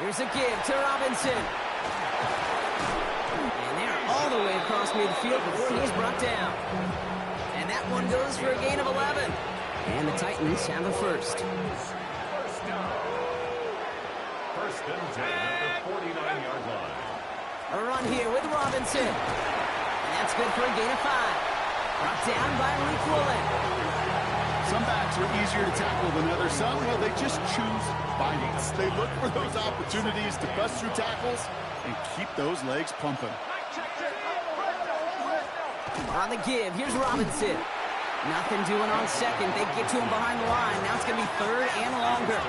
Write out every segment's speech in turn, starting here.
Here's a give to Robinson. And they're all the way across midfield before he's brought down. And that one goes for a gain of 11. And the Titans have a first. First and 10 at the 49-yard line. A run here with Robinson. And that's good for a gain of 5. Brought down by Malik Woolen. Some backs are easier to tackle than others. Some, well, they just choose violence. They look for those opportunities to bust through tackles and keep those legs pumping. On the give, here's Robinson. Nothing doing on second. They get to him behind the line. Now it's going to be third and longer.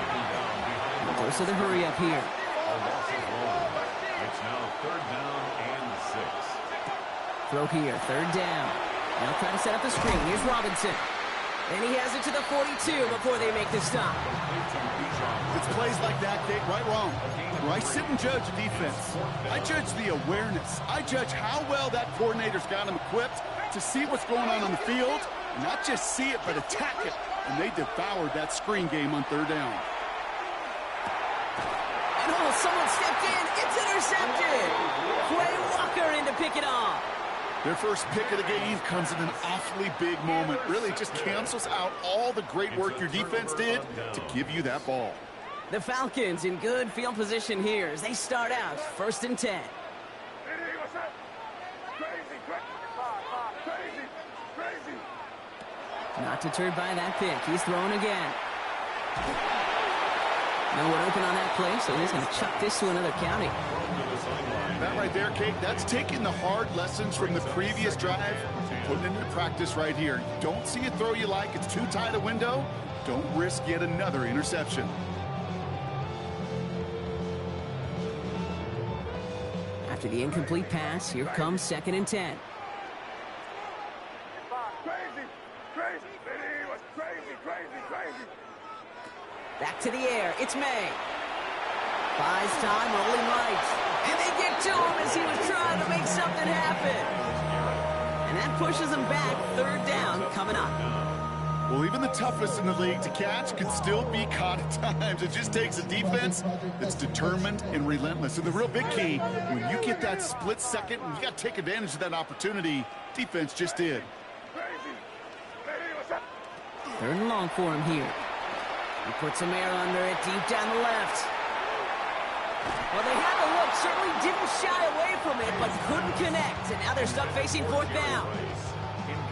Close to the hurry up here. It's now third down and 6. Throw here, third down. They'll try to set up the screen. Here's Robinson. And he has it to the 42 before they make the stop. It's plays like that, Kate, right wrong. Where I sit and judge defense. I judge the awareness. I judge how well that coordinator's got him equipped to see what's going on the field. Not just see it, but attack it. And they devoured that screen game on third down. And oh, someone stepped in. It's intercepted. Quay Walker in to pick it off. Their first pick of the game comes in an awfully big moment. Really just cancels out all the great work your defense did to give you that ball. The Falcons in good field position here as they start out first and 10. Not deterred by that pick. He's throwing again. No one open on that play, so he's going to chuck this to another county. That right there, Kate, that's taking the hard lessons from the previous drive and putting it into practice right here. You don't see a throw you like, it's too tight a window, don't risk yet another interception. After the incomplete pass, here comes second and 10. Back to the air, it's May. Buys time, rolling right. And they get to him as he was trying to make something happen. And that pushes him back, third down coming up. Well, even the toughest in the league to catch can still be caught at times. It just takes a defense that's determined and relentless. And the real big key, when you get that split second, and you got to take advantage of that opportunity, defense just did. Third and long for him here. He puts some air under it, deep down the left. Well, they had the look, certainly didn't shy away from it, but couldn't connect. And now they're stuck facing fourth down.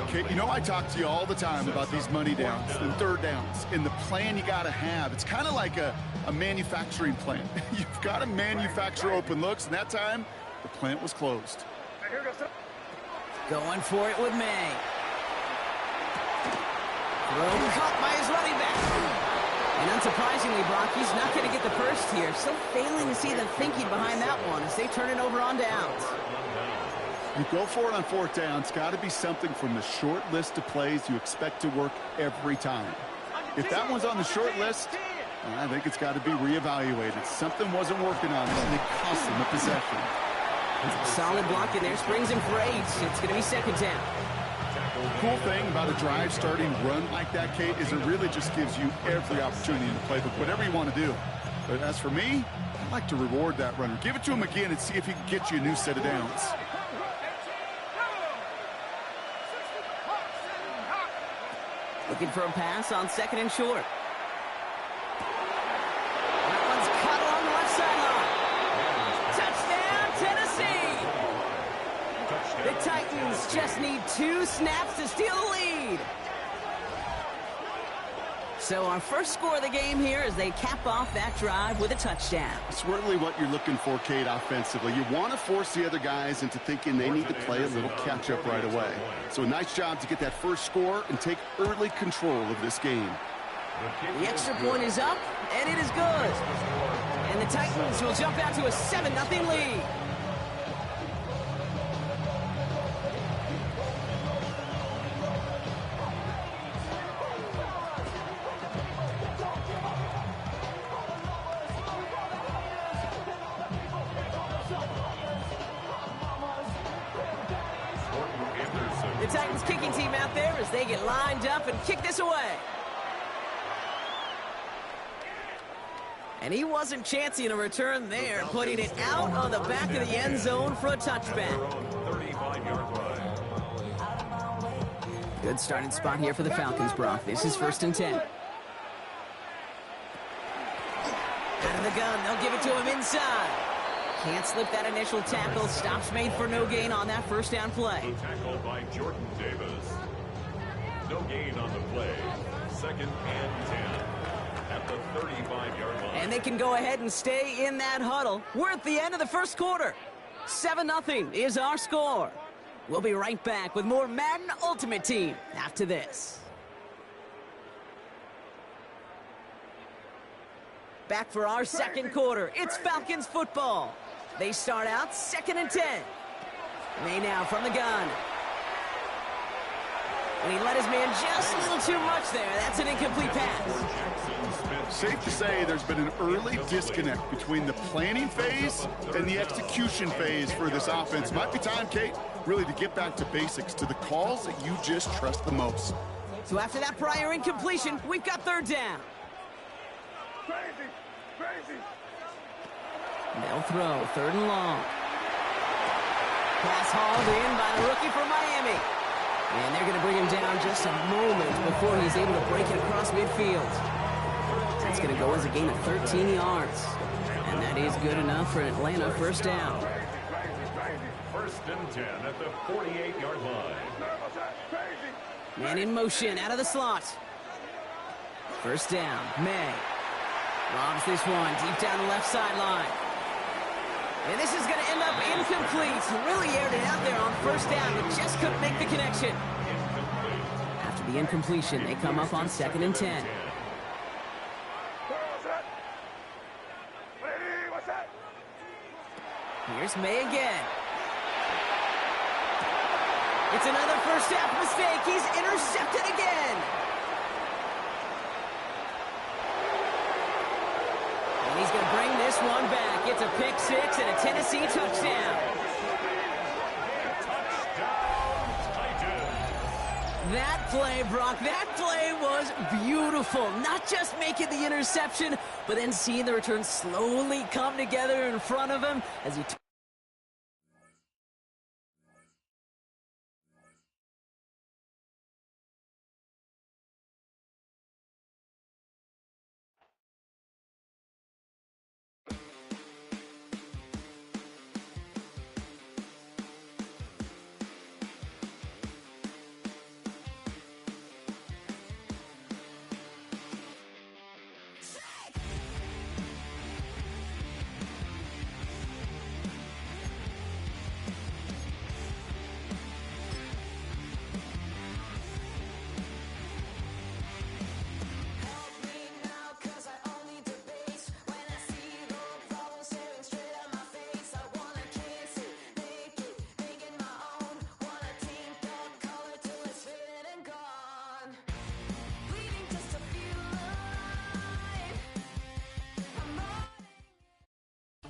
Okay, you know I talk to you all the time about these money downs and third downs and the plan you got to have. It's kind of like a manufacturing plant. You've got to manufacture open looks, and that time, the plant was closed. Going for it with May. Throw caught by his running back. And unsurprisingly, Brock, he's not going to get the first here. Still failing to see the thinking behind that one as they turn it over on downs. You go for it on fourth down. It's got to be something from the short list of plays you expect to work every time. If that one's on the short list, I think it's got to be reevaluated. Something wasn't working on it, and it cost them a possession. Solid block in there, springs him for 8. It's going to be second down. The cool thing about a drive starting run like that, Kate, is it really just gives you every opportunity in the playbook, whatever you want to do. But as for me, I'd like to reward that runner. Give it to him again and see if he can get you a new set of downs. Looking for a pass on second and short. That one's cut along the left sideline. Touchdown, Tennessee! The Titans just need 2 snaps to steal the lead. So our first score of the game here as they cap off that drive with a touchdown. It's really what you're looking for, Kate, offensively. You want to force the other guys into thinking they need to play a little catch-up right away. So a nice job to get that first score and take early control of this game. The extra point is up, and it is good. And the Titans will jump out to a 7-0 lead. The Titans kicking team out there as they get lined up and kick this away. And he wasn't chancing a return there, putting it out on the back of the end zone for a touchback. Good starting spot here for the Falcons, Brock. This is 1st and 10. Out of the gun, they'll give it to him inside. Can't slip that initial tackle. Stops made for no gain on that first down play. The tackle by Jordan Davis. No gain on the play. 2nd and 10. At the 35-yard line. And they can go ahead and stay in that huddle. We're at the end of the first quarter. 7-0 is our score. We'll be right back with more Madden Ultimate Team after this. Back for our second quarter. It's Falcons football. They start out 2nd and 10. May now from the gun. And he let his man just a little too much there. That's an incomplete pass. Safe to say there's been an early disconnect between the planning phase and the execution phase for this offense. Might be time, Kate, really to get back to basics, to the calls that you just trust the most. So after that prior incompletion, we've got 3rd down. They'll throw 3rd and long. Pass hauled in by the rookie from Miami. And they're going to bring him down just a moment before he's able to break it across midfield. That's going to go as a gain of 13 yards. And that is good enough for an Atlanta 1st down. 1st and 10 at the 48-yard line. Man in motion out of the slot. 1st down, May. Robs this one deep down the left sideline. And this is going to end up incomplete. Really aired it out there on 1st down, but just couldn't make the connection. After the incompletion, they come up on 2nd and 10. Here's May again. It's another first half mistake. He's intercepted again. And he's going to bring this one back. It's a pick 6 and a Tennessee touchdown. That play, Brock, that play was beautiful. Not just making the interception, but then seeing the return slowly come together in front of him as he...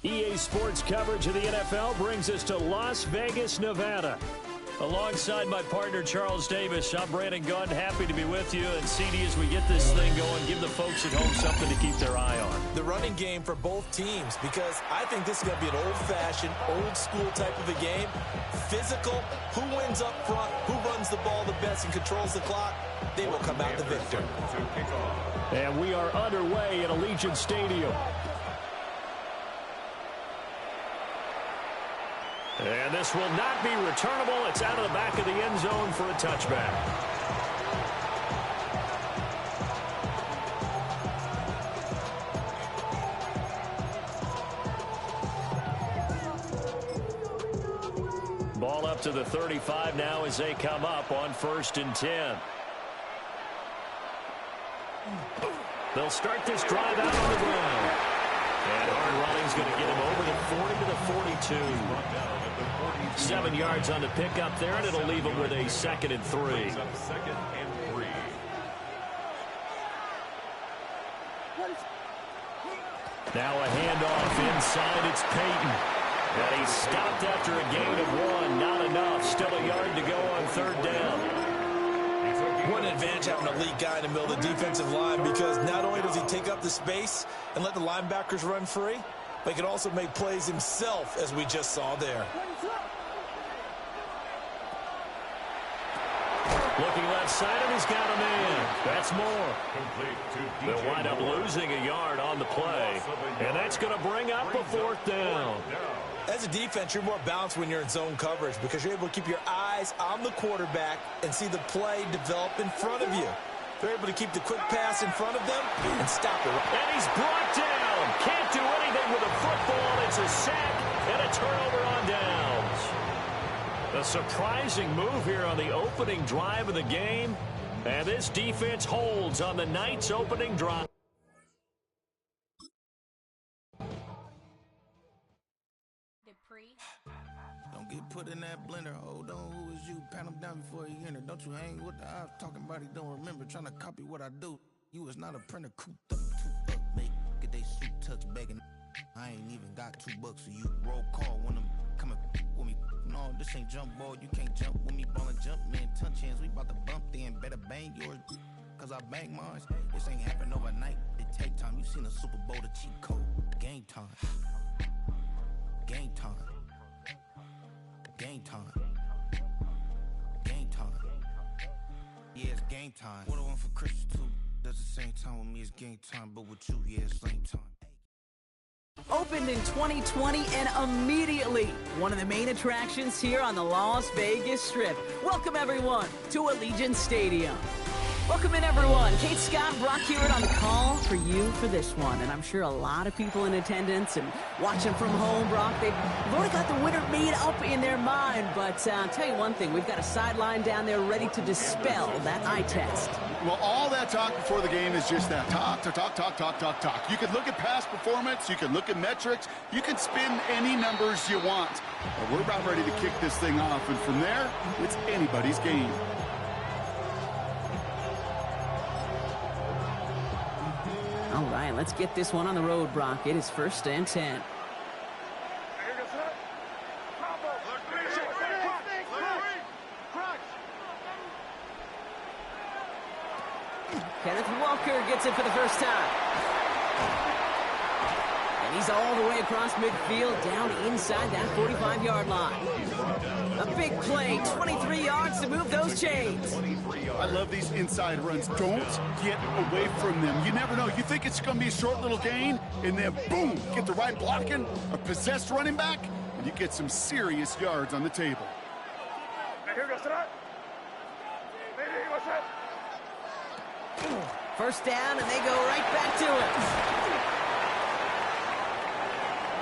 EA Sports coverage of the NFL brings us to Las Vegas, Nevada. Alongside my partner, Charles Davis, I'm Brandon Gunn. Happy to be with you. And, CD, as we get this thing going, give the folks at home something to keep their eye on. The running game for both teams, because I think this is going to be an old-fashioned, old-school type of a game. Physical, who wins up front, who runs the ball the best and controls the clock, they will come out the victor. And we are underway at Allegiant Stadium. And this will not be returnable. It's out of the back of the end zone for a touchback. Ball up to the 35 now as they come up on 1st and 10. They'll start this drive out on the ground. And hard running's going to get him over the 40 to the 42. 7 yards on the pickup there, and it'll leave him with a 2nd and 3. Now a handoff inside. It's Peyton. And he's stopped after a gain of 1. Not enough. Still a yard to go on 3rd down. What an advantage having a elite guy in the middle of the defensive line, because not only does he take up the space and let the linebackers run free, but he can also make plays himself, as we just saw there. Looking left side, and he's got a man. That's more. They'll wind up losing a yard on the play, and that's going to bring up a 4th down. As a defense, you're more balanced when you're in zone coverage because you're able to keep your eyes on the quarterback and see the play develop in front of you. They're able to keep the quick pass in front of them and stop it. And he's brought down. Can't do anything with a football. It's a sack and a turnover on downs. A surprising move here on the opening drive of the game. And this defense holds on the Knights' opening drive. Don't get put in that blender. Hold on, who is you? Pat him down before he enter. Don't you hang with the ops talking about he don't remember. Trying to copy what I do. You is not a printer. Cooped up, too up, mate. Get they suit touch begging. I ain't even got $2, so you roll call when I'm coming with me. No, this ain't jump ball. You can't jump with me. Ballin' jump, man. Touch hands. We about to bump then. Better bang yours, cause I bang mine. This ain't happen overnight. It take time. You seen a Super Bowl, the cheat code. Game time. Game time. Game time. Game time. Yeah, it's game time. What I want for Christmas too. Does the same time with me, it's game time. But with you, yeah, it's same time. Opened in 2020 and immediately one of the main attractions here on the Las Vegas Strip. Welcome, everyone, to Allegiant Stadium. Welcome in, everyone. Kate Scott, Brock Hewitt on the call for you for this one. And I'm sure a lot of people in attendance and watching from home, Brock, they've already got the winner made up in their mind. But I'll tell you one thing, we've got a sideline down there ready to dispel that eye test. Well, all that talk before the game is just that. Talk. You can look at past performance. You can look at metrics. You can spin any numbers you want. But we're about ready to kick this thing off. And from there, it's anybody's game. All right, let's get this one on the road, Brock. It is 1st and 10. Kenneth Walker gets it for the first time. And he's all the way across midfield, down inside that 45-yard line. A big play, 23 yards to move those chains. I love these inside runs. Don't get away from them. You never know. You think it's going to be a short little gain, and then boom, get the right blocking, a possessed running back, and you get some serious yards on the table. First down, and they go right back to it.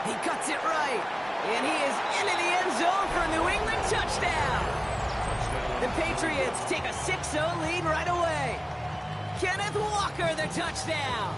He cuts it right, and he is into the end zone for a New England touchdown. The Patriots take a 6-0 lead right away. Kenneth Walker, the touchdown.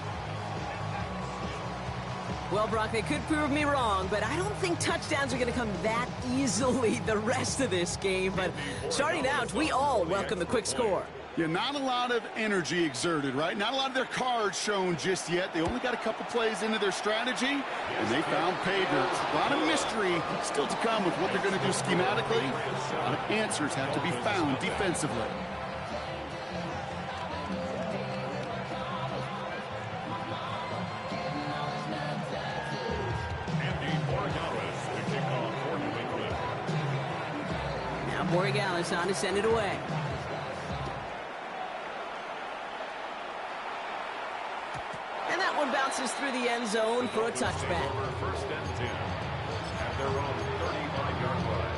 Well, Brock, they could prove me wrong, but I don't think touchdowns are going to come that easily the rest of this game. But starting out, we all welcome the quick score. Yeah, not a lot of energy exerted, right? Not a lot of their cards shown just yet. They only got a couple plays into their strategy, and they found pay dirt. A lot of mystery still to come with what they're going to do schematically. A lot of answers have to be found defensively. Now Borregales on to send it away. And that one bounces through the end zone for a touchback. 1st and 10 at their own 35-yard line.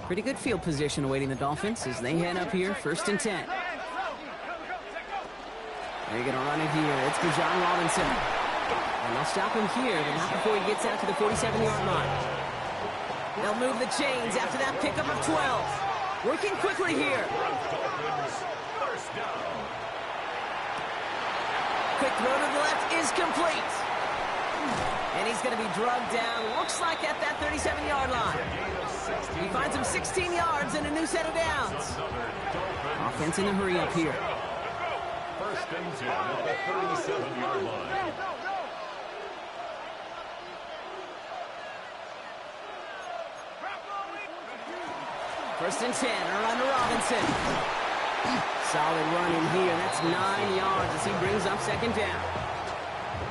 Pretty good field position awaiting the Dolphins as they head up here, 1st and 10. They're going to run it here. It's for John Robinson. And they'll stop him here, but not before he gets out to the 47-yard line. They'll move the chains after that pickup of 12. Working quickly here. Quick throw to the left is complete. And he's going to be drugged down, looks like at that 37-yard line. He finds him 16 yards and a new set of downs. Offense in a hurry up here. First and 10 at the 37-yard line. First and 10, around to Robinson. Solid run in here. That's 9 yards as he brings up second down.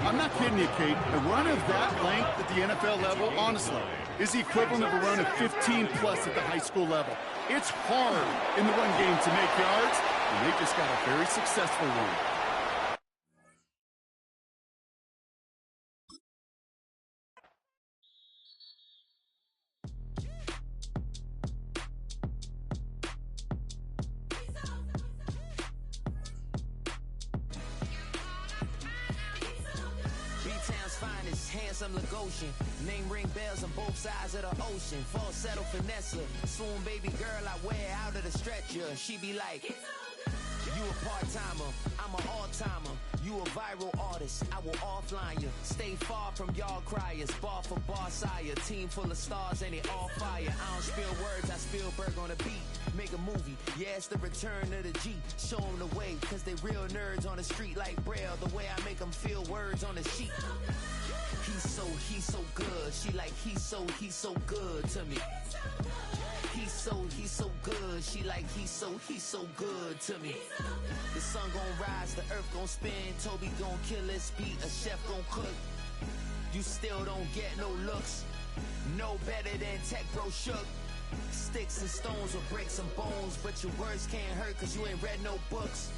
I'm not kidding you, Kate. A run of that length at the NFL level, honestly, is the equivalent of a run of 15-plus at the high school level. It's hard in the run game to make yards, and they just got a very successful one. Handsome Lagosian, name ring bells on both sides of the ocean. Falsetto finesse, soon baby girl I wear out of the stretcher. She be like, you a part-timer, I'm an all-timer. You a viral artist, I will offline you. Stay far from y'all criers, bar for bar sire. Team full of stars and it all fire. I don't spill words, I Spielberg on the beat. Make a movie, yeah, it's the return of the G. Show them the way, cause they real nerds on the street like Braille. The way I make them feel words on the sheet. He's so good. She like, he's so good to me. He's so good. She like, he's so good to me. The sun gon' rise, the earth gon' spin. Toby gon' kill this beat, a chef gon' cook. You still don't get no looks. No better than Tech Bro Shook. Sticks and stones will break some bones, but your words can't hurt cause you ain't read no books.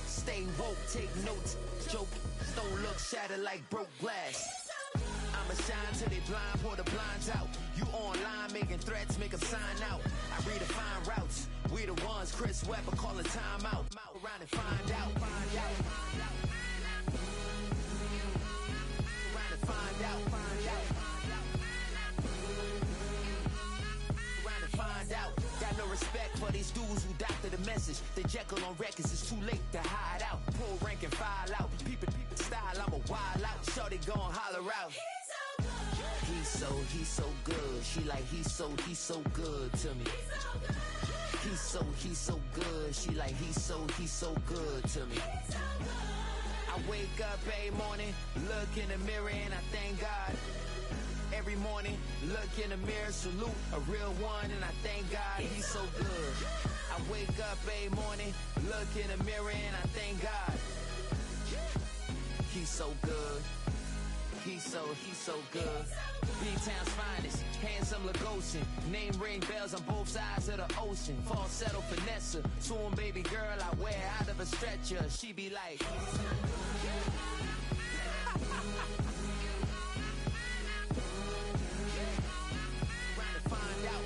Stay woke, take notes, joke. Don't look shattered like broke glass. I'ma shine till they blind, pour the blinds out. You online making threats, make them sign out. I redefine routes. We the ones Chris Webber calling time out. Around and find out. Around and find out. Around and find out. Got no respect for these dudes who doctor the message. They Jekyll on records, it's too late to hide out. Pull rank and file out. People style, I'ma wild out. Shorty gon' holler out. He's so good. She like, he's so good to me. He's so good. She like, he's so good to me. I wake up every morning, look in the mirror and I thank God. Every morning, look in the mirror, salute a real one and I thank God he's so good. I wake up every morning, look in the mirror and I thank God. He's so good. He's so good. B-Town's finest, handsome Lagosian. Name ring bells on both sides of the ocean. Falsetto finesse, soon baby girl I wear out of a stretcher. She be like, find out.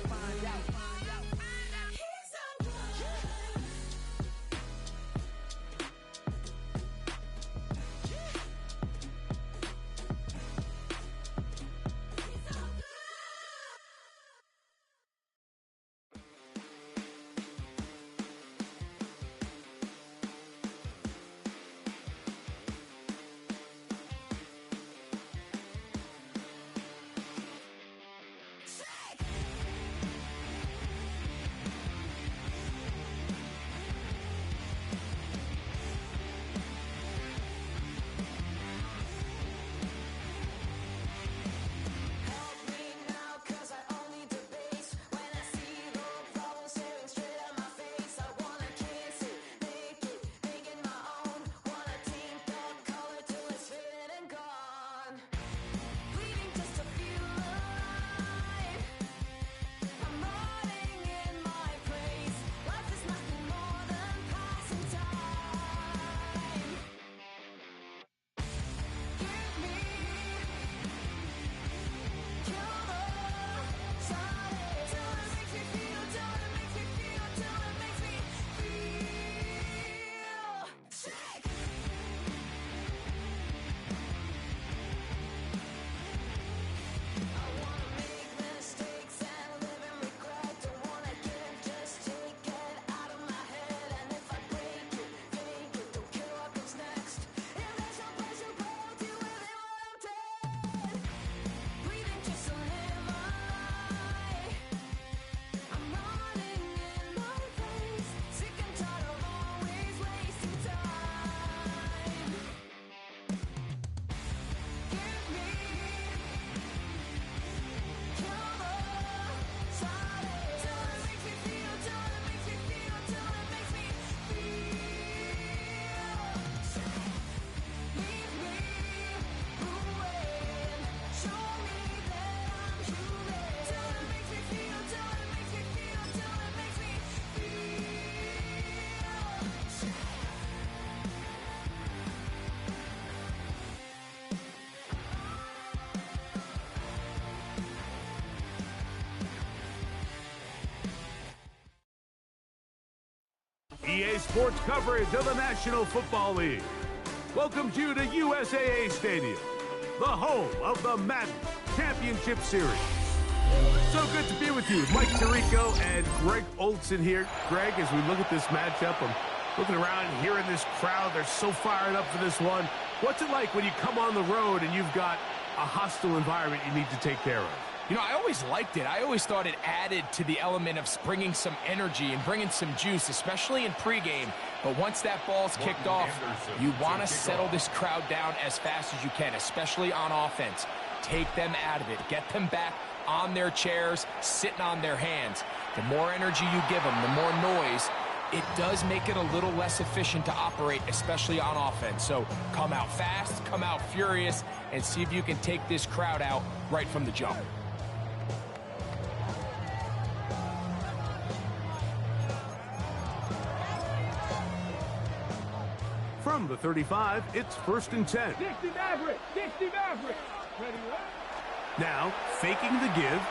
USAA sports coverage of the National Football League welcomes you to USAA Stadium, the home of the Madden Championship Series. So good to be with you. Mike Tirico and Greg Olson here. Greg, as we look at this matchup, I'm looking around and hearing this crowd. They're so fired up for this one. What's it like when you come on the road and you've got a hostile environment you need to take care of? You know, I always liked it. I always thought it added to the element of bringing some energy and bringing some juice, especially in pregame. But once that ball's kicked off, you want to settle this crowd down as fast as you can, especially on offense. Take them out of it. Get them back on their chairs, sitting on their hands. The more energy you give them, the more noise, it does make it a little less efficient to operate, especially on offense. So come out fast, come out furious, and see if you can take this crowd out right from the jump. From the 35, it's 1st and 10. 60 Maverick! 60 Maverick! Ready, right? Now, faking the give.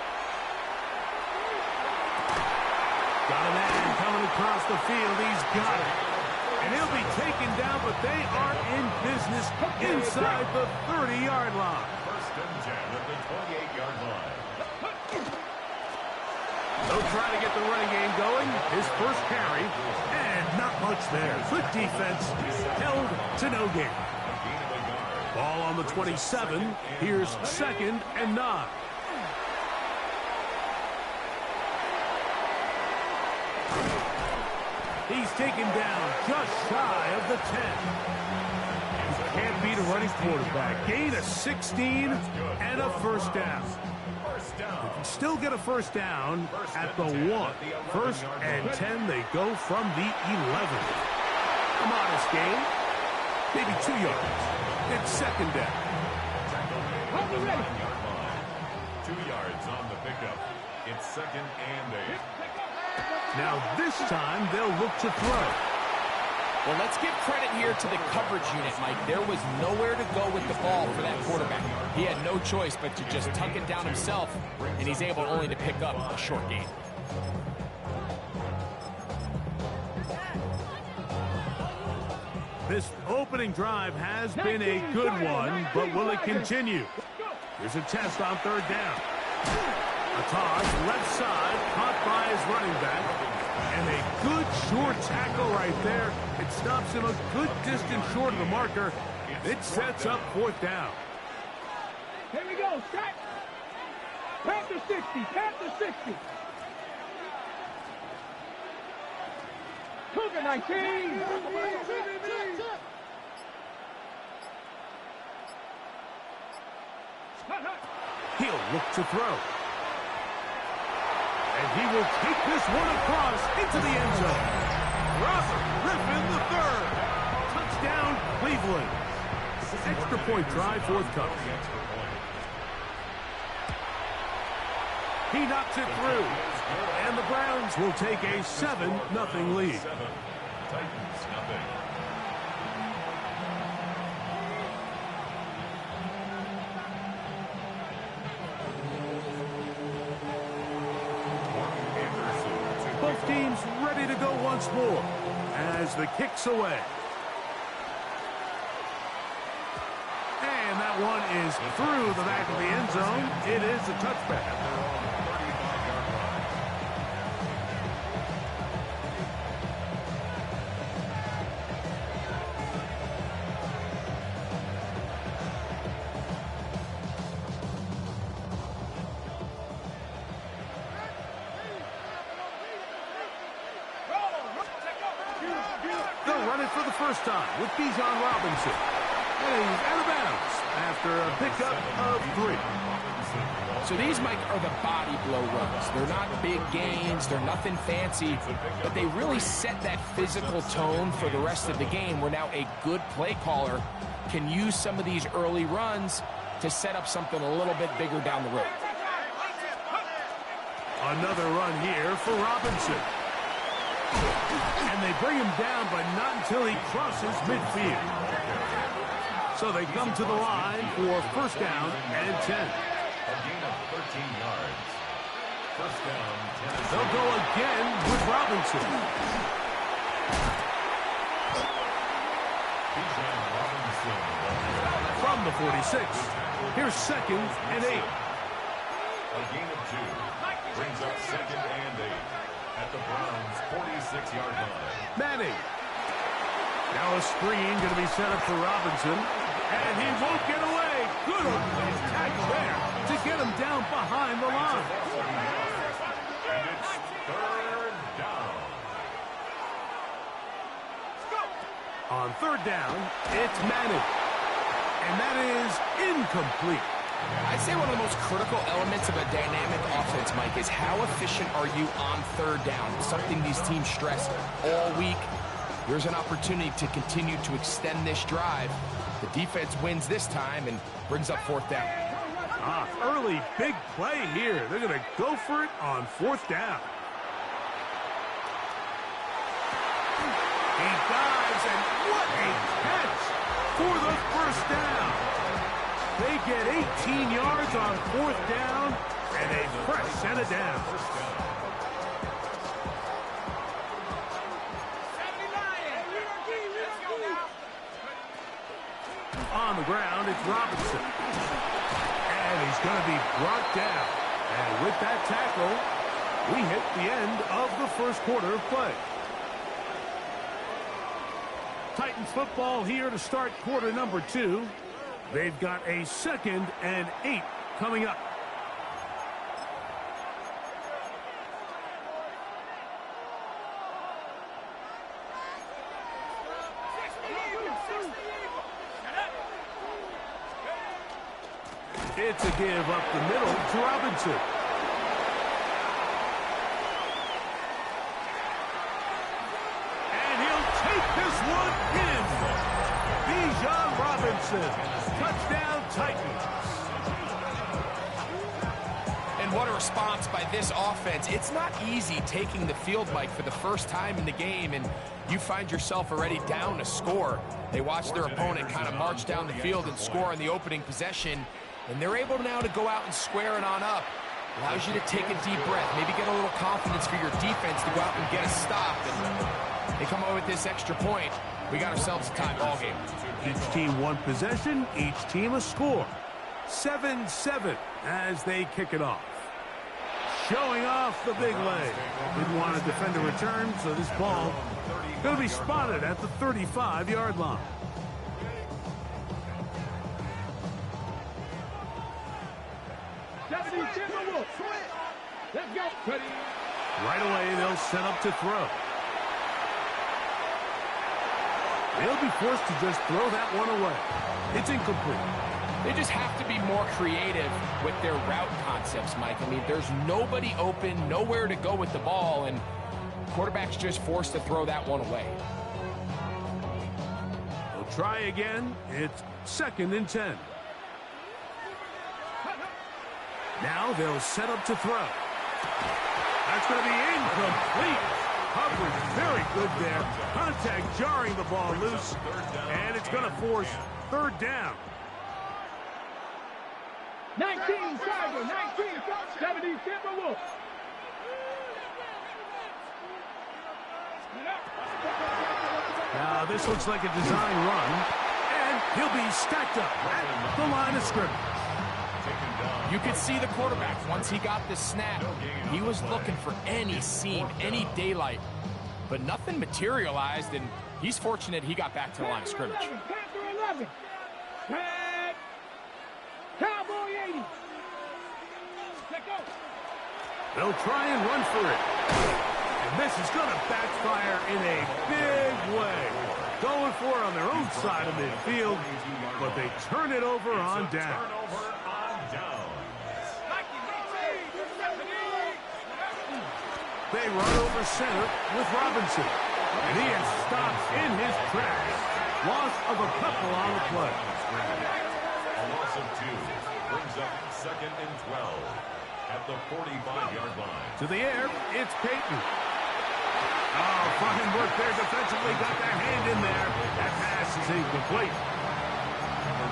Got a man coming across the field. He's got it. And he'll be taken down, but they are in business inside the 30-yard line. 1st and 10 at the 28-yard line. They'll try to get the running game going. His first carry, and not much there. Good defense, held to no gain. Ball on the 27. Here's 2nd and 9. He's taken down just shy of the 10. Can't beat a running quarterback. Gain of 16 and a 1st down. They can still get a 1st down at the 1. 1st and 10, they go from the 11. A modest gain, maybe 2 yards. It's 2nd down. 2 yards on the pickup. It's 2nd and 8. Now this time they'll look to throw. Well, let's give credit here to the coverage unit, Mike. There was nowhere to go with the ball for that quarterback. He had no choice but to just tuck it down himself, and he's able only to pick up a short gain. This opening drive has been a good one, but will it continue? Here's a test on 3rd down. A toss, left side, caught by his running back. And a good short tackle right there. It stops him a good distance short of the marker. It sets up 4th down. Here we go, set. Panther 60, Panther 60. Cougar 19. He'll look to throw. And he will take this one across into the end zone. Robert Griffin III. Touchdown, Cleveland. Extra point try forthcoming. He knocks it through. And the Browns will take a 7-0 lead. Titans, nothing. Both teams ready to go once more as the kick's away. And that one is through the back of the end zone. It is a touchback. They'll run it for the first time with Bijan Robinson. And he's out of bounds after a pickup of 3. So these, Mike, are the body blow runs. They're not big gains. They're nothing fancy. But they really set that physical tone for the rest of the game where now a good play caller can use some of these early runs to set up something a little bit bigger down the road. Another run here for Robinson. And they bring him down, but not until he crosses midfield. So they come to the line for 1st down and 10. A gain of 13 yards. 1st down, 10. They'll go again with Robinson. From the 46, here's 2nd and 8. A gain of 2 brings up 2nd and 8 at the Browns' 46-yard line. Manning. Now a screen going to be set up for Robinson. And he won't get away. Good old tackle there to get him down behind the line. And it's 3rd down. On 3rd down, it's Manning. And that is incomplete. I'd say one of the most critical elements of a dynamic offense, Mike, is how efficient are you on 3rd down? Something these teams stress all week. Here's an opportunity to continue to extend this drive. The defense wins this time and brings up 4th down. Early big play here. They're going to go for it on 4th down. He dives, and what a catch for the 1st down. They get 18 yards on 4th down, and a fresh set of down. On the ground, it's Robinson. And he's going to be brought down. And with that tackle, we hit the end of the 1st quarter of play. Titans football here to start quarter number 2. They've got a 2nd and 8 coming up. It's a give up the middle to Robinson. And he'll take this one in. Bijan Robinson. Touchdown Titans. And what a response by this offense. It's not easy taking the field, Mike, for the first time in the game, and you find yourself already down a score. They watch their opponent kind of march down the field and score on the opening possession. And they're able now to go out and square it on up. Allows you to take a deep breath, maybe get a little confidence for your defense to go out and get a stop. And they come away with this extra point. We got ourselves a tie ball game. Each team one possession, each team a score. 7-7 as they kick it off. Showing off the big leg. Didn't want to defend a return, so this ball going to be spotted at the 35-yard line. Let's go. Ready. Right away, they'll set up to throw. They'll be forced to just throw that one away. It's incomplete. They just have to be more creative with their route concepts, Mike. I mean, there's nobody open, nowhere to go with the ball, and quarterback's just forced to throw that one away. They'll try again. It's 2nd and 10. Now they'll set up to throw. That's going to be incomplete. Coverage very good there. Contact jarring the ball loose. And it's going to force 3rd down. 19, Tiger, 19, 70, Timberwolves. Now this looks like a design run. And he'll be stacked up at the line of scrimmage. You could see the quarterback, once he got the snap, he was looking for any seam, any daylight. But nothing materialized, and he's fortunate he got back to the line of scrimmage. Panther 11. Cowboy 80. Let go. They'll try and run for it. And this is going to backfire in a big way. Going for it on their own side of midfield, but they turn it over on down. They run over center with Robinson. And he is stopped in his tracks. Loss of a couple on the play. A loss of 2 brings up 2nd and 12 at the 45-yard line. To the air, it's Peyton. Oh, fine work there defensively. Got their hand in there. That pass is incomplete.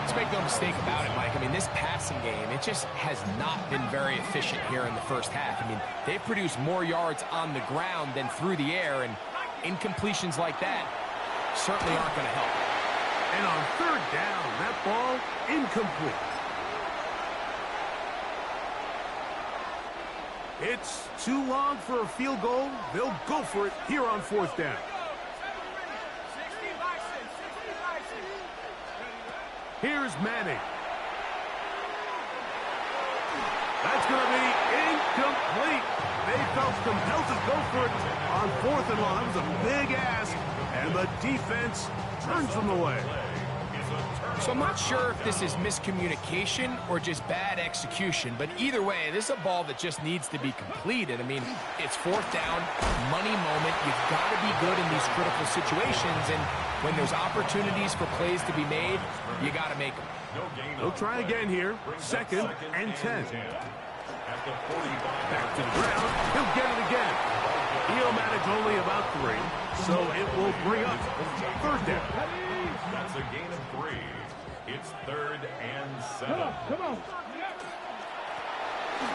Let's make no mistake about it, Mike. I mean, this passing game, it just has not been very efficient here in the first half. I mean, they've produced more yards on the ground than through the air, and incompletions like that certainly aren't going to help. And on third down, that ball incomplete. It's too long for a field goal. They'll go for it here on fourth down. Here's Manning. That's going to be incomplete. They felt compelled to go for it on fourth and long. That was a big ask, and the defense turns them away. So I'm not sure if this is miscommunication or just bad execution, but either way, this is a ball that just needs to be completed. I mean, it's fourth down, money moment. You've got to be good in these critical situations, and when there's opportunities for plays to be made, you got to make them. They'll try again here. Second and 10. Back to the ground. He'll get it again. He'll manage only about 3, so it will bring up third down. That's a gain of 3. It's third and 7. Come on.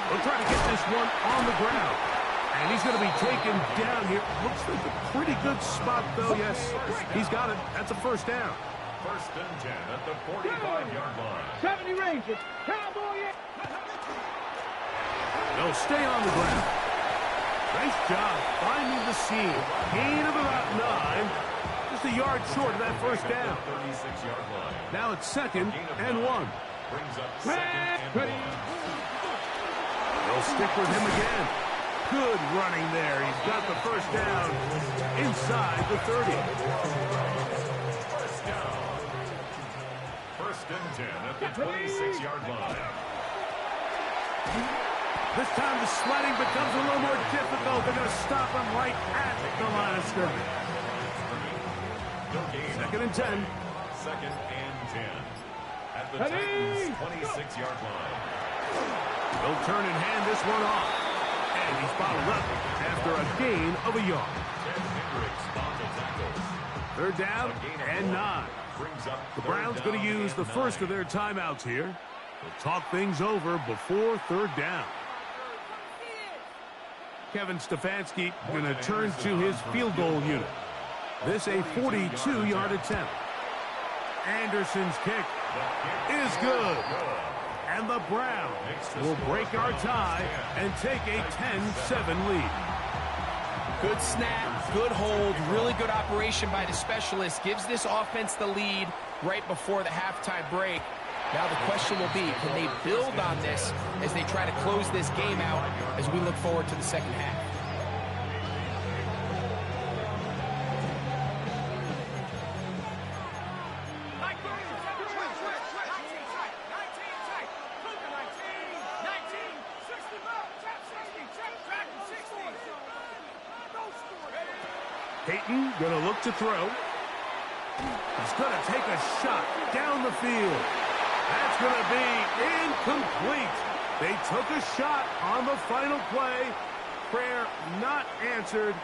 They'll try to get this one on the ground. And he's going to be taken down here. Looks like a pretty good spot, though. Yes, he's got it. That's a first down. First and 10 at the 45-yard line. 70 Rangers. Cowboy. They'll stay on the ground. Nice job finding the seam. Gain of about 9. Just a yard short of that first down. 36-yard line. Now it's second and 1. Brings up second and 1. They'll stick with him again. Good running there. He's got the first down inside the 30. First and 10 at the 26-yard line. This time the sledding becomes a little more difficult. They're going to stop him right at the line of scrimmage. Second and 10. Second and 10 at the Titans' 26-yard line. They'll turn and hand this one off. And he's followed up after a gain of a yard. Third down and 9. The Browns going to use the first of their timeouts here. They'll talk things over before third down. Kevin Stefanski going to turn to his field goal unit. This a 42-yard attempt. Anderson's kick is good. And the Browns will break our tie and take a 10-7 lead. Good snap, good hold, really good operation by the specialist. Gives this offense the lead right before the halftime break. Now the question will be, can they build on this as they try to close this game out as we look forward to the second half? Peyton going to look to throw. He's going to take a shot down the field. That's going to be incomplete. They took a shot on the final play. Prayer not answered.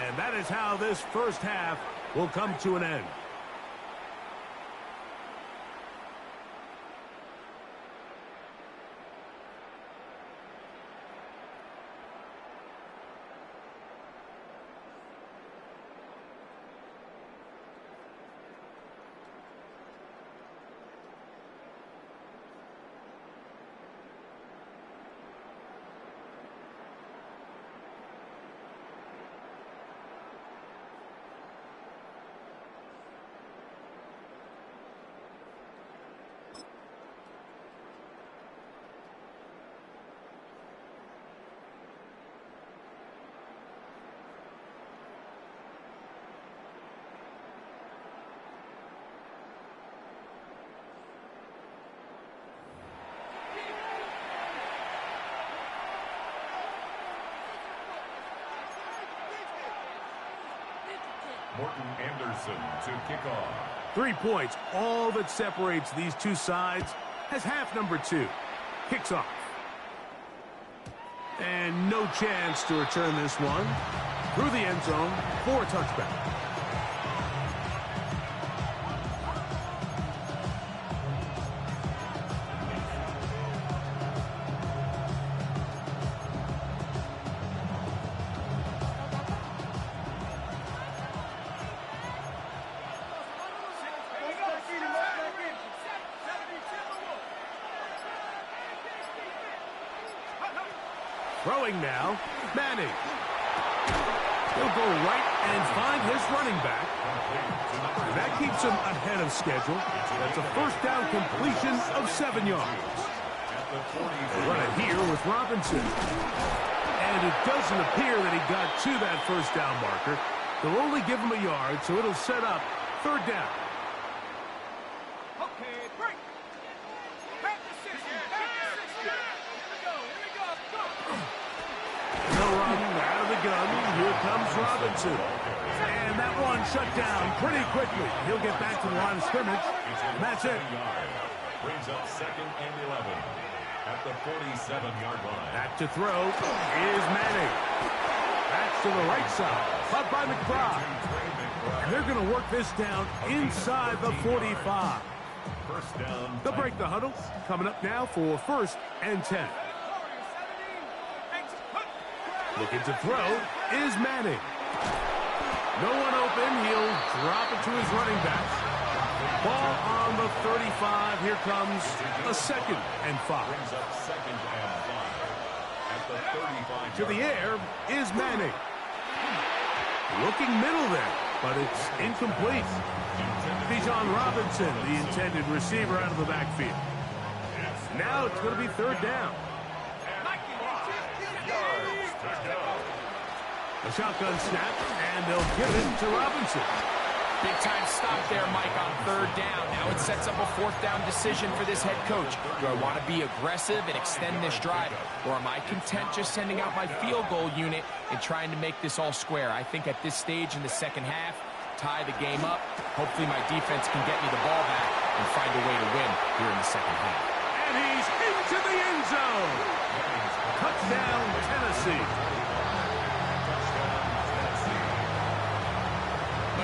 And that is how this first half will come to an end. Morton Anderson to kick off. 3 points, all that separates these two sides, as half number 2 kicks off. And no chance to return this one through the end zone for a touchback. Throwing now, Manning. He'll go right and find his running back. And that keeps him ahead of schedule. That's a first down completion of 7 yards. They run it here with Robinson. And it doesn't appear that he got to that first down marker. They'll only give him a yard, so it'll set up 3rd down. Okay, break. Back to 60. Here we go. No run out of the gun. Here comes Robinson. And that one shut down pretty quickly. He'll get back to the line of scrimmage. And that's it. Brings up 2nd and 11 at the 47-yard line. Back to throw is Manning. That's to the right side. Caught by McBride. And they're going to work this down inside the 45. First down. They'll break the huddle. Coming up now for 1st and 10. Looking to throw is Manning. No one open. He'll drop it to his running back. Ball on the 35. Here comes a 2nd and 5. Brings up 2nd and 5 at the 35. To the air is Manning. Looking middle there, but it's incomplete. Bijan Robinson, the intended receiver, out of the backfield. Now it's going to be 3rd down. A shotgun snap, and they'll give it to Robinson. Big time stop there, Mike, on 3rd down. Now it sets up a 4th down decision for this head coach. Do I want to be aggressive and extend this drive, or am I content just sending out my field goal unit and trying to make this all square? I think at this stage in the 2nd half, tie the game up. Hopefully my defense can get me the ball back and find a way to win here in the 2nd half. And he's into the end zone. Touchdown, Tennessee.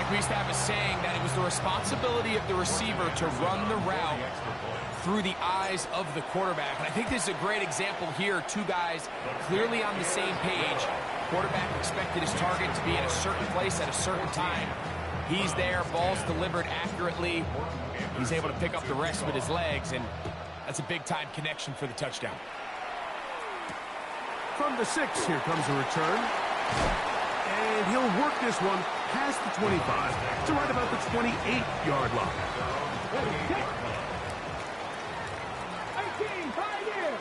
We used to have a saying that it was the responsibility of the receiver to run the route through the eyes of the quarterback. And I think this is a great example here. 2 guys clearly on the same page. Quarterback expected his target to be in a certain place at a certain time. He's there, ball's delivered accurately. He's able to pick up the rest with his legs, and that's a big-time connection for the touchdown. From the 6, here comes a return. And he'll work this one past the 25 to right about the 28-yard line. 18, right here.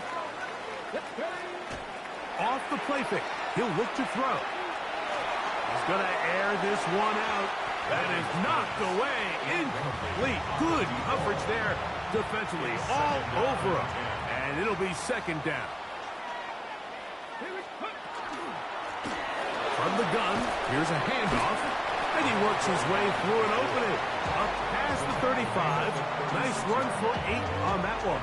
Off the play fake. He'll look to throw. He's going to air this one out. That is knocked away. Incomplete. Good coverage there defensively. All over him. And it'll be 2nd down. From the gun, here's a handoff, and he works his way through an opening. Up past the 35. Nice run for 8 on that one.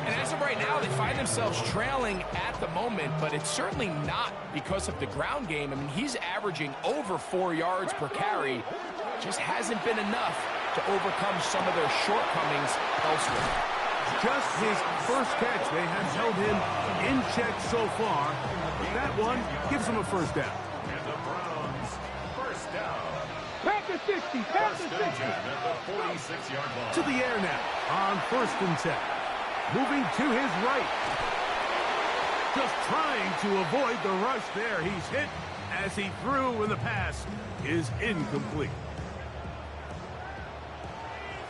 And as of right now, they find themselves trailing at the moment, but it's certainly not because of the ground game. I mean, he's averaging over 4 yards per carry. Just hasn't been enough to overcome some of their shortcomings elsewhere. Just his first catch. They have held him in check so far. But that one gives him a 1st down. And the Browns, 1st down. Back to 60. Back to 60. At the 46-yard line. To the air now on 1st and 10. Moving to his right. Just trying to avoid the rush there. He's hit as he threw when the pass is incomplete.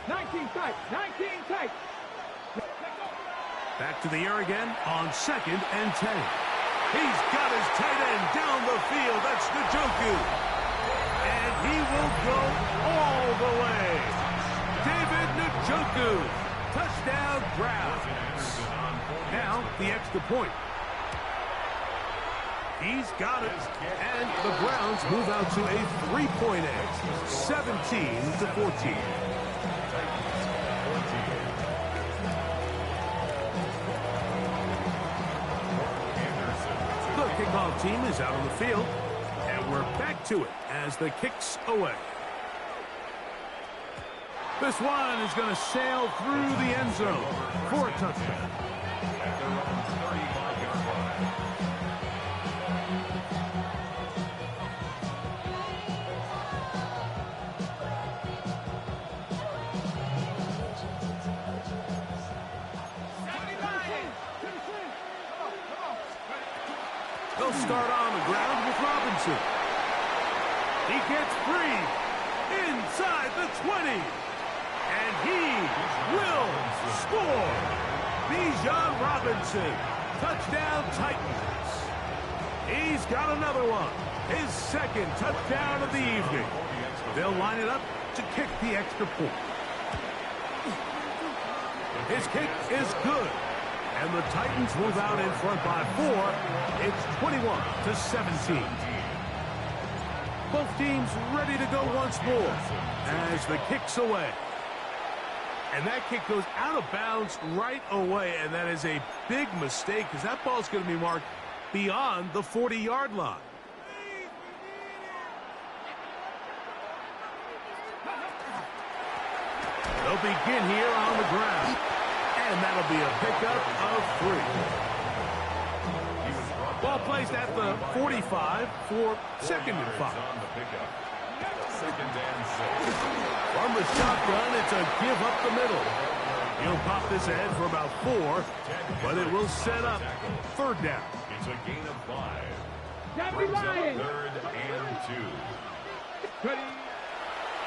19 tight. 19 tight. Back to the air again on 2nd and 10. He's got his tight end down the field. That's Njoku. And he will go all the way. David Njoku. Touchdown, Browns. Now the extra point. He's got it. And the Browns move out to a 3-point edge. 17-14. Kickoff team is out on the field, and we're back to it as the kick's away. This one is going to sail through the end zone for a touchdown. They'll start on the ground with Robinson. He gets free inside the 20. And he will score. Bijan Robinson. Touchdown Titans. He's got another one. His second touchdown of the evening. They'll line it up to kick the extra point. His kick is good. And the Titans move out in front by 4. It's 21-17. Both teams ready to go once more as the kick's away. And that kick goes out of bounds right away, and that is a big mistake because that ball's going to be marked beyond the 40-yard line. They'll begin here on the ground, and that'll be a pickup of 3. Ball placed at the 45 for 2nd and 5. From the shotgun, it's a give up the middle. He'll pop this ahead for about 4, but it will set up 3rd down. It's a gain of 5. Brings up 3rd and 2.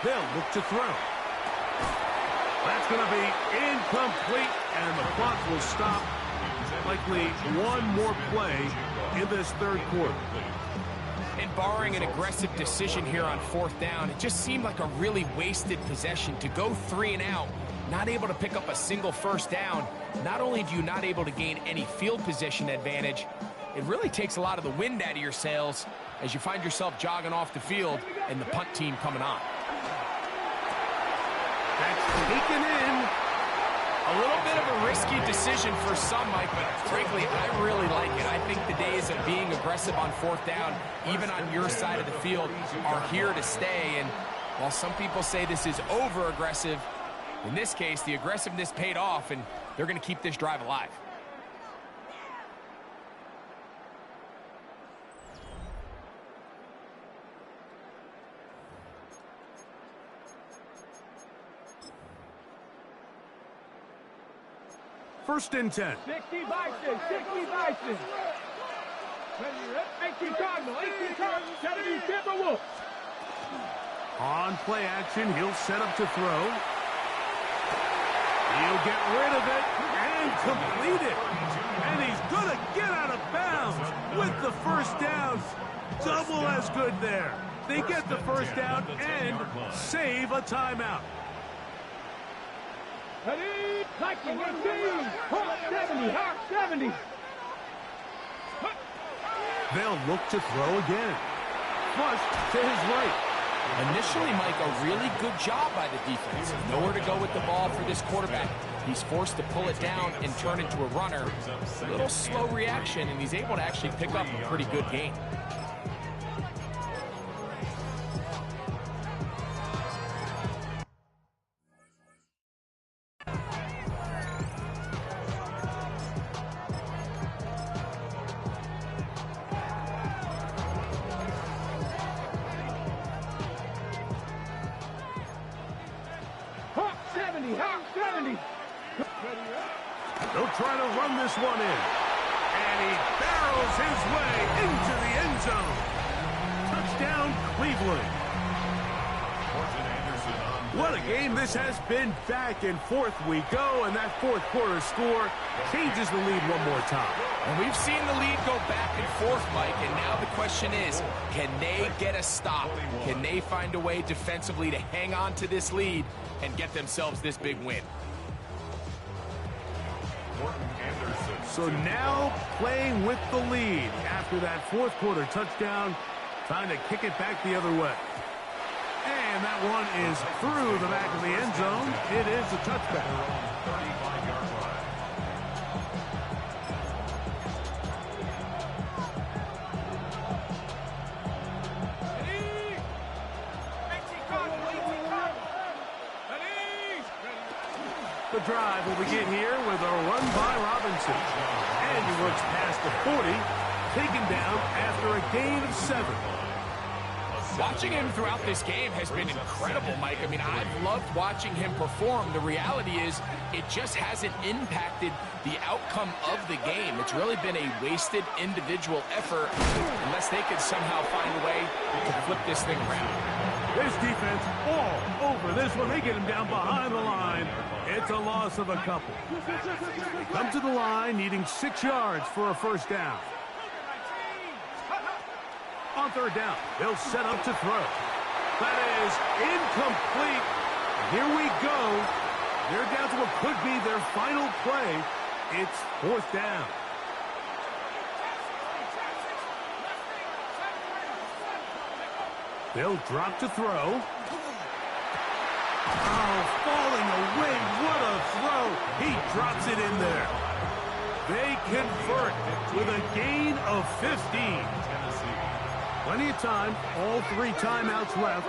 They'll look to throw. That's going to be incomplete, and the clock will stop. Likely one more play in this 3rd quarter. And barring an aggressive decision here on 4th down, it just seemed like a really wasted possession to go 3 and out, not able to pick up a single 1st down. Not only do you not able to gain any field position advantage, it really takes a lot of the wind out of your sails as you find yourself jogging off the field and the punt team coming on. That's taken in. A little bit of a risky decision for some, Mike, but frankly, I really like it. I think the days of being aggressive on 4th down, even on your side of the field, are here to stay. And while some people say this is over-aggressive, in this case, the aggressiveness paid off, and they're going to keep this drive alive. First and 10. 60 Bison, 60 Bison. 18 Cardinal, 18 Cardinal, 70 Timberwolves. On play action, he'll set up to throw. He'll get rid of it and complete it. And he's going to get out of bounds with the 1st down. Double as good there. They get the 1st down and save a timeout. Viking 18, Hawk 70, Hawk 70. They'll look to throw again. Flush to his right. Initially, Mike, a really good job by the defense. Nowhere to go with the ball for this quarterback. He's forced to pull it down and turn into a runner. A little slow reaction, and he's able to actually pick up a pretty good gain. They'll try to run this one in. And he barrels his way into the end zone. Touchdown, Cleveland. What a game this has been. Back and forth we go, and that 4th quarter score changes the lead one more time. And we've seen the lead go back and forth, Mike, and now the question is, can they get a stop? Can they find a way defensively to hang on to this lead and get themselves this big win? So now playing with the lead after that 4th quarter touchdown, trying to kick it back the other way. And that one is through the back of the end zone. It is a touchback. The drive will begin here with a run by Robinson. And he works past the 40, taken down after a gain of 7. Watching him throughout this game has been incredible, Mike. I mean, I've loved watching him perform. The reality is it just hasn't impacted the outcome of the game. It's really been a wasted individual effort unless they can somehow find a way to flip this thing around. This defense all over this one. They get him down behind the line. It's a loss of a couple. Come to the line needing 6 yards for a first down. On third down, they'll set up to throw. That is incomplete. Here we go. They're down to what could be their final play. It's fourth down. They'll drop to throw. Oh, falling away. What a throw. He drops it in there. They convert with a gain of 15. Plenty of time. All 3 timeouts left.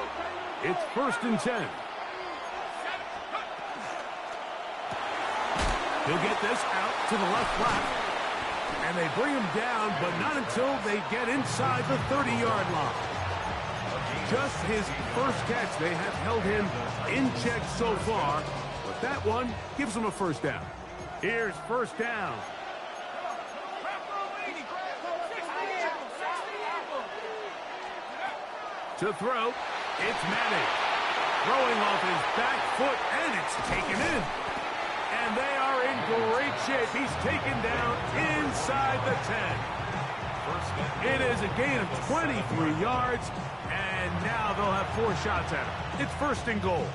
It's 1st and 10. He'll get this out to the left flat. And they bring him down, but not until they get inside the 30-yard line. Just his first catch. They have held him in check so far, but that one gives him a first down. Here's first down. To throw, it's Manning. Throwing off his back foot, and it's taken in. And they are in great shape. He's taken down inside the 10. It is a gain of 23 yards, and now they'll have 4 shots at it. It's 1st and goal.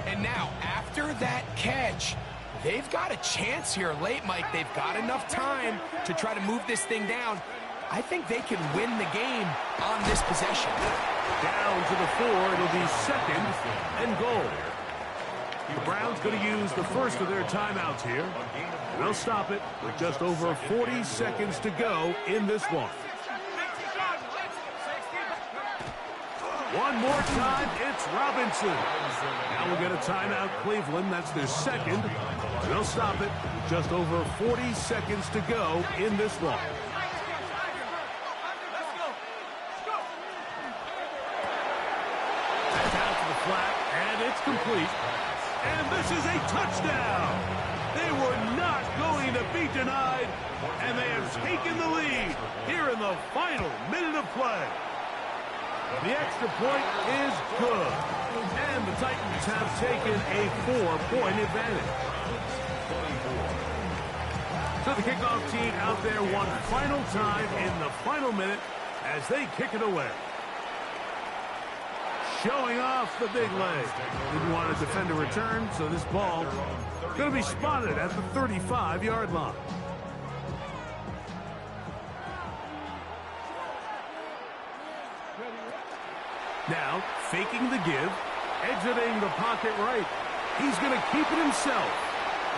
And now, after that catch, they've got a chance here late, Mike. They've got enough time to try to move this thing down. I think they can win the game on this possession. Down to the 4, it'll be 2nd and goal. The Browns going to use the first of their timeouts here. They'll stop it with just over 40 seconds to go in this one. One more time, it's Robinson. Now we'll get a timeout, Cleveland. That's their 2nd. They'll stop it with just over 40 seconds to go in this one. Flat, and it's complete. And this is a touchdown. They were not going to be denied, and they have taken the lead here in the final minute of play. The extra point is good, and the Titans have taken a 4-point advantage. So the kickoff team out there one final time in the final minute as they kick it away. Showing off the big leg. Didn't want to defend a return, so this ball going to be spotted at the 35-yard line. Now, faking the give, exiting the pocket right. He's going to keep it himself,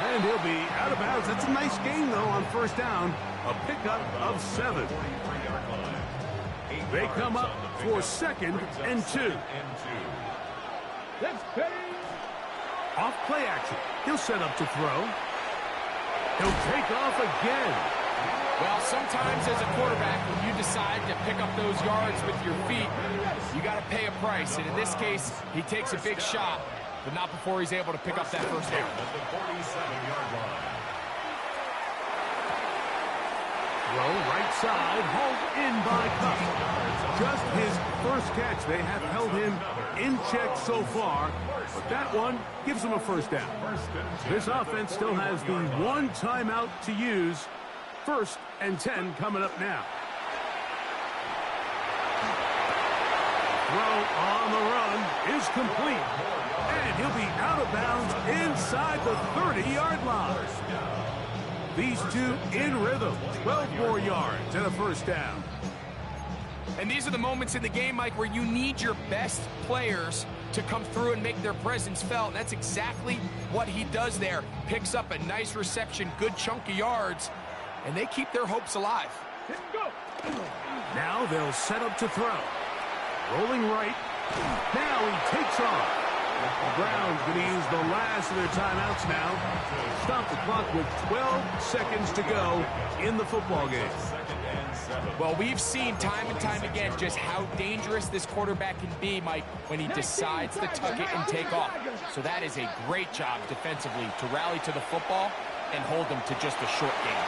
and he'll be out of bounds. That's a nice gain, though, on first down. A pickup of 7. They come up for 2nd and 2. Off play action. He'll set up to throw. He'll take off again. Well, sometimes as a quarterback, when you decide to pick up those yards with your feet, you got to pay a price. And in this case, he takes a big shot, but not before he's able to pick up that first down. Throw right side, hauled in by Cup. Just his first catch. They have held him in check so far, but that one gives him a first down. This offense still has the 1 timeout to use. 1st and 10 coming up now. Throw on the run is complete, and he'll be out of bounds inside the 30-yard line. These two in rhythm, 12 more yards and a first down. And these are the moments in the game, Mike, where you need your best players to come through and make their presence felt. And that's exactly what he does there. Picks up a nice reception, good chunk of yards, and they keep their hopes alive. Now they'll set up to throw. Rolling right. Now he takes off. The Browns going to use the last of their timeouts now. Stop the clock with 12 seconds to go in the football game. Well, we've seen time and time again just how dangerous this quarterback can be, Mike, when he decides to tuck it and take off. So that is a great job defensively to rally to the football and hold them to just a short game.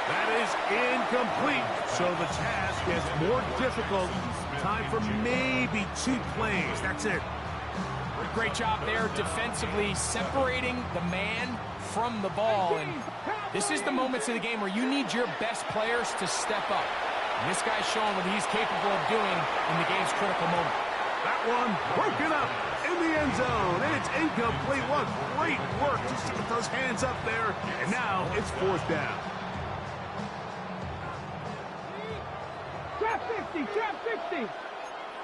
That is incomplete. So the task gets more difficult. Time for maybe 2 plays. That's it. Great job there defensively, separating the man from the ball. And this is the moments of the game where you need your best players to step up. And this guy's showing what he's capable of doing in the game's critical moment. That one broken up in the end zone. It's incomplete. What great work just to get those hands up there. And now it's 4th down. Trap 60, trap 60.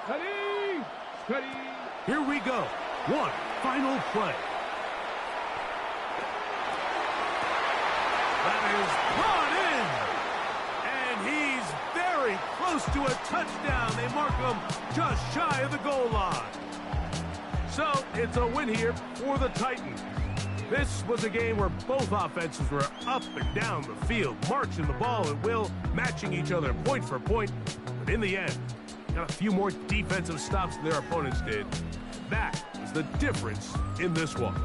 Ready, ready. Here we go. One final play. That is brought in. And he's very close to a touchdown. They mark him just shy of the goal line. So it's a win here for the Titans. This was a game where both offenses were up and down the field, marching the ball at will, matching each other point for point. But in the end, got a few more defensive stops than their opponents did. That was the difference in this one.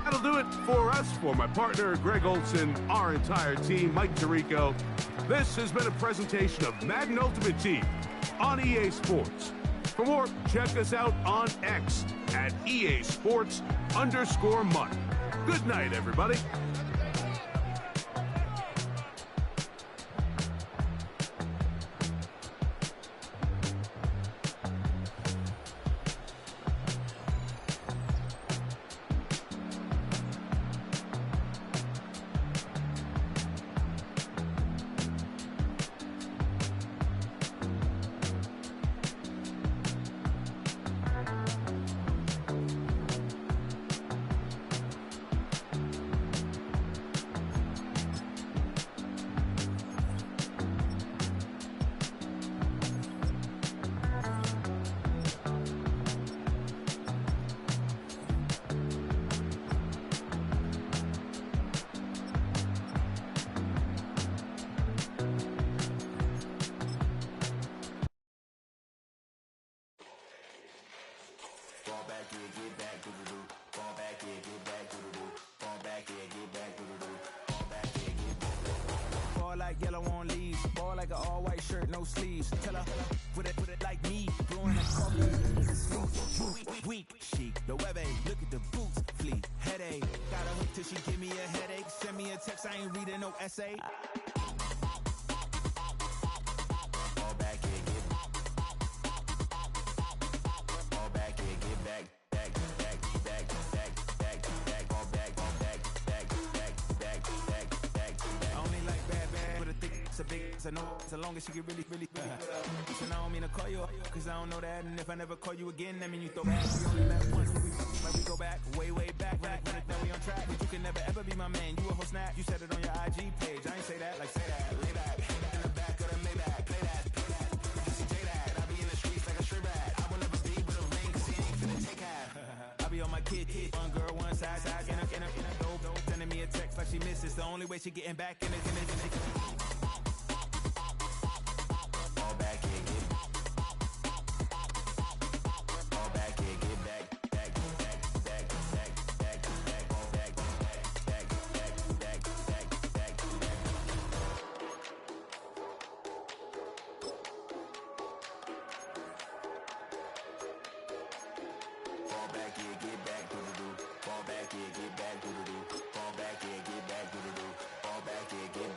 That'll do it for us, for my partner, Greg Olson, our entire team, Mike Tirico. This has been a presentation of Madden Ultimate Team on EA Sports. For more, check us out on X at EA Sports_Mike. Good night, everybody. Like yellow on leaves, ball like an all-white shirt, no sleeves. Tell her, put it like me, blowing that coffee. Weak, chic, the web look at the boots, flee, headache. Got a hook till she give me a headache. Send me a text, I ain't reading no essay. Fall back here, get back. I know so long as she get really so now I don't mean to call you cause I don't know that, and if I never call you again that mean you throw back. We only met once, but we go back way back when it then we on track, but you can never ever be my man. You a whole snap, you said it on your IG page. I ain't say that, like say that, lay back in the back of the Maybach, play that, just say that. I be in the streets like a stray rat. I will never be with a ring cause he ain't finna take half. I be on my kid, one girl, one side, in a dope, sending me a text like she misses. The only way she getting back in it. Fall back here, get back, do-do-do. Fall back here, get back, do-do-do. Fall back here, get back.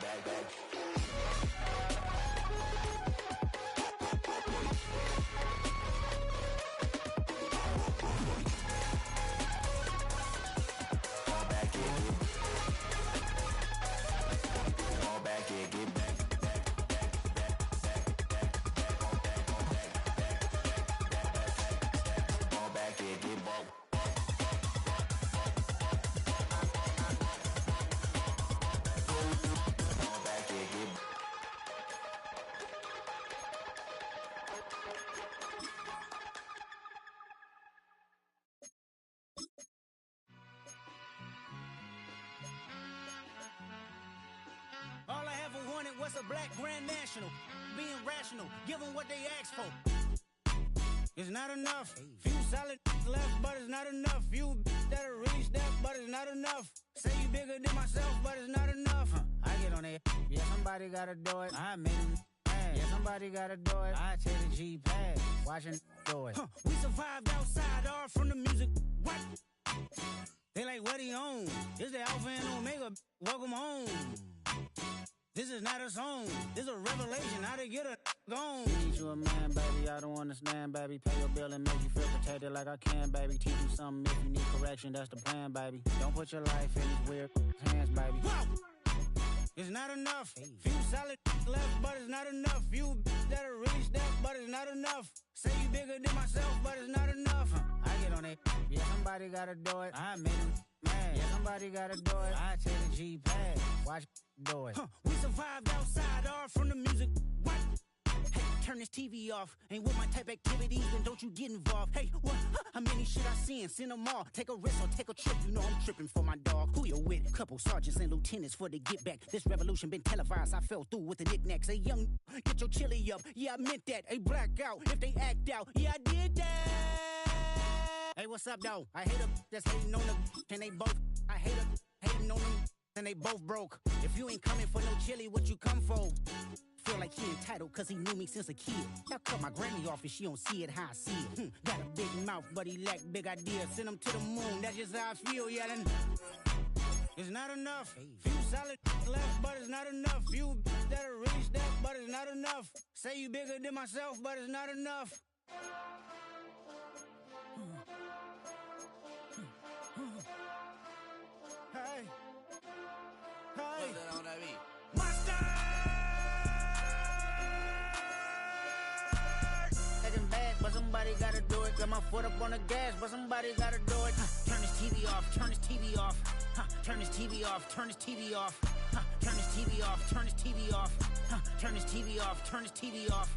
What's a black grand national? Being rational, give them what they ask for. It's not enough. Few solid left, but it's not enough. Few that'll reach that, but it's not enough. Say you bigger than myself, but it's not enough. I get on it. Yeah, somebody gotta do it. I made him mad. Yeah, somebody gotta do it. I take the G-pad. Watching do it. We survived outside, all from the music. What? They like, what he on? This the Alpha and Omega. Welcome home. This is not a song. This is a revelation. How to get a gone. Teach you a man, baby. I don't understand, baby. Pay your bill and make you feel protected like I can, baby. Teach you something if you need correction. That's the plan, baby. Don't put your life in these weird hands, baby. Whoa! It's not enough. Few solid left, but it's not enough. Few that'll reach that, but it's not enough. Say you bigger than myself, but it's not enough. I get on it. Yeah, somebody gotta do it. I made him mad. Yeah, somebody gotta do it. I take the G-pad. Watch do it. We survived outside, all from the music. What? Hey, turn this TV off. Ain't with my type activities, then don't you get involved. Hey, what? How many shit I seen? Send them all. Take a risk or take a trip. You know I'm tripping for my dog. Who you with? Couple sergeants and lieutenants for the get back. This revolution been televised. I fell through with the knickknacks. Hey, young, get your chili up. Yeah, I meant that. Hey, black out if they act out. Yeah, I did that. Hey, what's up, though? I hate them that's hating on them. And they both. I hate them hating on them. And they both broke. If you ain't coming for no chili, what you come for? Feel like he entitled cause he knew me since a kid. Y'all cut my granny off if she don't see it how I see it. Got a big mouth, but he lack big ideas. Send him to the moon, that's just how I feel, yelling. It's not enough. Few solid left, but it's not enough. Few that'll reach that, but it's not enough. Say you bigger than myself, but it's not enough. Hey. Hey. Monster! Acting bad, but somebody gotta do it. Got my foot up on the gas, but somebody gotta do it. Turn this TV off, turn this TV off. Turn this TV off, turn this TV off. Turn this TV off, turn this TV off. Turn this TV off, turn this TV off.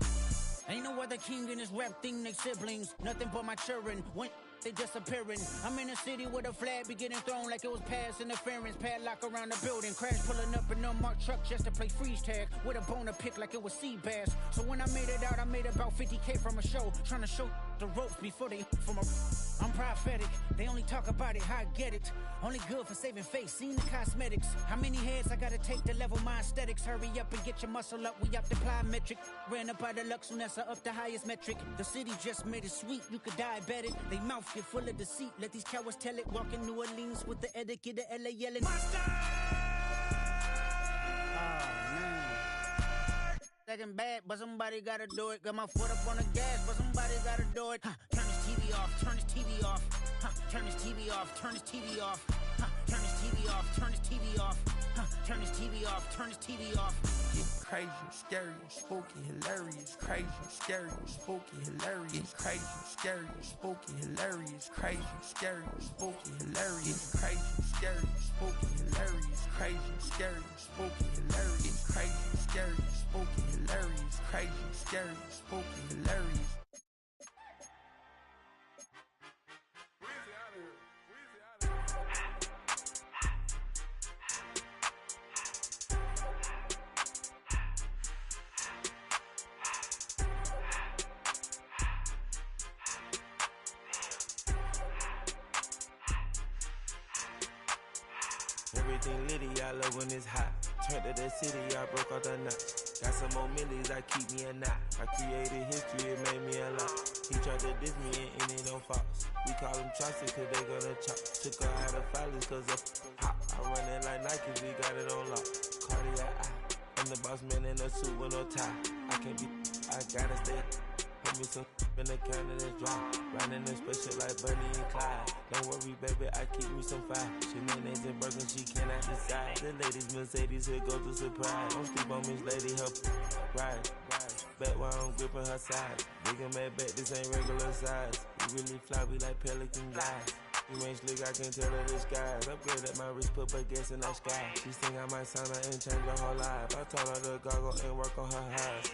Ain't no other king in this rap thing, they siblings. Nothing but my children. When they disappearing. I'm in a city with a flag be getting thrown like it was pass interference. Padlock around the building. Crash pulling up an unmarked truck just to play freeze tag. With a bone to pick like it was sea bass. So when I made it out, I made about 50K from a show. Trying to show the ropes before they from a... I'm prophetic. They only talk about it, how I get it. Only good for saving face, seen the cosmetics. How many heads I gotta take to level my aesthetics? Hurry up and get your muscle up, we up the plyometric. Ran up out of luck, soon as I up the highest metric. The city just made it sweet, you could diabetic. They mouth get full of deceit, let these cowards tell it. Walk in New Orleans with the etiquette of LA yelling. Monster! Second bad, but somebody gotta do it. Got my foot up on the gas, but somebody gotta do it. Turn this TV off, turn this TV off. Turn this TV off, turn this TV off. Turn this TV off, turn this TV off. Turn this TV off, turn this TV off. Crazy, scary, spooky, hilarious. Crazy, scary, spooky, hilarious. Crazy, scary, spooky, hilarious. Crazy, scary, spooky, hilarious. Crazy, scary, spooky, hilarious. Crazy, scary, spooky, hilarious. Crazy, scary, spooky, hilarious. Crazy, scary, spooky, hilarious. Everything litty, I love when it's hot. Turned to the city, I broke out the knot. Got some more millies, I keep me a knot. I created history, it made me a lot. He tried to diss me and it no false. We call him Chaucer cause they gonna chop. Took her out of filers cause of hot. I run it like Nike, we got it on lock. Cardiac eye, I'm the boss man in a suit with no tie. I can't be, I gotta stay. Put me some in the can of this dry. Riding this special like Bunny and Clyde. Don't worry, baby, I keep me some fire. She names and Birkin, she cannot decide. The ladies, Mercedes, here go to surprise. Don't sleep on Miss Lady, help ride. Back while I'm gripping her side. Big and mad back, this ain't regular size. We really fly, we like pelican guys. You ain't slick, I can tell her the skies. Upgrade at my wrist, put her gas in the sky. She think I might sign her and change her whole life. I told her to goggle and work on her eyes.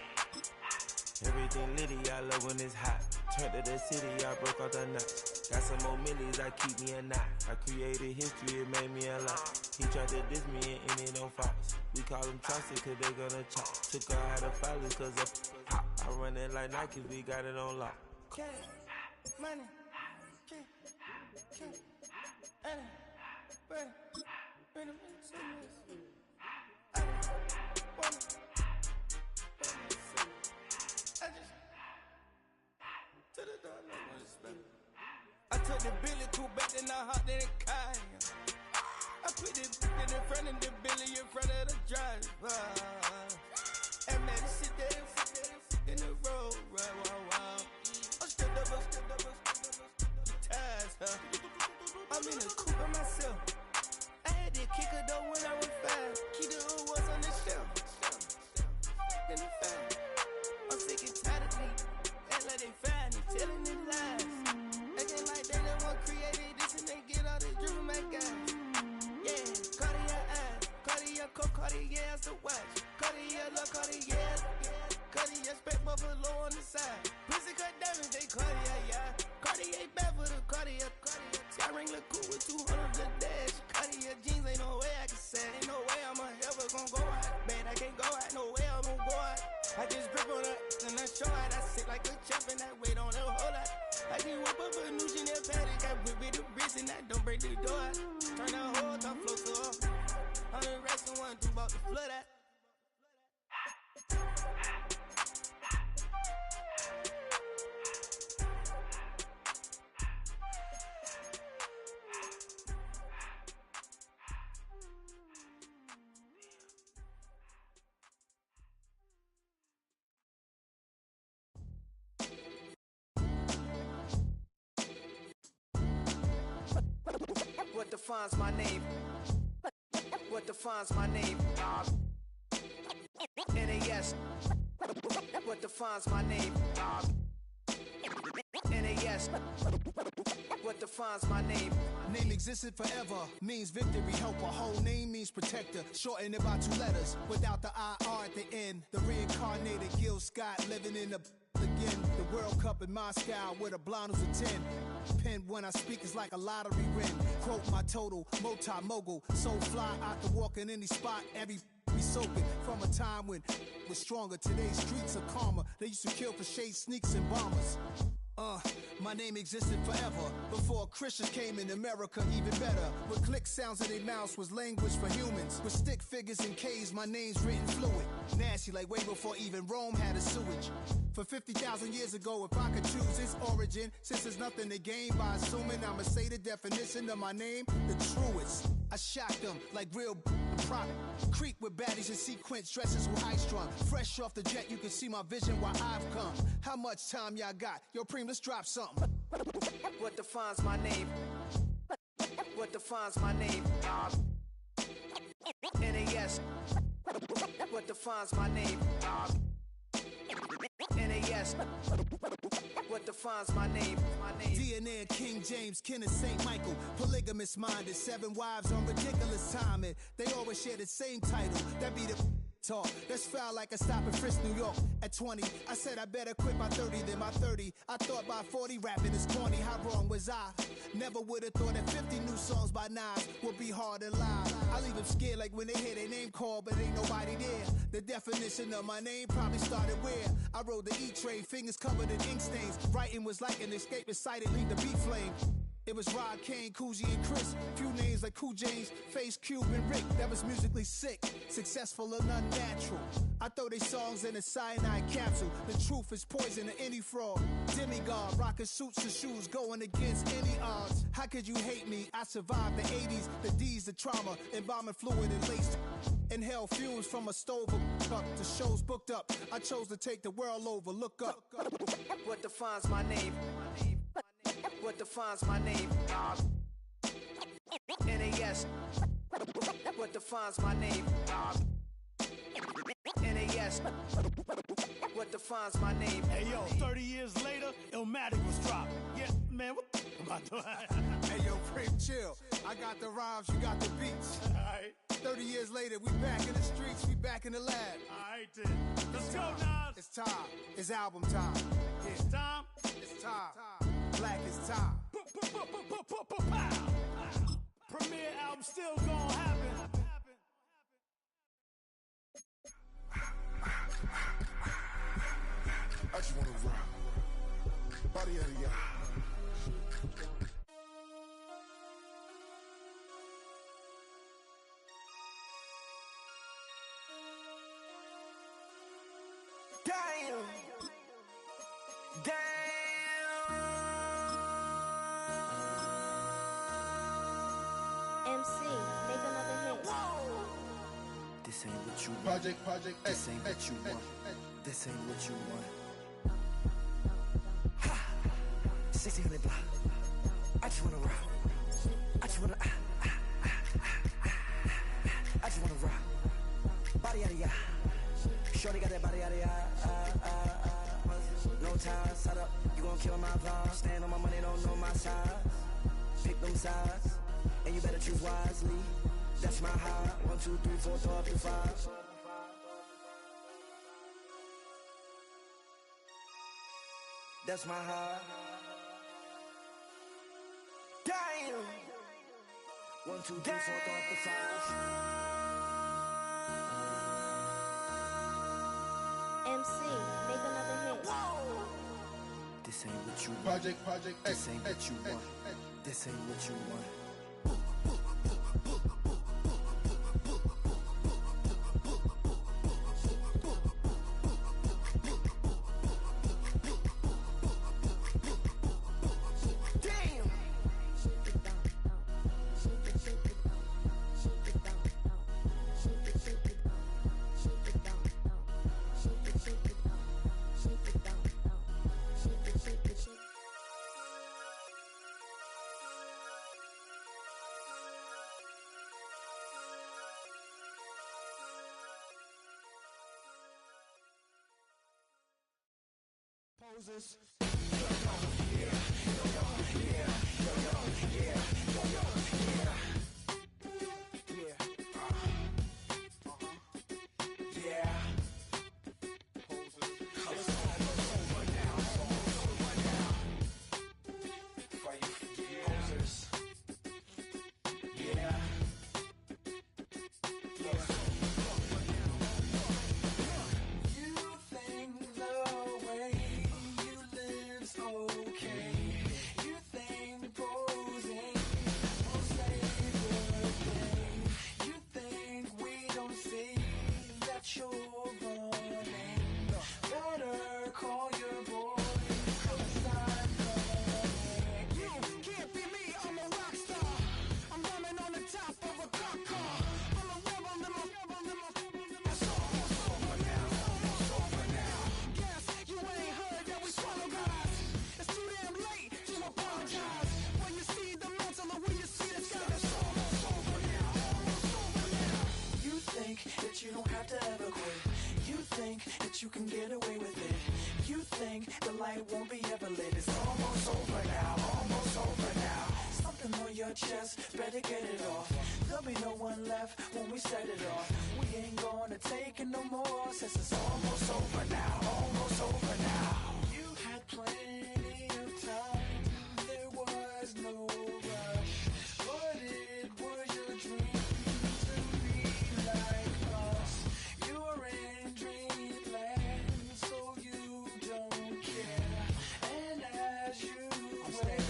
Everything litty, I love when it's hot. Turned to the city, I broke out the knots. Got some more millies, I keep me a knot. I created history, it made me a lot. He tried to diss me and it don't fox. We call them Chaucer cause they gonna chop. Took her out of filers cause of hot. I run it like Nike, we got it on lock. Cash, money, cash, money, bread, bread, I took the Billy cool back and I hopped in the car. I put the in front of the Billy in front of the driver. And man, sit there in the road, right, wow. I'm stepped up, ties, huh? I'm in the coupe by myself. I had to kick her though when I was 5. Keep the old ones on the shelf. In the family. I'm sick and tired of me. Act like they find me, telling them lies. Acting like they the one created this and they get all the driven my guys. Yeah, Cartier eyes, Cartier coat, Cartier as the watch. Cartier love, Cartier, Cartier spec buffalo on the side. Pussy cut diamonds, they Cartier, yeah. Cartier bad for the Cartier. Sky ring look cool with 200 the dash. Cartier jeans, ain't no way I can say. Ain't no way I'm ever gonna go out. Man, I can't go out, no way I'm gonna go out. I just grip on her and I show out. I sit like a champ and I wait on a whole lot. I can whip up a new Chanel paddock. I whip with the wrist and I don't break the door out. Turn that whole top floor to off. I'm the rest of one, two about to flood out. What defines my name? What defines my name? NAS. What defines my name? NAS. What defines my name? Name existed forever, means victory, helper. Whole name means protector, shortened it by 2 letters. Without the IR at the end, the reincarnated Gil Scott living in the again. The World Cup in Moscow with a blonde who's a 10. Pen when I speak is like a lottery win. Quote my total, multi-mogul. So fly, I can walk in any spot, every be soaking. From a time when was stronger, today's streets are calmer. They used to kill for shade sneaks and bombers. My name existed forever. Before Christians came in America, even better. With click sounds in their mouths was language for humans. With stick figures and K's, my name's written fluid. Nasty like way before even Rome had a sewage. For 50,000 years ago, if I could choose its origin, since there's nothing to gain by assuming, I'ma say the definition of my name, the truest. I shocked them like real product. Creek with baddies in sequence, dresses with high strung. Fresh off the jet, you can see my vision where I've come. How much time y'all got? Yo, Preem, let's drop something. What defines my name? What defines my name? NAS. What defines my name? NAS. What defines my name? DNA of King James, kin of St. Michael. Polygamous minded, 7 wives on ridiculous timing. They always share the same title. That be the talk. That's foul like a stop in Frisk, New York. At 20, I said I better quit by 30 than my 30. I thought by 40 rapping is corny. How wrong was I? Never would have thought that 50 new songs by Nas would be hard and live. I leave them scared like when they hear their name called, but ain't nobody there. The definition of my name probably started where I rode the E-train, fingers covered in ink stains. Writing was like an escape inside it, leave the beat flame. It was Rod, Kane, Coogee, and Chris. Few names like Cool James, Face, Cube, and Rick. That was musically sick, successful and unnatural. I throw they songs in a cyanide capsule. The truth is poison to any fraud. Demigod, rocking suits and shoes, going against any odds. How could you hate me? I survived the 80s, the D's, the trauma, embalming fluid and laced. Inhale fumes from a stove up to shows booked up. I chose to take the world over. Look up. What defines my name? What defines my name? NAS. What defines my name? NAS. What defines my name? Hey yo, 30 years later, Illmatic was dropped. Yeah, man, what am I doing? Hey yo, Preem, chill. I got the rhymes, you got the beats. All right. 30 years later, we back in the streets, we back in the lab. All right, then. Let's go, Nas. It's time. It's album time. Yeah. It's time. It's time. Black is time. Premiere album still gonna happen. I just wanna rock. Body out of y'all. Damn. MC, make another hit. This ain't what you want. Project, This ain't what you want. This ain't what you want. 1600 block. I just wanna rock. I just wanna I just wanna rock. Body out of ya. Shorty got that body out of ya. No ties, side up. You gon' kill my vibe. Stand on my money, don't know my size. Pick them sides, and you better choose wisely. That's my high. 1, 2, 3, 4, throw up to 5. That's my high. Damn. 1, 2, 3, 4, throw up to 5. MC, make another hit. This ain't what you want. Project, This ain't what you want. This ain't what you want. Poses. You don't have to ever quit. You think that you can get away with it. You think the light won't be ever lit. It's almost over now, almost over now. Something on your chest, better get it off. There'll be no one left when we set it off. We ain't gonna take it no more, since it's almost over now, almost over now. You had plenty of time, there was no rush, but it was your dream to be like us. You're in dreamland, so you don't care. And as you wait,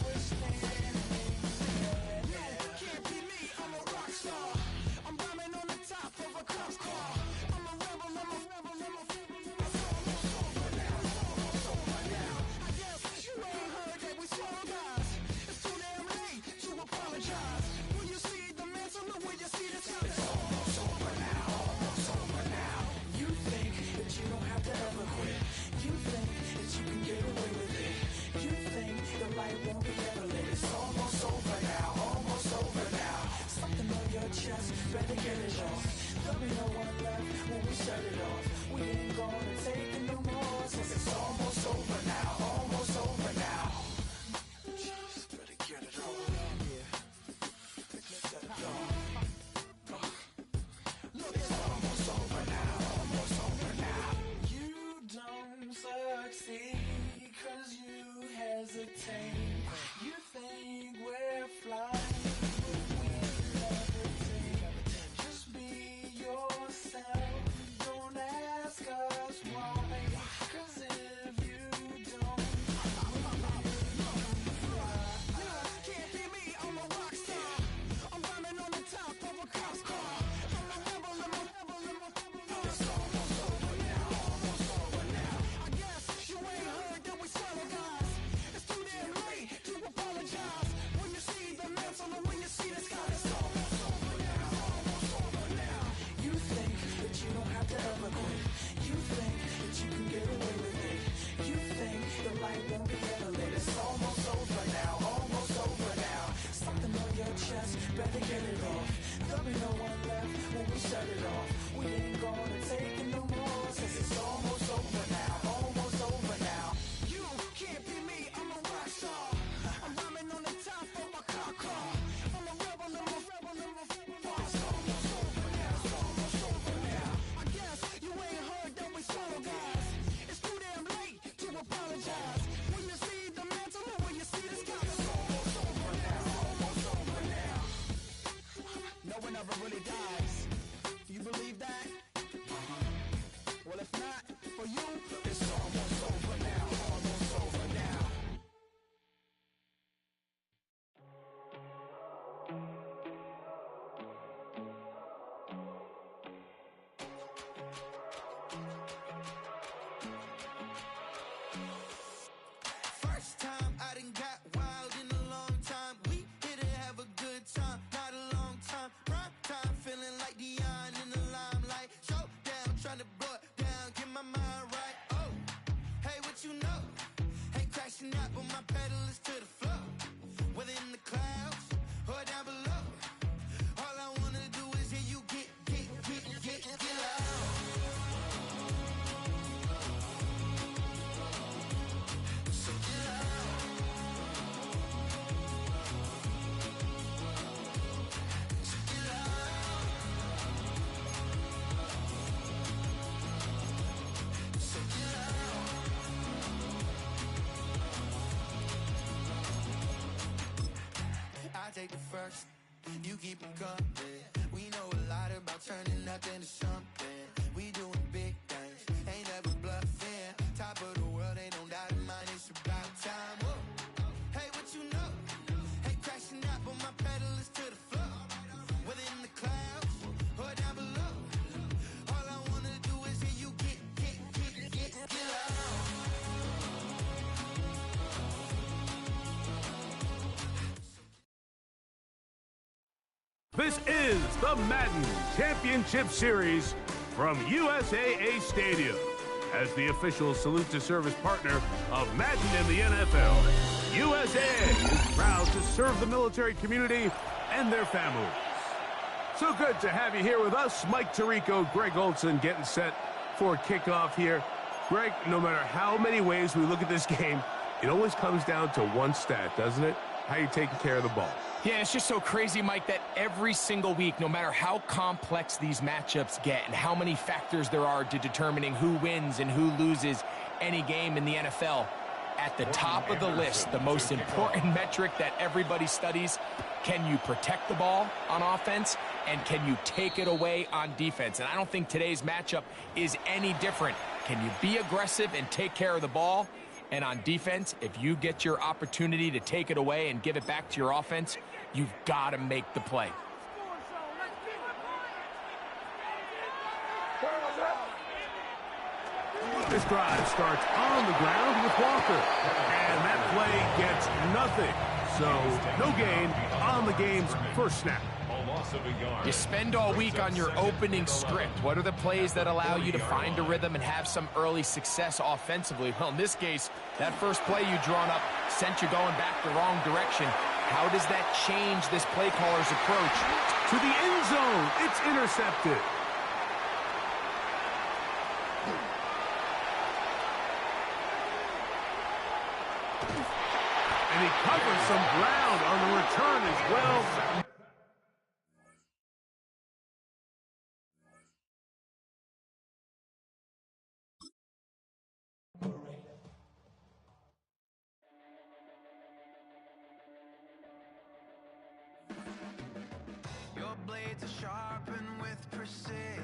we're standing there. You can't be me, I'm a rock star. I'm bombing on the top of a cop car. I'm a rebel, I'm a rebel, I'm a rebel. my pedal is to the floor. Whether in the clouds or down below. All I wanna do is hear you get loud. So get loud. So get loud. So get loud. I take the first, you keep it coming. We know a lot about turning nothing to something. We doing big things, ain't never bluffing. Top of the world, ain't no doubt in mine, it's about time. Whoa. Hey, what you know? Hey, crashing out, but my pedal is to the floor. Whether in the clouds or down below. All I wanna do is hear you get loud. This is the Madden Championship Series from USAA Stadium. As the official salute to service partner of Madden in the NFL, USAA is proud to serve the military community and their families. So good to have you here with us. Mike Tirico, Greg Olson getting set for kickoff here. Greg, no matter how many ways we look at this game, it always comes down to one stat, doesn't it? How you taking care of the ball. Yeah, it's just so crazy, Mike, that every single week, no matter how complex these matchups get and how many factors there are to determining who wins and who loses any game in the NFL, at the top of the list, the most important metric that everybody studies, can you protect the ball on offense and can you take it away on defense? And I don't think today's matchup is any different. Can you be aggressive and take care of the ball? And on defense, if you get your opportunity to take it away and give it back to your offense, you've got to make the play. This drive starts on the ground with Walker. And that play gets nothing. So no gain on the game's first snap. You spend all week on your opening script. What are the plays that allow you to find a rhythm and have some early success offensively? Well, in this case, that first play you drawn up sent you going back the wrong direction. How does that change this play caller's approach? To the end zone. It's intercepted. And he covers some ground on the return as well. Your blades are sharpened with precision,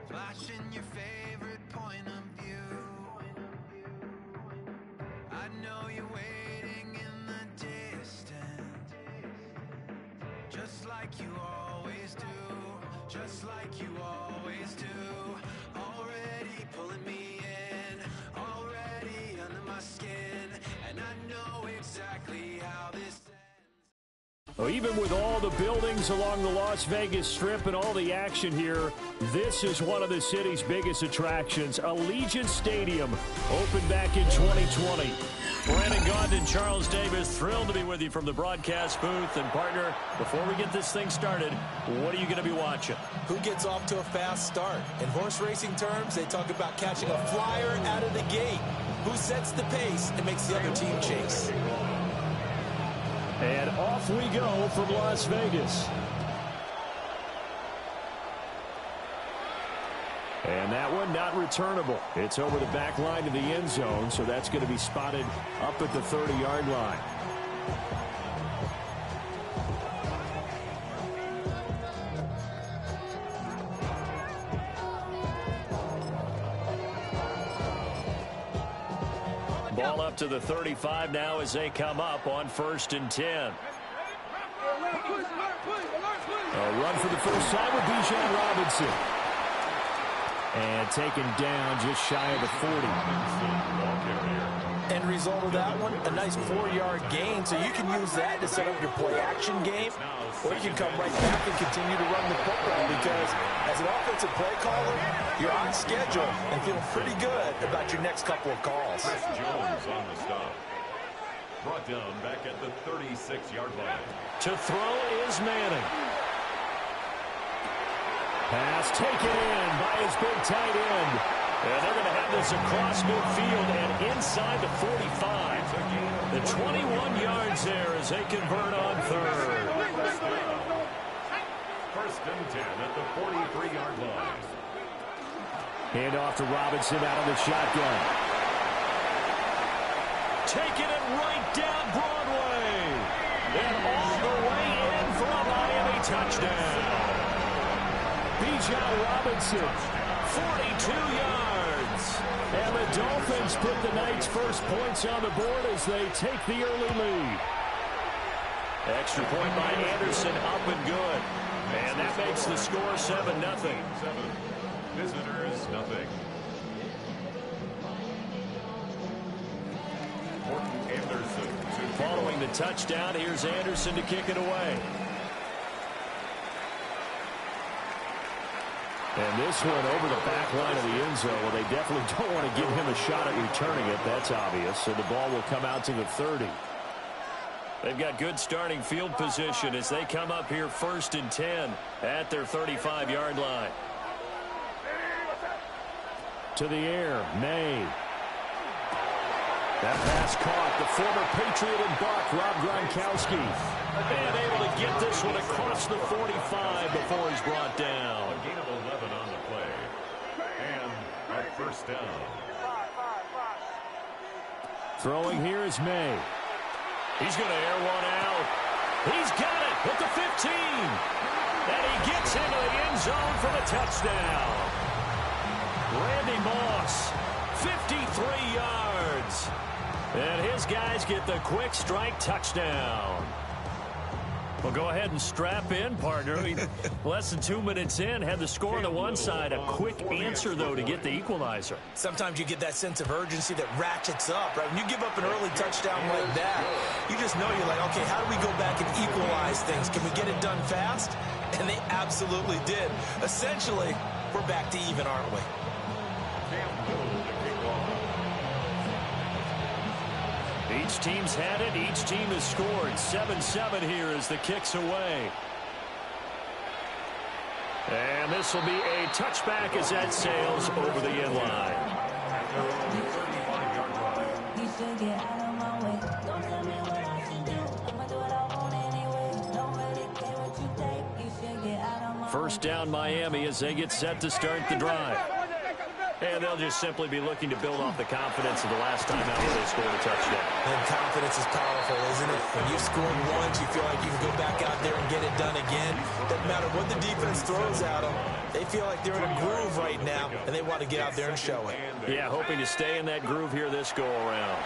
flashing your favorite point of view. I know you're waiting in the distance, just like you always do, just like you always do. Already pulling me in, already under my skin, and I know exactly how this. Well, even with all the buildings along the Las Vegas Strip and all the action here, this is one of the city's biggest attractions. Allegiant Stadium opened back in 2020. Brandon Gaughan and Charles Davis, thrilled to be with you from the broadcast booth. And, partner, before we get this thing started, what are you going to be watching? Who gets off to a fast start? In horse racing terms, they talk about catching a flyer out of the gate. Who sets the pace and makes the other team chase? And off we go from Las Vegas. And that one not returnable. It's over the back line to the end zone, so that's going to be spotted up at the 30-yard line. Ball up to the 35 now as they come up on 1st and 10. A run for the first time with Bijan Robinson. And taken down just shy of the 40. End result of that one, a nice 4-yard gain, so you can use that to set up your play-action game, or you can come right back and continue to run the football, because as an offensive play caller, you're on schedule and feel pretty good about your next couple of calls. Jones on the stop. Brought down back at the 36-yard line. To throw is Manning. Pass taken in by his big tight end. And they're going to have this across midfield and inside the 45. The 21 yards there as they convert on third. First and 10 at the 43-yard line. Hand off to Robinson out of the shotgun. Taking it right down Broadway. And all the way in for a Miami touchdown. Bijan Robinson, 42 yards. And the Dolphins put the night's first points on the board as they take the early lead. Extra point by Anderson, up and good. And that makes the score 7-0. Visitors, nothing. Anderson. Following the touchdown, here's Anderson to kick it away. And this one over the back line of the end zone. Well, they definitely don't want to give him a shot at returning it. That's obvious. So the ball will come out to the 30. They've got good starting field position as they come up here 1st and 10 at their 35-yard line. To the air, May. That pass caught. The former Patriot and Buck, Rob Gronkowski. And able to get this one across the 45 before he's brought down. A gain of 11 on the play. And a first down. Throwing here is May. He's going to air one out. He's got it at the 15. And he gets into the end zone for the touchdown. Randy Moss, 53 yards. And his guys get the quick strike touchdown. Well, go ahead and strap in, partner. Less than 2 minutes in, had the score on the one side. A quick answer, though, to get the equalizer. Sometimes you get that sense of urgency that ratchets up, right? When you give up an early touchdown like that, you just know you're like, okay, how do we go back and equalize things? Can we get it done fast? And they absolutely did. Essentially, we're back to even, aren't we? Each team's had it. Each team has scored. 7-7 here as the kick's away. And this will be a touchback as that sails over the end line. First down Miami as they get set to start the drive. And they'll just simply be looking to build off the confidence of the last time out where they scored a touchdown. And confidence is powerful, isn't it? When you've scored once, you feel like you can go back out there and get it done again. Doesn't matter what the defense throws at them. They feel like they're in a groove right now, and they want to get out there and show it. Yeah, hoping to stay in that groove here this go-around.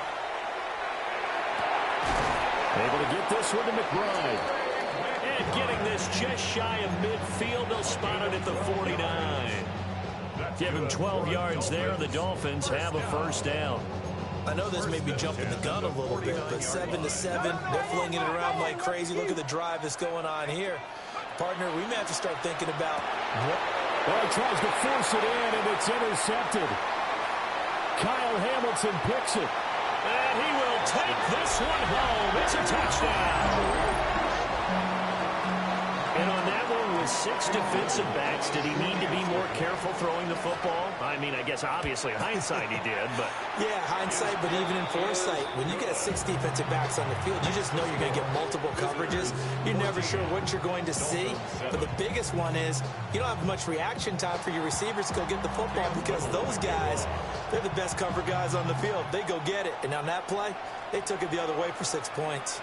Able to get this one to McBride. And getting this just shy of midfield. They'll spot it at the 49. Give him 12 yards there. The Dolphins have a first down. I know this may be jumping the gun a little bit, but 7-7, they're flinging it around like crazy. Look at the drive that's going on here. Partner, we may have to start thinking about what... Well, he tries to force it in, and it's intercepted. Kyle Hamilton picks it. And he will take this one home. It's a touchdown. And on that one with 6 defensive backs, did he need to be more careful throwing the football? I mean, I guess obviously hindsight he did, but... Yeah, hindsight, but even in foresight, when you get 6 defensive backs on the field, you just know you're going to get multiple coverages. You're never sure what you're going to see. But the biggest one is you don't have much reaction time for your receivers to go get the football because those guys, they're the best cover guys on the field. They go get it. And on that play, they took it the other way for 6 points.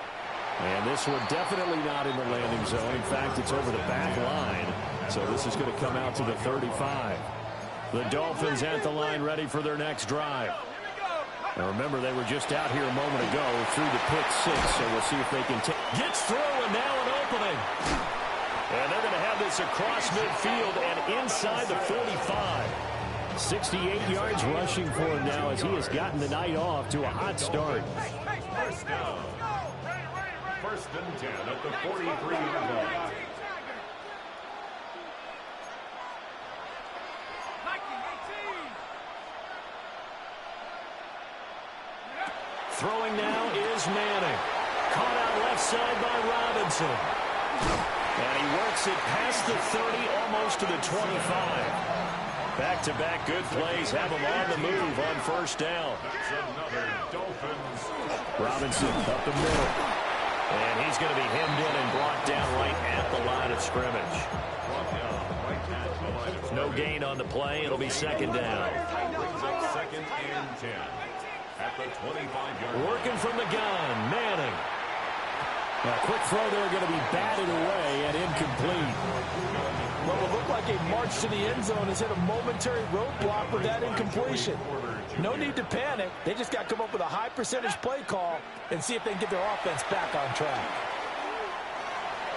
And this one definitely not in the landing zone. In fact, it's over the back line. So this is going to come out to the 35. The Dolphins at the line ready for their next drive. Now remember, they were just out here a moment ago through the pick 6. So we'll see if they can take... Gets through and now an opening. And they're going to have this across midfield and inside the 45. 68 yards rushing for him now as he has gotten the night off to a hot start. First down. First and 10 at the 43-yard line. Throwing now is Manning. Caught out left side by Robinson. And he works it past the 30, almost to the 25. Back-to-back good plays have him on the move on first down. Robinson up the middle. And he's going to be hemmed in and brought down right at the line of scrimmage. No gain on the play. It'll be second down. Brings up second and 10 at the 25-yard line. Working from the gun, Manning. A quick throw there going to be batted away and incomplete. Well, it looked like a march to the end zone has hit a momentary roadblock with that incompletion. No need to panic. They just got to come up with a high percentage play call and see if they can get their offense back on track.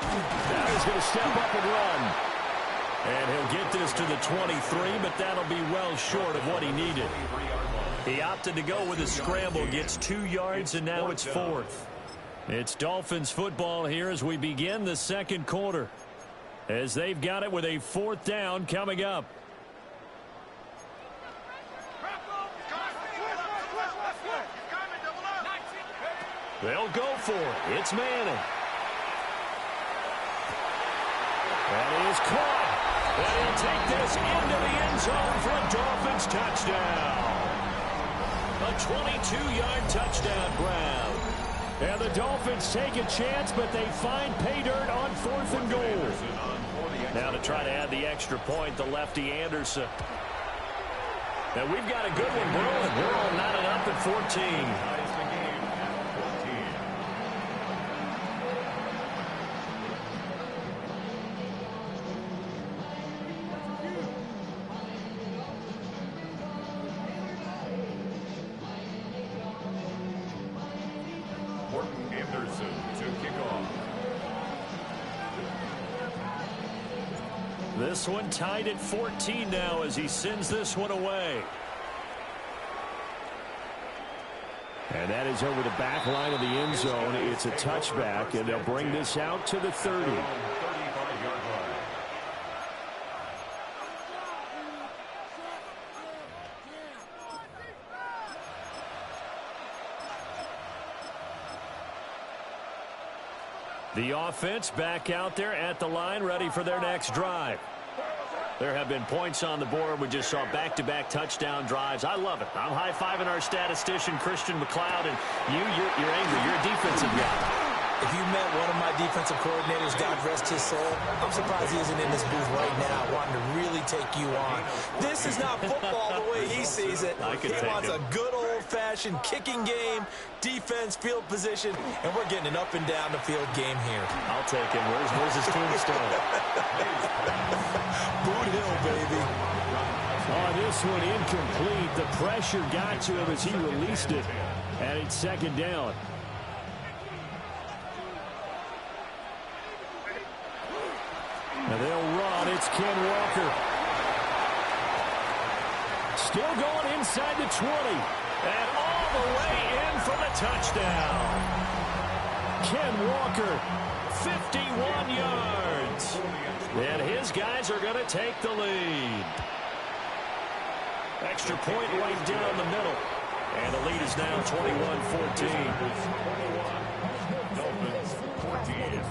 Now he's going to step up and run. And he'll get this to the 23, but that'll be well short of what he needed. He opted to go with a scramble, gets 2 yards, and now it's fourth. It's Dolphins football here as we begin the second quarter, as they've got it with a fourth down coming up. They'll go for it. It's Manning. That is caught. And he'll take this into the end zone for a Dolphins touchdown. A 22-yard touchdown grab. And the Dolphins take a chance, but they find pay dirt on fourth and goal. Now to try to add the extra point, the lefty Anderson. And we've got a good one brewing. We're all knotted up at 14. This one tied at 14 now as he sends this one away. And that is over the back line of the end zone. It's a touchback, and they'll bring this out to the 30. The offense back out there at the line, ready for their next drive. There have been points on the board. We just saw back-to-back touchdown drives. I love it. I'm high-fiving our statistician, Christian McLeod, and you're angry. You're a defensive guy. If you met one of my defensive coordinators, God rest his soul, I'm surprised he isn't in this booth right now wanting to really take you on. This is not football the way he sees it. He wants a good old-fashioned kicking game, defense, field position, and we're getting an up-and-down-the-field game here. I'll take him. Where's his tombstone? Boot Hill, baby. Oh, this one incomplete. The pressure got to him as he released it, and it's second down. And they'll run. It's Ken Walker. Still going inside the 20. And all the way in for the touchdown. Ken Walker, 51 yards. And his guys are going to take the lead. Extra point right down the middle. And the lead is now 21-14. Dolphins 14.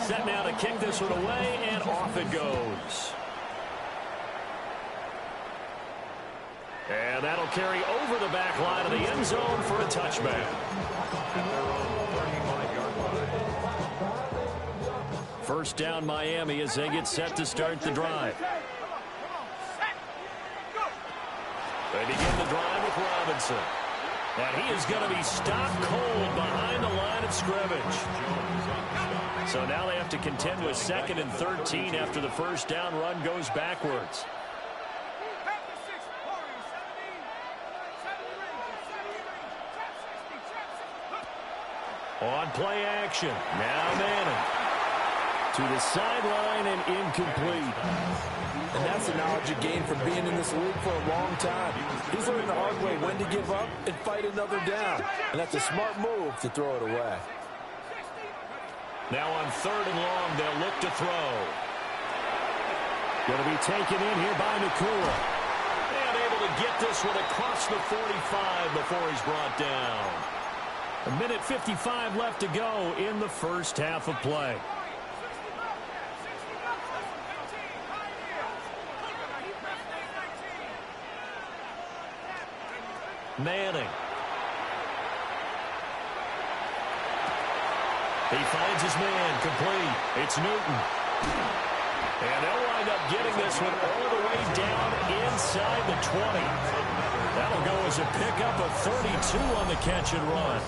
Set now to kick this one away, and off it goes. And that'll carry over the back line of the end zone for a touchback. First down Miami as they get set to start the drive. They begin the drive with Robinson. And he is going to be stopped cold behind the line of scrimmage. So now they have to contend with 2nd and 13 after the first down run goes backwards. On play action. Now Manning. To the sideline and incomplete. And that's the knowledge you gain from being in this league for a long time. He's learned the hard way when to give up and fight another down. And that's a smart move to throw it away. Now on 3rd and long, they'll look to throw. Going to be taken in here by Nakua. And able to get this one across the 45 before he's brought down. 1:55 left to go in the first half of play. Manning. He finds his man, complete. It's Newton. And they'll wind up getting this one all the way down inside the 20. That'll go as a pickup of 32 on the catch and run.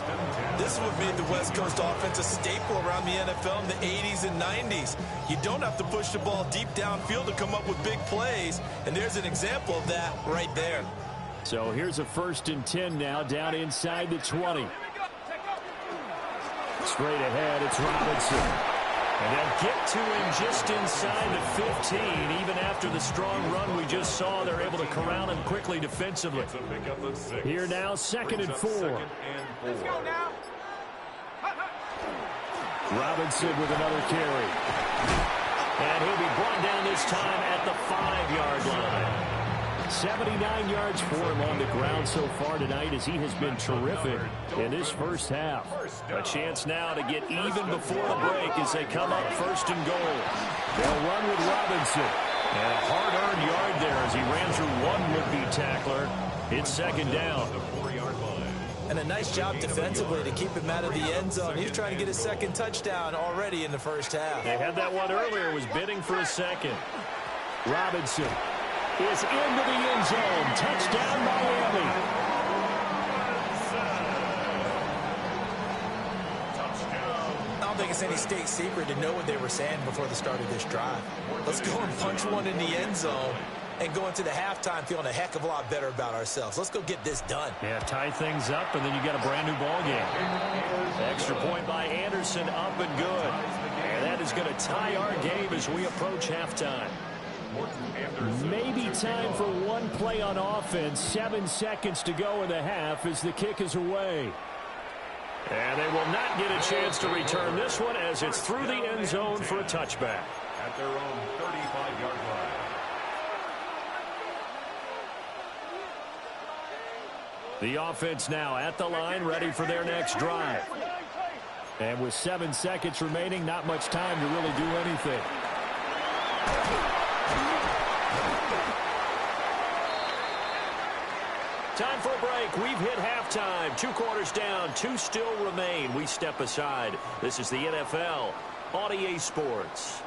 This is what made the West Coast offense a staple around the NFL in the 80s and 90s. You don't have to push the ball deep downfield to come up with big plays, and there's an example of that right there. So here's a 1st and 10 now, down inside the 20. Straight ahead, it's Robinson. And they'll get to him just inside the 15. Even after the strong run we just saw, they're able to corral him quickly defensively. Here now, 2nd and 4. Robinson with another carry. And he'll be brought down this time at the 5-yard line. 79 yards for him on the ground so far tonight as he has been terrific in this first half. A chance now to get even before the break as they come up 1st and goal. They'll run with Robinson. And a hard-earned yard there as he ran through one would-be tackler. It's 2nd down. And a nice job defensively to keep him out of the end zone. He was trying to get his 2nd touchdown already in the first half. They had that one earlier, was bidding for a 2nd. Robinson is into the end zone. Touchdown, Miami. I don't think it's any state secret to know what they were saying before the start of this drive. Let's go and punch one in the end zone and go into the halftime feeling a heck of a lot better about ourselves. Let's go get this done. Yeah, tie things up, and then you got a brand new ball game. Extra point by Anderson, up and good. And that is going to tie our game as we approach halftime. Maybe time for one play on offense. 7 seconds to go in the half as the kick is away. And they will not get a chance to return this one as it's through the end zone for a touchback. At their own 35-yard line. The offense now at the line, ready for their next drive. And with 7 seconds remaining, not much time to really do anything. Time for a break. We've hit halftime. 2 quarters down. 2 still remain. We step aside. This is the NFL on EA Sports.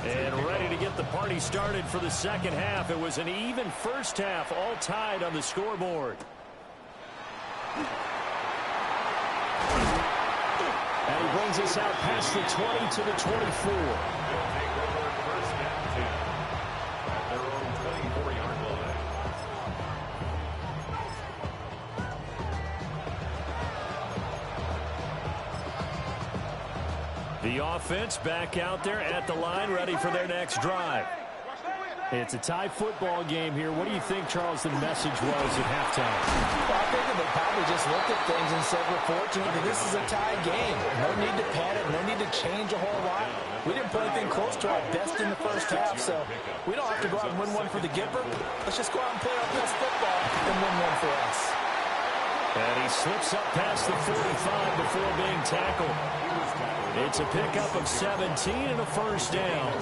And ready to get the party started for the second half. It was an even first half, all tied on the scoreboard. And he brings us out past the 20 to the 24. The offense back out there at the line, ready for their next drive. It's a tie football game here. What do you think, Charles, the message was at halftime? Well, I think they probably just looked at things and said, we're fortunate that this is a tie game. No need to panic, no need to change a whole lot. We didn't put anything close to our best in the first half, so we don't have to go out and win one for the Gipper. Let's just go out and play our best football and win one for us. And he slips up past the 45 before being tackled. It's a pickup of 17 and a first down.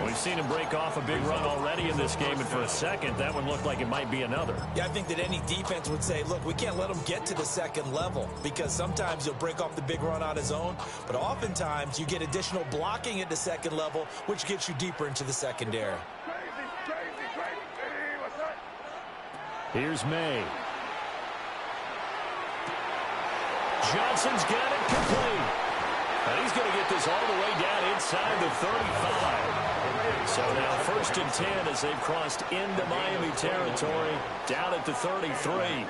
We've seen him break off a big run already in this game, and for a second, that one looked like it might be another. Yeah, I think that any defense would say, look, we can't let him get to the second level because sometimes he'll break off the big run on his own, but oftentimes you get additional blocking at the second level, which gets you deeper into the secondary. Here's May. Johnson's got it complete. And he's going to get this all the way down inside the 35. So now 1st and 10 as they've crossed into Miami territory, down at the 33.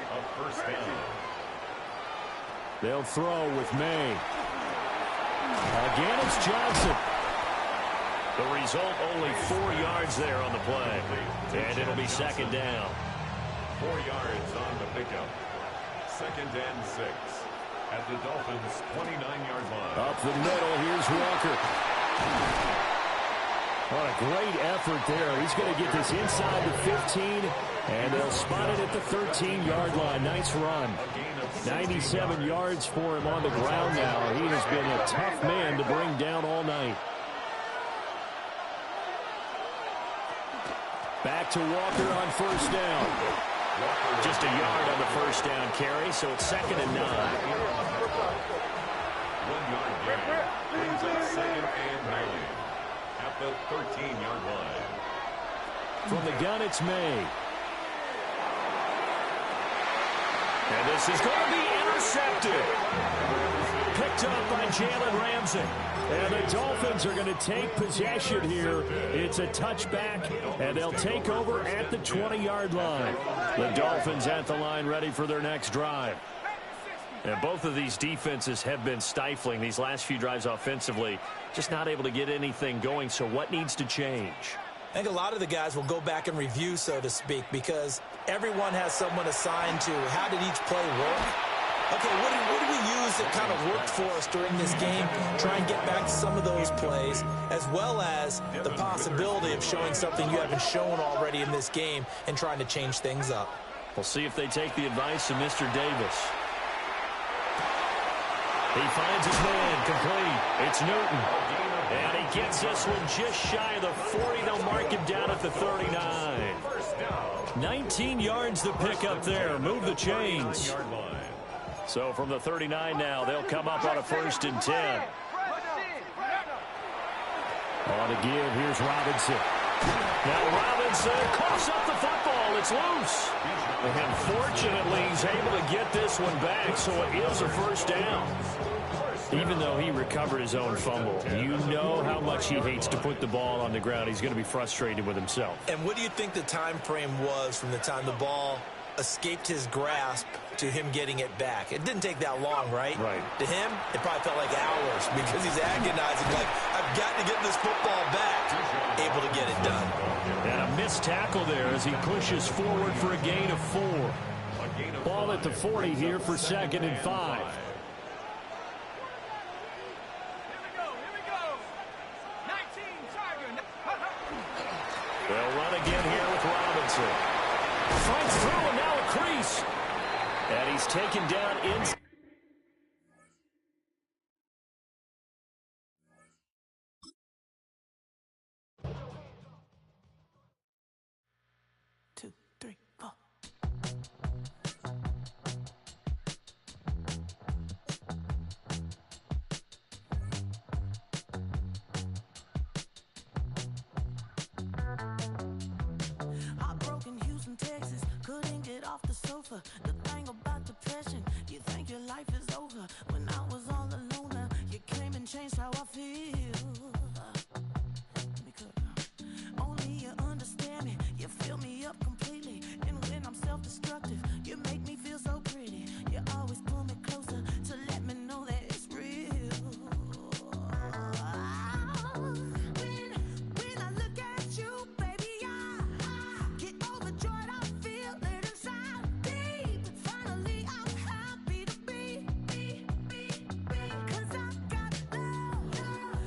They'll throw with May. Again, it's Johnson. The result, only 4 yards there on the play. And it'll be 2nd down. 4 yards on the pickup. 2nd and 6. At the Dolphins' 29-yard line. Up the middle, here's Walker. What a great effort there. He's going to get this inside the 15, and they'll spot it at the 13-yard line. Nice run. 97 yards for him on the ground now. He has been a tough man to bring down all night. Back to Walker on 1st down. Just a yard on the 1st down carry, so it's 2nd and 9. 1 yard gain brings up 2nd and 9 at the 13-yard line. From the gun, it's May. And this is going to be intercepted. Picked up by Jalen Ramsey. And the Dolphins are going to take possession here. It's a touchback, and they'll take over at the 20-yard line. The Dolphins at the line, ready for their next drive. And both of these defenses have been stifling these last few drives offensively. Just not able to get anything going, so what needs to change? I think a lot of the guys will go back and review, so to speak, because everyone has someone assigned to how did each play work. Okay, what did we use that kind of worked for us during this game? Try and get back to some of those plays, as well as the possibility of showing something you haven't shown already in this game and trying to change things up. We'll see if they take the advice of Mr. Davis. He finds his man complete. It's Newton. And he gets this one just shy of the 40. They'll mark him down at the 39. 19 yards to pick up there. Move the chains. So from the 39 now, they'll come up on a 1st and 10. On to give, here's Robinson. Now Robinson coughs up the football. It's loose. And fortunately, he's able to get this one back, so it is a 1st down. Even though he recovered his own fumble, you know how much he hates to put the ball on the ground. He's going to be frustrated with himself. And what do you think the time frame was from the time the ball escaped his grasp to him getting it back? It didn't take that long, right? Right. To him, it probably felt like hours because he's agonizing, like, I've got to get this football back. Able to get it done. And a missed tackle there as he pushes forward for a gain of 4. Ball at the 40 here for 2nd and 5. They'll run again here with Robinson. Fights through and now a crease. And he's taken down inside. The thing about depression, you think your life is over. When I was all alone, you came and changed how I feel. Let me cook. Only you understand me, you fill me up completely. And when I'm self-destructive, you make me feel so pretty. You always pull me closer to let me know that it's real. When I look at you, baby, I get overjoyed. I feel it inside. Finally, I'm happy to be, 'cause I got love.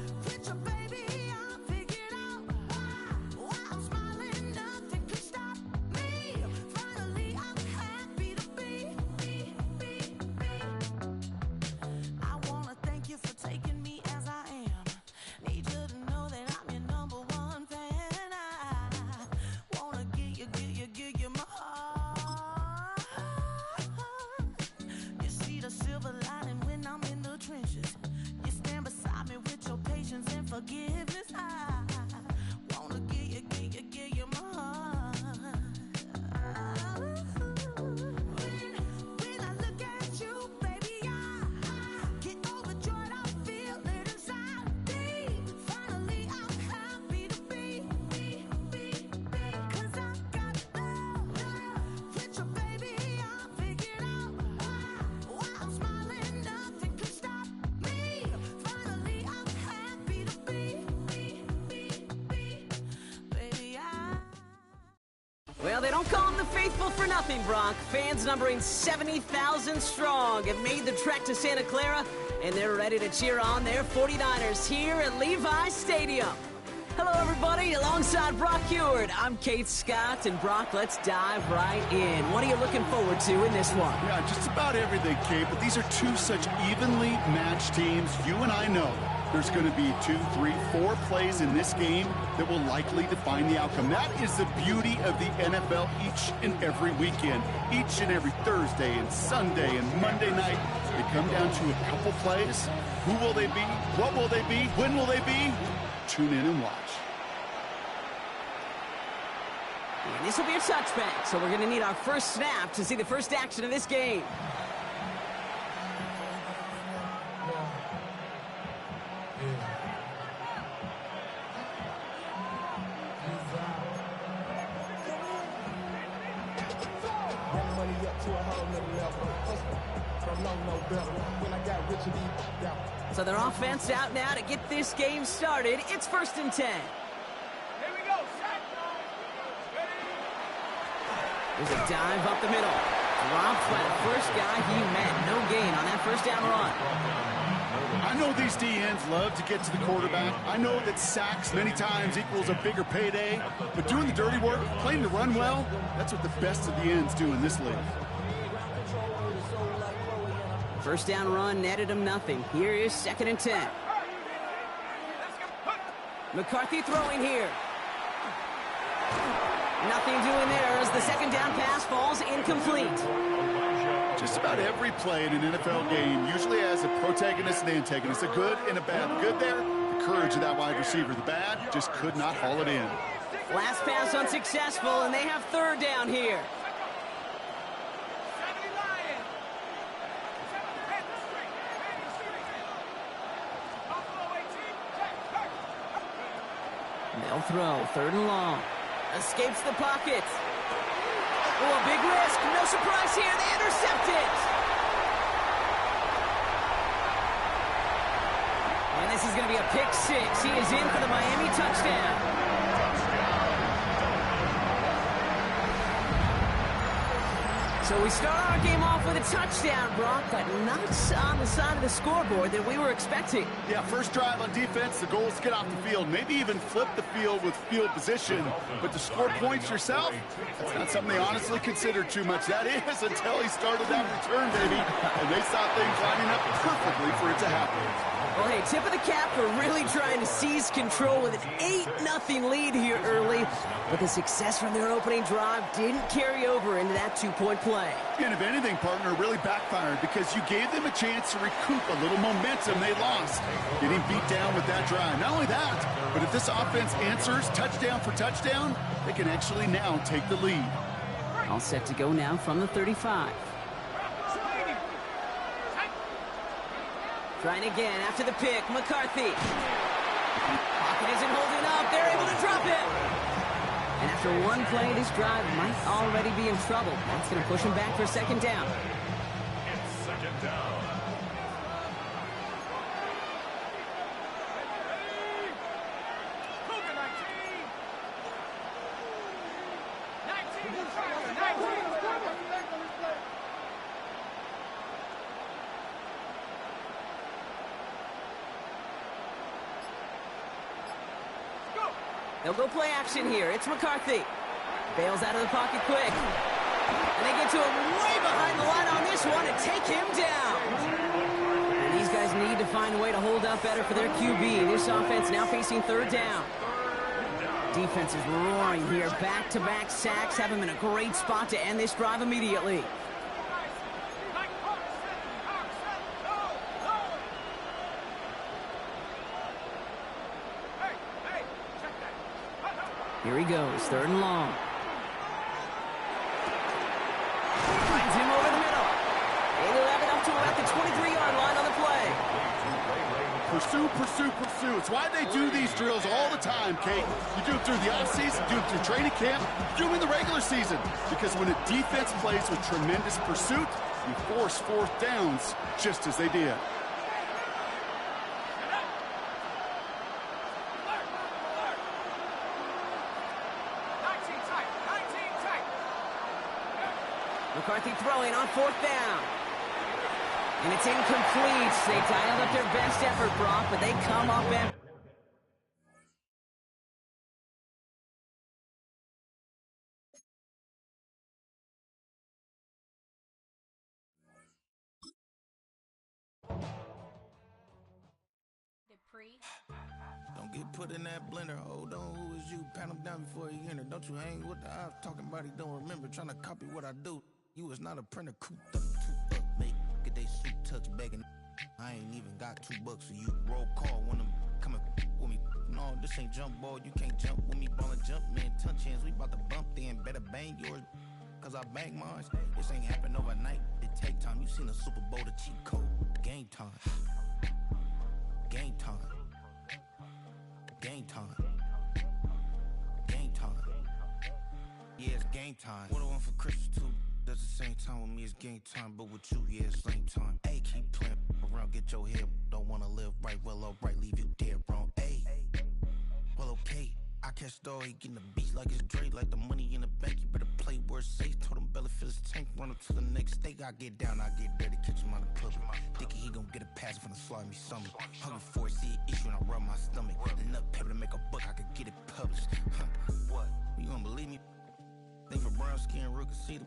don't call them the faithful for nothing, Brock. Fans numbering 70,000 strong have made the trek to Santa Clara, and they're ready to cheer on their 49ers here at Levi's Stadium. Hello, everybody. Alongside Brock Heward, I'm Kate Scott, and Brock, let's dive right in. What are you looking forward to in this one? Yeah, just about everything, Kate, but these are two such evenly matched teams. You and I know there's going to be 2, 3, 4 plays in this game that will likely define the outcome. That is the beauty of the NFL each and every weekend. Each and every Thursday and Sunday and Monday night, they come down to a couple plays. Who will they be? What will they be? When will they be? Tune in and watch. And this will be a touchback, so we're going to need our first snap to see the first action of this game. So their offense out now to get this game started. It's 1st and 10. There's a dive up the middle. Dropped by the first guy he met. No gain on that first down run. I know these DNs love to get to the quarterback. I know that sacks many times equals a bigger payday. But doing the dirty work, playing to run well, that's what the best of the ends do in this league. First down run netted him nothing. Here is 2nd and 10. McCarthy throwing here. Nothing doing there as the second down pass falls incomplete. Just about every play in an NFL game usually has a protagonist and antagonist, a good and a bad. The good there, the courage of that wide receiver. The bad just could not haul it in. Last pass unsuccessful, and they have 3rd down here. They'll throw 3rd and long. Escapes the pocket. Oh, a big risk. No surprise here. They intercept it. And this is going to be a pick 6. He is in for the Miami touchdown. So we start our game off with a touchdown, Brock, but not on the side of the scoreboard that we were expecting. Yeah, first drive on defense, the goal is to get off the field, maybe even flip the field with field position. But to score points yourself, that's not something they honestly considered too much. That is until he started that return, baby, and they saw things lining up perfectly for it to happen. Well, hey, tip of the cap for really trying to seize control with an 8-0 lead here early. But the success from their opening drive didn't carry over into that 2-point play. And if anything, partner, really backfired because you gave them a chance to recoup a little momentum they lost. Getting beat down with that drive. Not only that, but if this offense answers touchdown for touchdown, they can actually now take the lead. All set to go now from the 35. Trying again after the pick, McCarthy. Pocket isn't holding up. They're able to drop it. And after one play, this drive might already be in trouble. That's going to push him back for 2nd down. It's 2nd down. They'll go play action here. It's McCarthy. Bails out of the pocket quick. And they get to him way behind the line on this one and take him down. And these guys need to find a way to hold up better for their QB. This offense now facing 3rd down. Defense is roaring here. Back-to-back sacks have him in a great spot to end this drive immediately. Here he goes, 3rd and long. Finds him over the middle. They'll have it up to about the 23-yard line on the play. Pursue, pursue, pursue. It's why they do these drills all the time, Kate. You do it through the offseason, do it through training camp, you do it in the regular season. Because when a defense plays with tremendous pursuit, you force 4th downs just as they did. McCarthy throwing on 4th down. And it's incomplete. They dialed up their best effort, Brock, but they come up and... Don't get put in that blender. Hold on, who is you? Pat him down before he enter. Don't you hang with the eyes talking about he don't remember. Trying to copy what I do. You is not a printer. Cooped up, mate. Get they suit touch begging. I ain't even got $2, so you roll call when I'm coming with me. No, this ain't jump ball. You can't jump with me. Ballin' jump, man. Touch hands. We about to bump then. Better bang yours, cause I bang mine. This ain't happen overnight. It take time. You seen the Super Bowl, the cheat code. Game time. Game time. Game time. Game time. Yeah, it's game time. What I want for Christmas too. That's the same time with me, it's game time. But with you, yeah, it's same time. Hey, keep playing around, get your head. Don't wanna live right, well, alright, leave you dead wrong. Hey, well, okay. I catch the dog, he getting the beat like it's Dre, like the money in the bank. You better play where it's safe. Told him belly fill his tank, run up to the next state. I get down, I get dirty, catch him on the public. Thinking he gon' get a pass from the slimy stomach. Hungry for it, see an issue and I rub my stomach. Enough paper to make a book, I could get it published. What? You don't believe me? Think for brown skin, real can see them.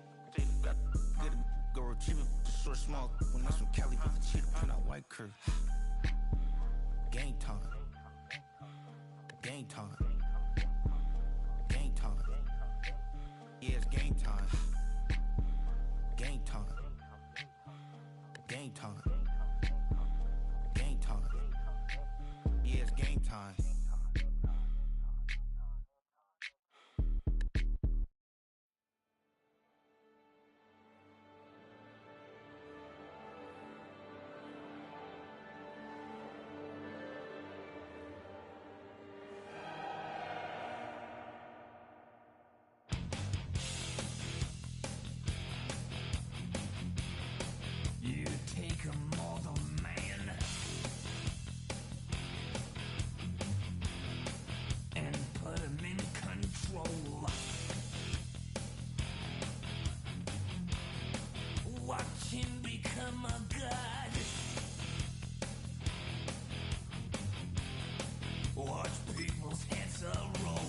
Got get it, go retrieve it. Just short, small. When that's from Cali, with the cheetah print out white curve. Game time. Game time. Game time. Yeah, it's game time. Game time. Game time. Game time. Yeah, it's game time. You take a mortal man and put him in control. Watch him become a god. Watch people's heads roll.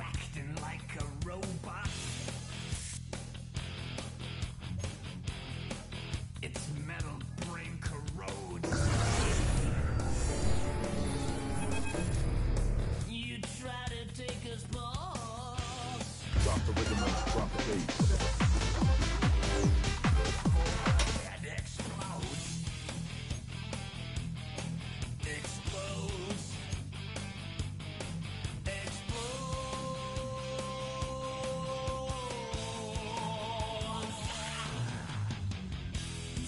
Acting like a robot. Its metal brain corrodes. You try to take us balls. Drop the rhythm and drop the bass. And explodes. Explodes.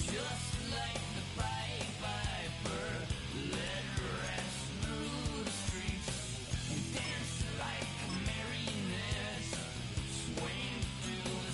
Just like the Pied Piper, let rats through the streets, dance like marionettes, swing to the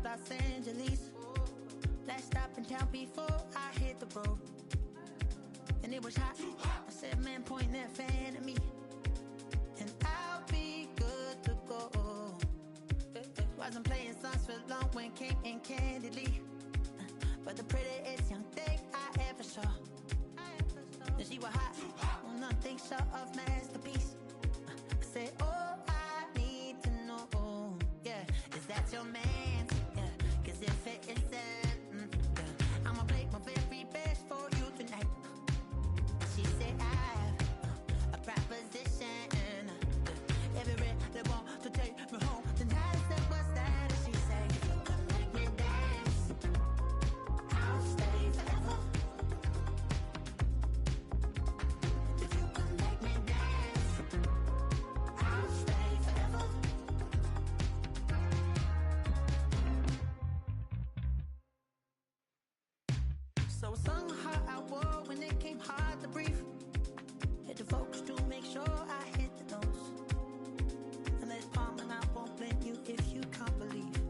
Los Angeles. Last stop in town before I hit the road. And it was hot. I said, man, point that fan at me. And I'll be good to go. Wasn't playing songs for long when came in candidly. But the prettiest young thing I ever saw. And she was hot. On nothing short of masterpiece. I said, oh, I need to know. Yeah, is that your man? Yeah, cause if it isn't, I'ma play my very best for you tonight. She said, I have a proposition. Every they want to take me home tonight. I said, what's that? And she said, if you can make me dance, I'll stay forever. If you can make me dance, I'll stay forever. So I sung how I wore when it came hard to breathe. Hit the folks to make sure I hit the notes. And there's palm and I won't blame you if you can't believe.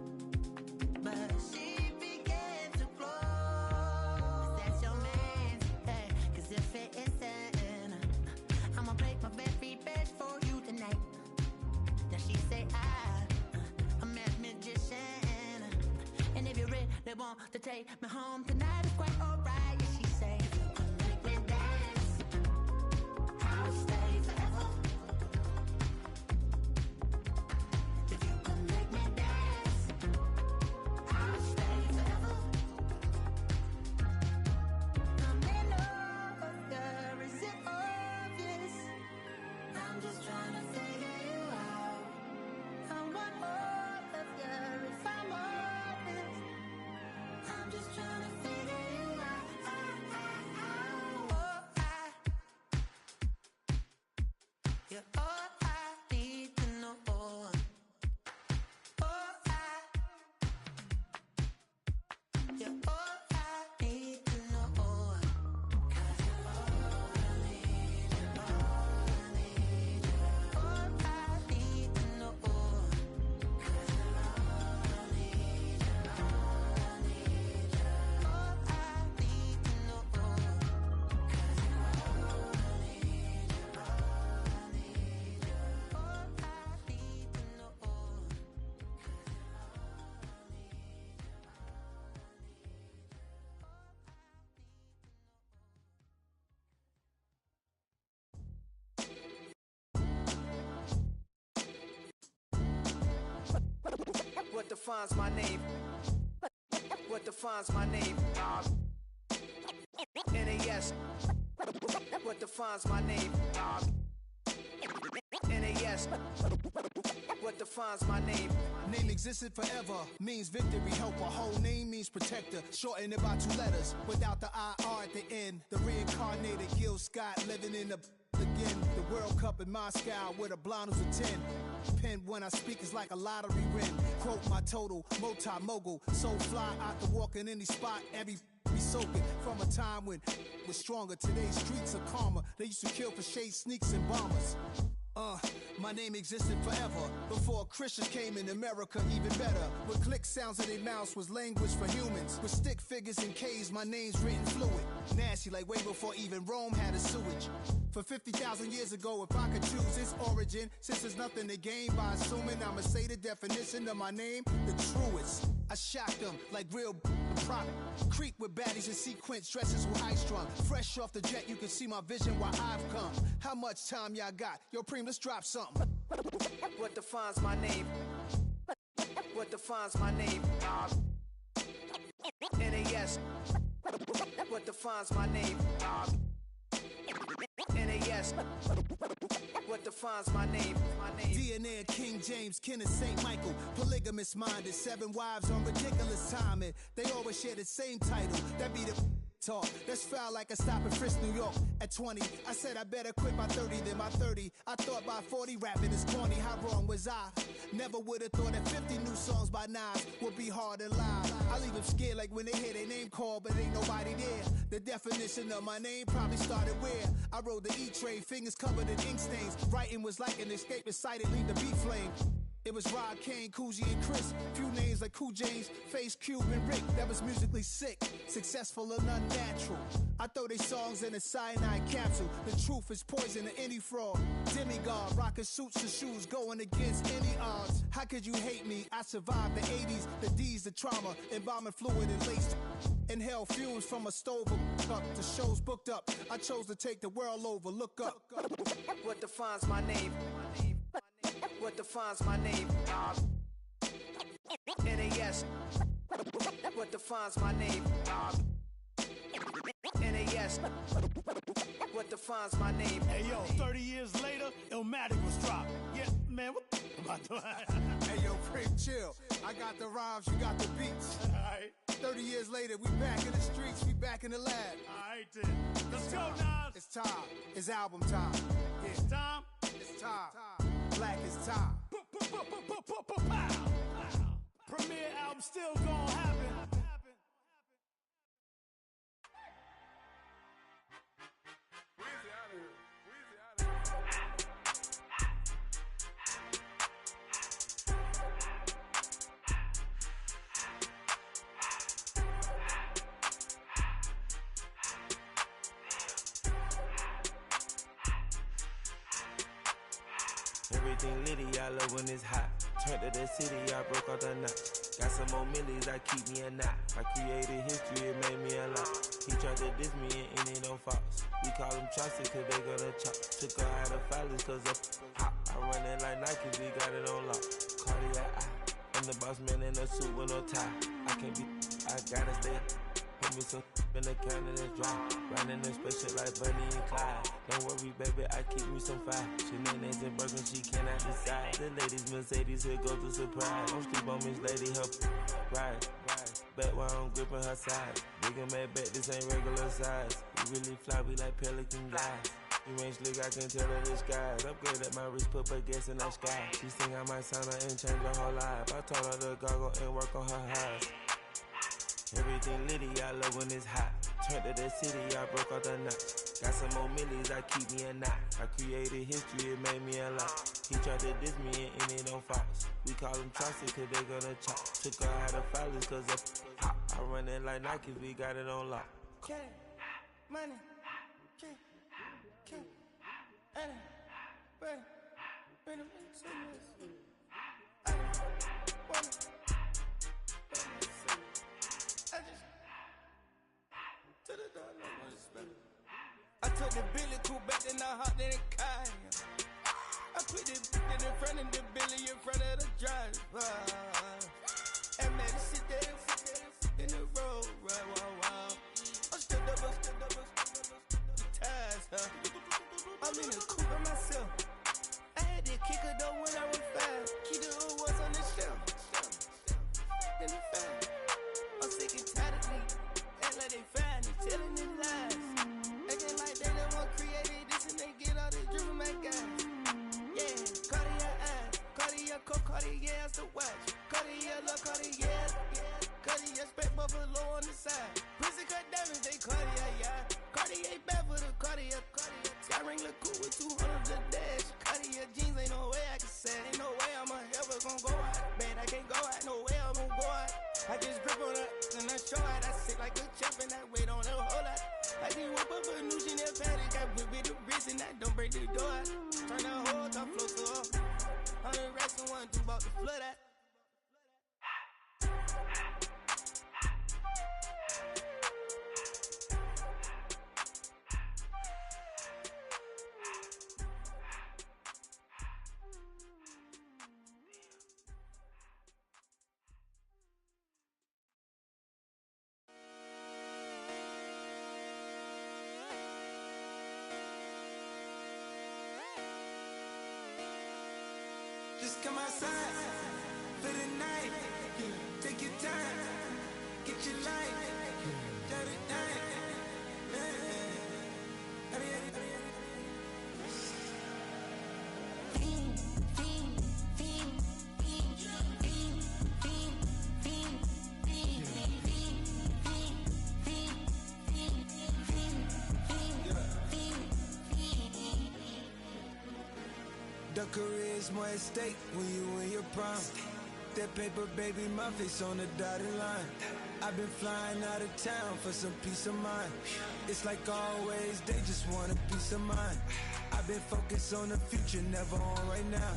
But she began to flow. That's your man, hey, cause if it isn't, I'ma play my very best for you tonight. Then she say I'm a magician. And if you're ready, they want to take me home tonight, it's quite alright. Yeah, she say, if you can make me dance, I'll stay forever. If you can make me dance, I'll stay forever. I'm in love, girl, is it obvious? I'm just trying to figure you out. I want all of you if I'm honest. I'm just trying to figure you out. You're all I need to know. You're all I need to know. 'Cause you're all I need, you're all I need, you're all I need to know. 'Cause you're all I need, you're all I need, you're all I need to know. 'Cause you're all I need, you're all I need, you're all I need to know. 'Cause you're all I need, you're all I need, you're all I need. What defines my name? What defines my name? NAS. What defines my name? NAS. What defines my name? Name existed forever, means victory, helper. Whole name means protector, shortened it by 2 letters, without the IR at the end. The reincarnated Gil Scott living in the again. The World Cup in Moscow with a blind who's a 10. Pen when I speak is like a lottery win. Quote my total, multi-mogul. So fly out to walk in any spot, every be soaking. From a time when was stronger, today's streets are calmer. They used to kill for shade sneaks and bombers. My name existed forever. Before Christians came in America, even better. With click sounds in their mouths was language for humans. With stick figures and K's, my name's written fluid. Nasty like way before even Rome had a sewage. For 50,000 years ago, if I could choose its origin, since there's nothing to gain by assuming, I'ma say the definition of my name, the truest. I shocked them like real product. Creep with baddies in sequence, dresses with high strung. Fresh off the jet, you can see my vision while I've come. How much time y'all got? Yo, Preem, let's drop something. What defines my name? What defines my name? NAS. What defines my name? NAS. What defines my name? DNA of King James, kin of St. Michael. Polygamous minded, 7 wives on ridiculous timing. They always share the same title. That be the talk. That's foul like a stop in Frisk, New York. At 20, I said I better quit by 30 than my 30. I thought by 40 rapping is corny. How wrong was I? Never would have thought that 50 new songs by Nas would be hard to lie. I leave them scared like when they hear their name called, but ain't nobody there. The definition of my name probably started where I rode the E-train, fingers covered in ink stains. Writing was like an escape inside it, leave the beat flame. It was Rod, Kane, Coogee, and Chris. Few names like Cool James, Face, Cube, and Rick. That was musically sick, successful and unnatural. I throw they songs in a cyanide capsule. The truth is poison to any fraud. Demigod, rocking suits and shoes, going against any odds. How could you hate me? I survived the 80s, the D's, the trauma, embalming fluid and laced. Inhale fumes from a stove up. The show's booked up. I chose to take the world over. Look up. What defines my name? What defines my name? NAS. What defines my name? NAS. What defines my name? Hey yo, 30 years later, Illmatic was dropped. Yeah, man, what about that? Hey yo, Prince, chill. I got the rhymes, you got the beats. Alright. 30 years later, we back in the streets, we back in the lab. Alright then. Let's go, Nas. It's time. It's album time. Yeah. It's time. It's time. Black is time. Premiere album still gonna happen. Everything litty, I love when it's hot. Turned to the city, I broke out the knot. Got some more millies, I keep me a knot. I created history, it made me a lot. He tried to diss me and it don't false. We call them Chaucer cause they gonna chop. Took her out of filers cause of hot. I run it like Nike, we got it on lock. Cardiac eye, I'm the boss man in a suit with no tie. I can't be, I gotta stay. Put me some in the can and it's dry. Riding in spaceship like Bunny and Clyde. Don't worry, baby, I keep me some fire. Shenanigans and Birkin, she cannot decide. The ladies, Mercedes, here goes the surprise. Don't sleep on Miss Lady, help ride. Back while I'm gripping her side. Big and mad back, this ain't regular size. We really fly, we like Pelican guys. You ain't slick, I can tell her the skies. Upgrade at my wrist, put her gas in the sky. She think I might sign her and change her whole life. I told her to goggle and work on her highs. Everything litty, I love when it's hot. Turned to the city, I broke out the knot. Got some more millies, I keep me a knot. I created history, it made me a lot. He tried to diss me and it don't false. We call them Chaucer cause they gonna chop. Took her out of filers cause of hot. I run it like Nike, we got it on lock. Cash, money, cash, money, money, I took the Billy cool back then I hopped in the car. I put the in front of the Billy in front of the driver. And man, sit there in the road, right, wow. I'm still double, ties, huh? I'm in the coupe by myself. I had to kick her though when I was 5. Keep the old ones on the shelf. In the fan. I'm sick and tired of me. Act like they fine and telling them lies. Acting like they the one created this and they get all this drip from my guys. Yeah, Cartier eyes, Cartier coat, Cartier as the watch. Cartier look, Cartier, yeah. Cartier spec buffalo on the side. Prison cut diamonds, they Cartier, yeah. Cartier bad for the Cartier. Sky ring look cool with 200 a dash. Cartier jeans, ain't no way I can say. Ain't no way I'm ever gonna go out. Man, I can't go out, no way I'm gonna go out. I just grip on her and I show out. I sit like a champ and I wait on her whole lot. I just whip up a new Chanel paddock. I whip with the wrist and I don't break the door out. Turn the whole top floor to off. 100 racks and 1 2 about to flood out. Just come outside for the night. Take your time, get your light. Shut it The career is more at stake when you in your prime. That paper, baby, my face on the dotted line. I've been flying out of town for some peace of mind. It's like always, they just want a peace of mind. I've been focused on the future, never on right now.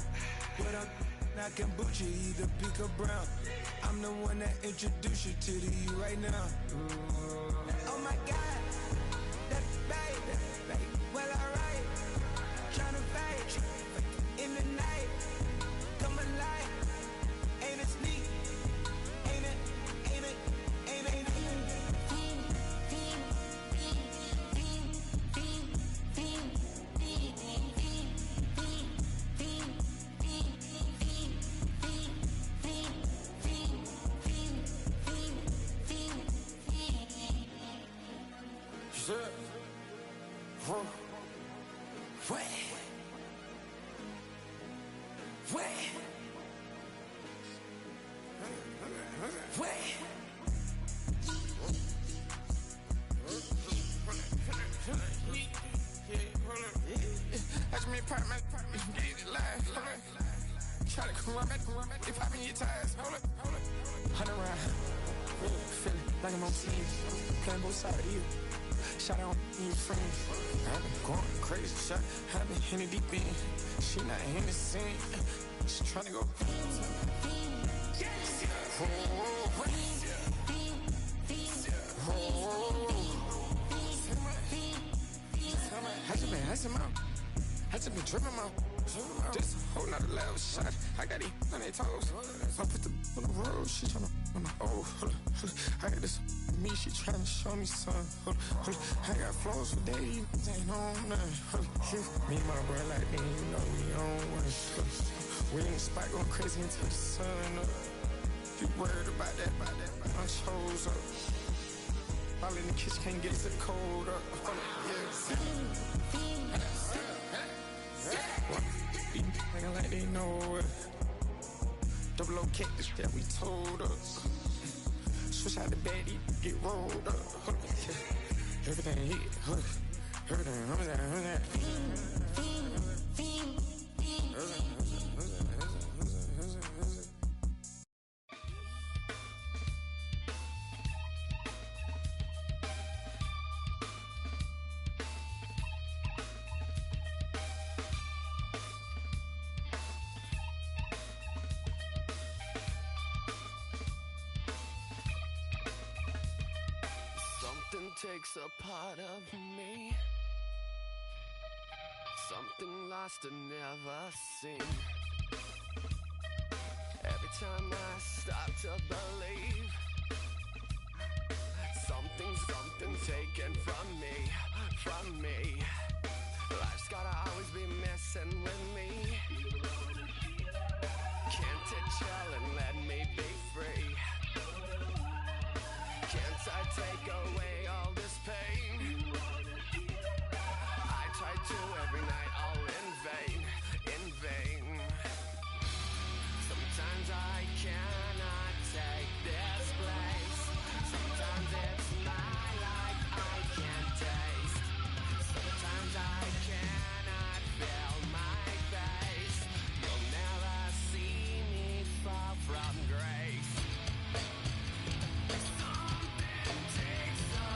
But I'm not kombucha, either pink or brown. I'm the one that introduced you to the you right now. Oh my God, that baby, well alright. Tryna fight in the night, come alive. Ain't it sneak? Ain't it? Ain't it? Ain't it? Ain't it? Try to come run back, they popping your tires, hold up. 100 round, feeling like I'm on team, playing both sides of you. Shot on your friends, I've been going crazy, shot, I've been hitting deep in. She not in the scene, she tryna go. I just been dripping out. This whole nother level shot. I got these on their toes. I put the on the road. She tryna, hold up. I got this me. She tryna show me something. Hold up. I got flows for days. Ain't on nothing. Me and my bro like me, you know we on one. We in the spot going crazy until the sun up. You worried about that? I chose up. All in the kitchen can't get us the cold up. Nigga like they know it. Double O cactus that we told us. Switch out the baddie, get rolled up. Everything hit, everything, takes a part of me, something lost and never seen. Every time I start to believe, something taken from me. Life's gotta always be messing with me. Can't it chill and let me be free? Can't I take away all this pain? I try to every night, all in vain. Sometimes I cannot take this place. Sometimes it's my life I can't taste. Sometimes I cannot feel my face. You'll never see me fall from grace. Something takes a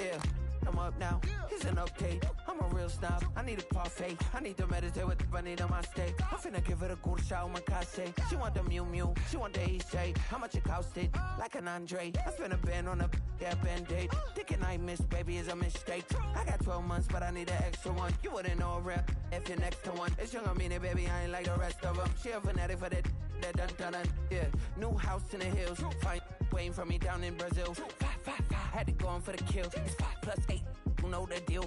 Yeah, I'm up now. It's an update. I'm a real snob. I need a parfait. I need to meditate with the bunny on my steak. I'm finna give it a good shot with my case. She want the Mew Mew. She want the EJ. How much it costed? Like an Andre. I spent a band on a that band-aid. Thinking I missed, baby, is a mistake. I got 12 months, but I need an extra one. You wouldn't know a rep if you're next to one. It's young, I mean it, baby. I ain't like the rest of them. She a fanatic for that dun. Yeah, new house in the hills. Fine, waiting for me down in Brazil. 5, had to go on for the kill. It's 5 plus 8. You know the deal.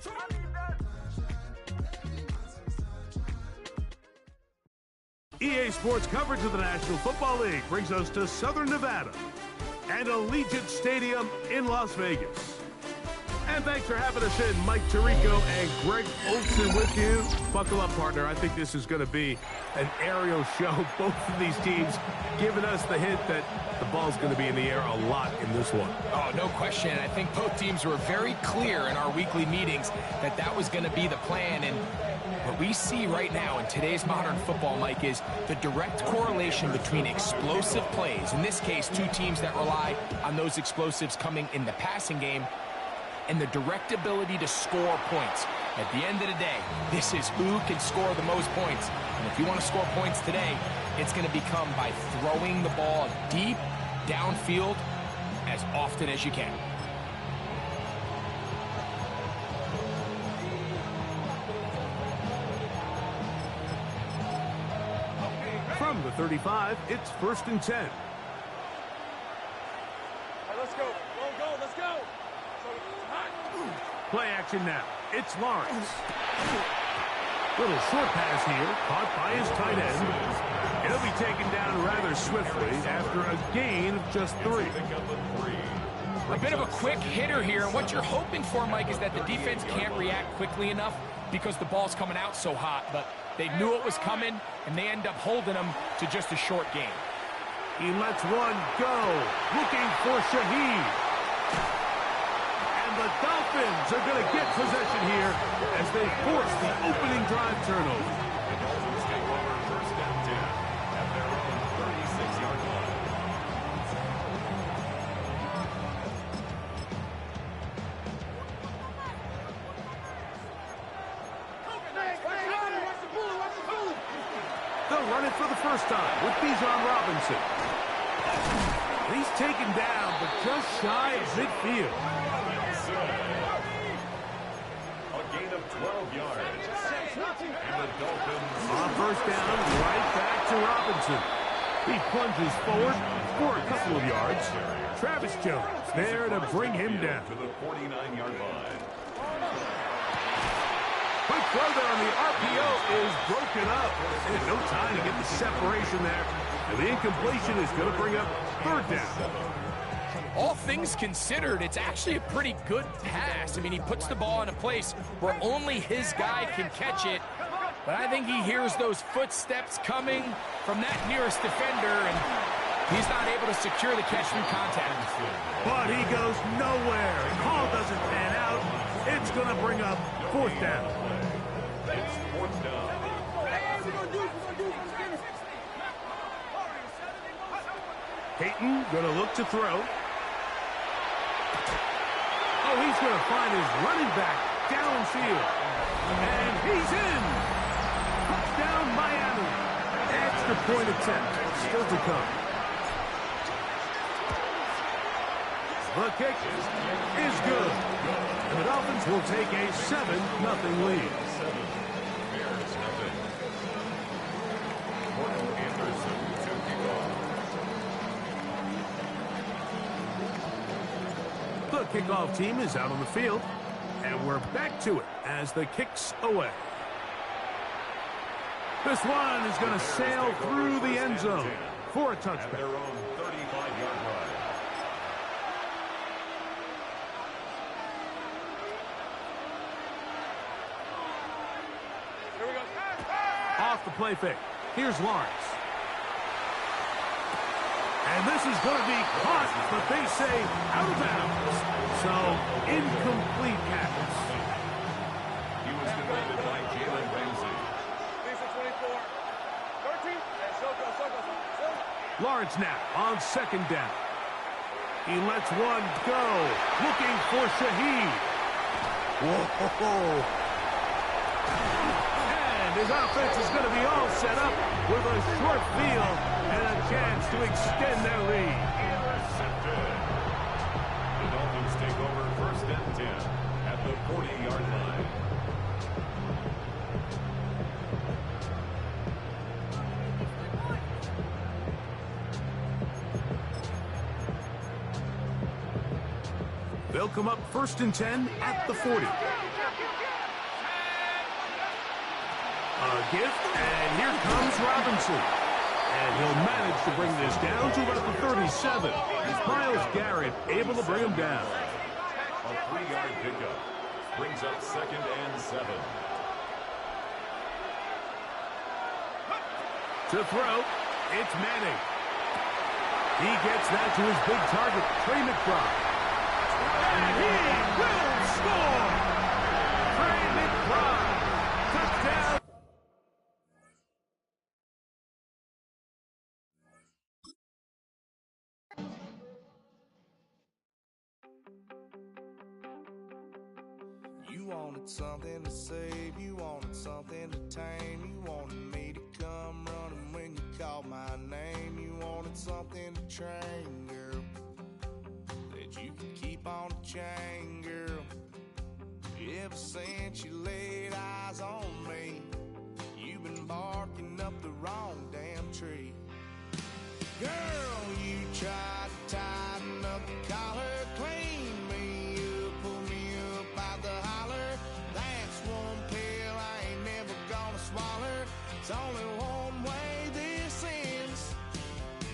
EA Sports coverage of the National Football League brings us to Southern Nevada and Allegiant Stadium in Las Vegas. And thanks for having us in. Mike Tirico and Greg Olson with you. Buckle up, partner. I think this is going to be an aerial show. Both of these teams giving us the hint that the ball's going to be in the air a lot in this one. Oh, no question. I think both teams were very clear in our weekly meetings that that was going to be the plan. And what we see right now in today's modern football, Mike, is the direct correlation between explosive plays, in this case, two teams that rely on those explosives coming in the passing game, and the direct ability to score points. At the end of the day, this is who can score the most points. And if you want to score points today, it's going to become by throwing the ball deep downfield as often as you can. From the 35, it's 1st and 10. All right, let's go. Let's go. Play action now. It's Lawrence. Little short pass here, caught by his tight end. He'll be taken down rather swiftly after a gain of just 3. A bit of a quick hitter here, and what you're hoping for, Mike, is that the defense can't react quickly enough because the ball's coming out so hot, but they knew it was coming, and they end up holding them to just a short gain. He lets one go, looking for Shii. And the Dolphins are going to get possession here as they force the opening drive turnover. The Dolphins take over 1st and 10 at their own 36-yard line. They'll run it for the first time with Bijan Robinson. He's taken down, but just shy of midfield. A gain of 12 yards. And the Dolphins On 1st down, right back to Robinson. He plunges forward for a couple of yards. Travis Jones there to bring him down. to the 49-yard line. Quick throw there on the RPO is broken up. And no time to get the separation there. And the incompletion is going to bring up 3rd down. All things considered, it's actually a pretty good pass. I mean, he puts the ball in a place where only his guy can catch it. But I think he hears those footsteps coming from that nearest defender, and he's not able to secure the catch through contact. But he goes nowhere. Call doesn't pan out. It's going to bring up 4th down. It's 4th down. Peyton going to look to throw. Oh, he's going to find his running back downfield. And he's in. Touchdown, Miami. Extra point attempt still to come. The kick is good. And the Dolphins will take a 7-0 lead. The kickoff team is out on the field, and we're back to it as the kick's away. This one is going to sail through the end zone for a touchback. Their own 35-yard line. Here we go. Off the play fake. Here's Lawrence. And this is going to be caught, but they say out of bounds. So, incomplete pass. He was defended by Jalen Ramsey. Lisa 24. 13. And so go. Lawrence now on 2nd down. He lets one go. Looking for Shii. Whoa. And his offense is going to be all set up with a short field and a chance to extend their lead. Intercepted. The Dolphins take over 1st and 10 at the 40-yard line. They'll come up 1st and 10 at the 40. A gift, and here comes Robinson. And he'll manage to bring this down to about the 37. Myles Garrett able to bring him down. A 3-yard pickup brings up 2nd and 7. To throw, it's Manning. He gets that to his big target, Trey McBride. And he will score! Trey McBride, touchdown! You wanted something to save, you wanted something to tame, you wanted me to come running when you called my name, you wanted something to train, girl, that you could keep on the chain, girl. Ever since you laid eyes on me, you've been barking up the wrong damn tree. Girl, you tried to tighten up the collar, clean me up, pull me up out the holler. That's one pill I ain't never gonna swallow. It's only one way this ends.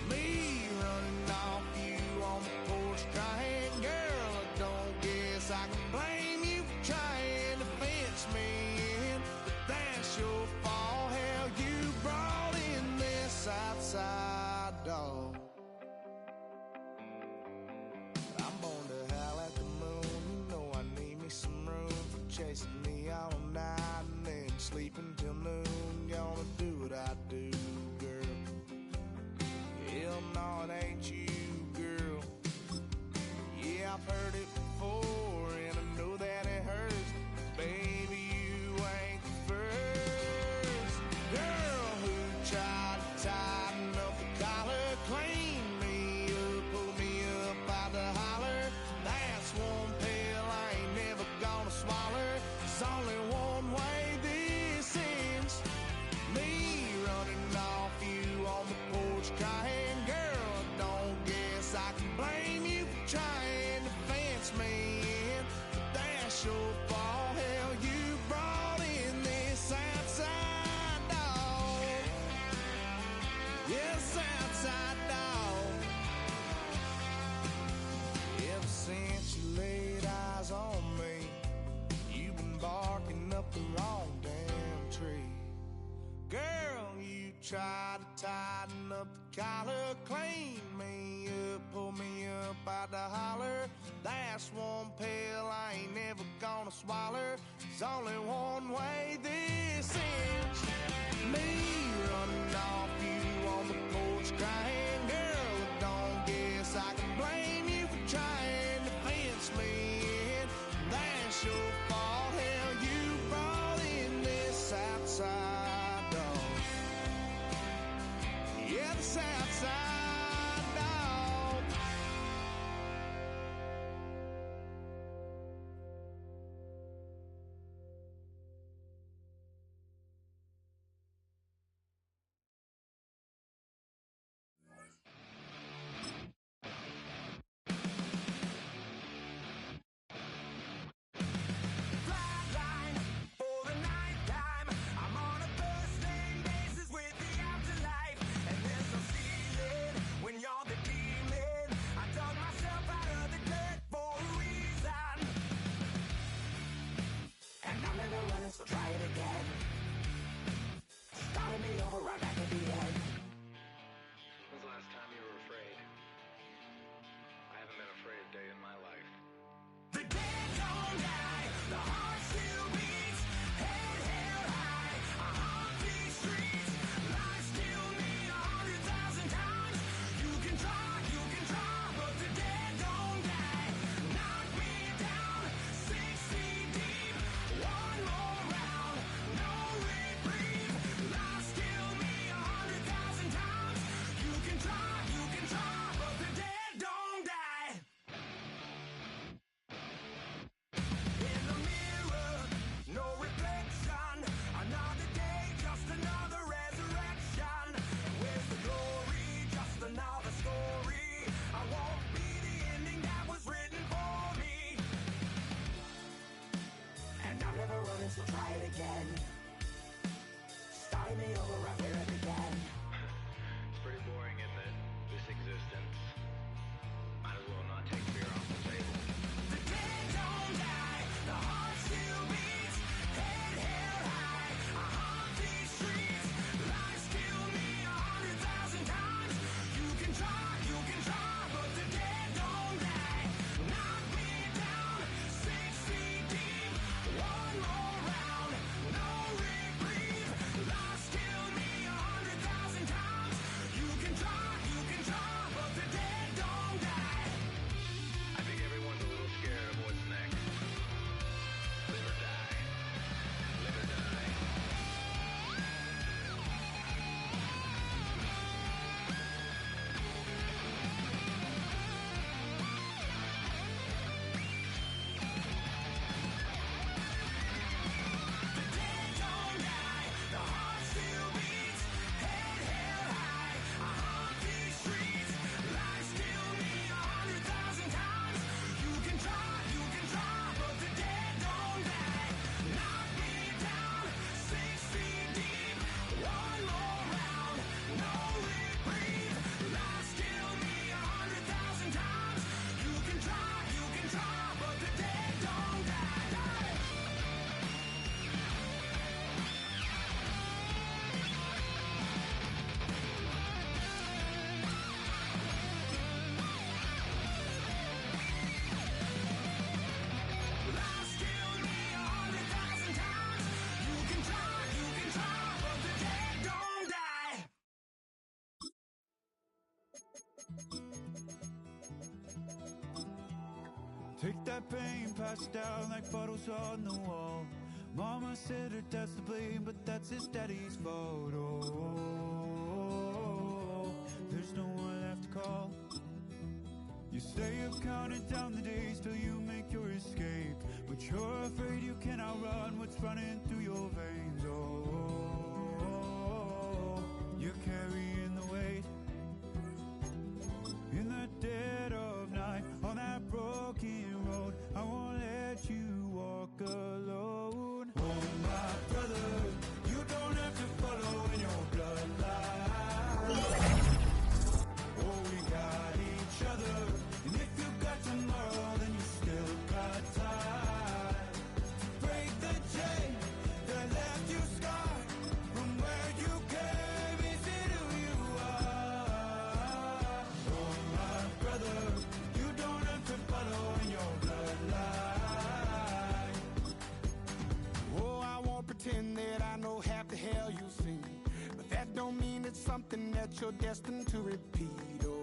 Me running off you on the porch crying. Girl, I don't guess I can blame you for trying to fence me in. But that's your fault. Hell, you brought in this outside dog. I'm born to howl at the moon. You know I need me some room for chasing me all night and then sleeping till noon. Gonna do what I do, girl. Hell no, it ain't you, girl. Yeah, I've heard it before and I know that it hurts. Baby, you ain't the first girl who tried to tighten up the collar, clean me up, pull me up out the holler. That's one pill I ain't never gonna swallow. There's only one way this ends. Me running off you on the porch crying. Girl, I don't guess I can blame you for trying to fence me in. But that's your fault. Hell, you brought in this outside dog. Yes, outside dog. Ever since you laid eyes on me, you've been barking up the wrong damn tree. Girl, you tried to tighten up the collar, clean me up, pull me up out the holler. That's one pill I ain't never gonna swallow. There's only one way this ends. Me running off you on the porch crying. Girl, I don't guess I can blame you for trying to fence me in. That's your fault. Hell, you brought in this outside dog. Yeah, this outside dog. Play me over right where it began. It's pretty boring, isn't it? This existence. Might as well not take beer off the table. The dead don't die, the heart still beats. Head held high, I haunt these streets. Lies kill me 100,000 times. You can try, but the dead don't die. Knock me down 6 feet deep. One more round, no reprieve. Lies kill me 100,000 times. You can try, but the dead don't die. I think everyone's a little scared of what's next. Live or die. Live or die. The dead don't die, the heart still beats. Head held high, I haunt these streets. Lies kill me 100,000 times. You can try, but the dead don't die. Knock me down 6 feet deep. One more round, no reprieve. Lies kill me 100,000 times. You can try, but the dead don't die. Lies kill me 100,000 times. You can try, but the dead don't die. Take that pain, pass it down like photos on the wall. Mama said her dad's to blame, but that's his daddy's fault. Oh, there's no one left to call. You stay up counting down the days till you make your escape, but you're afraid you can outrun what's running through your veins. Oh, you're carrying the weight in the dead of night on that broken road. I won't let you walk alone. Oh, my brother, you don't have to follow in your bloodline. Oh, we got each other, and if you got tomorrow, then you still got time. Break the chain that left you scarred from where you came. Is it who you are? Oh, my brother, you don't have to follow in your bloodline. Oh, I won't pretend that I know half the hell you've seen, but that don't mean it's something that you're destined to repeat. Oh,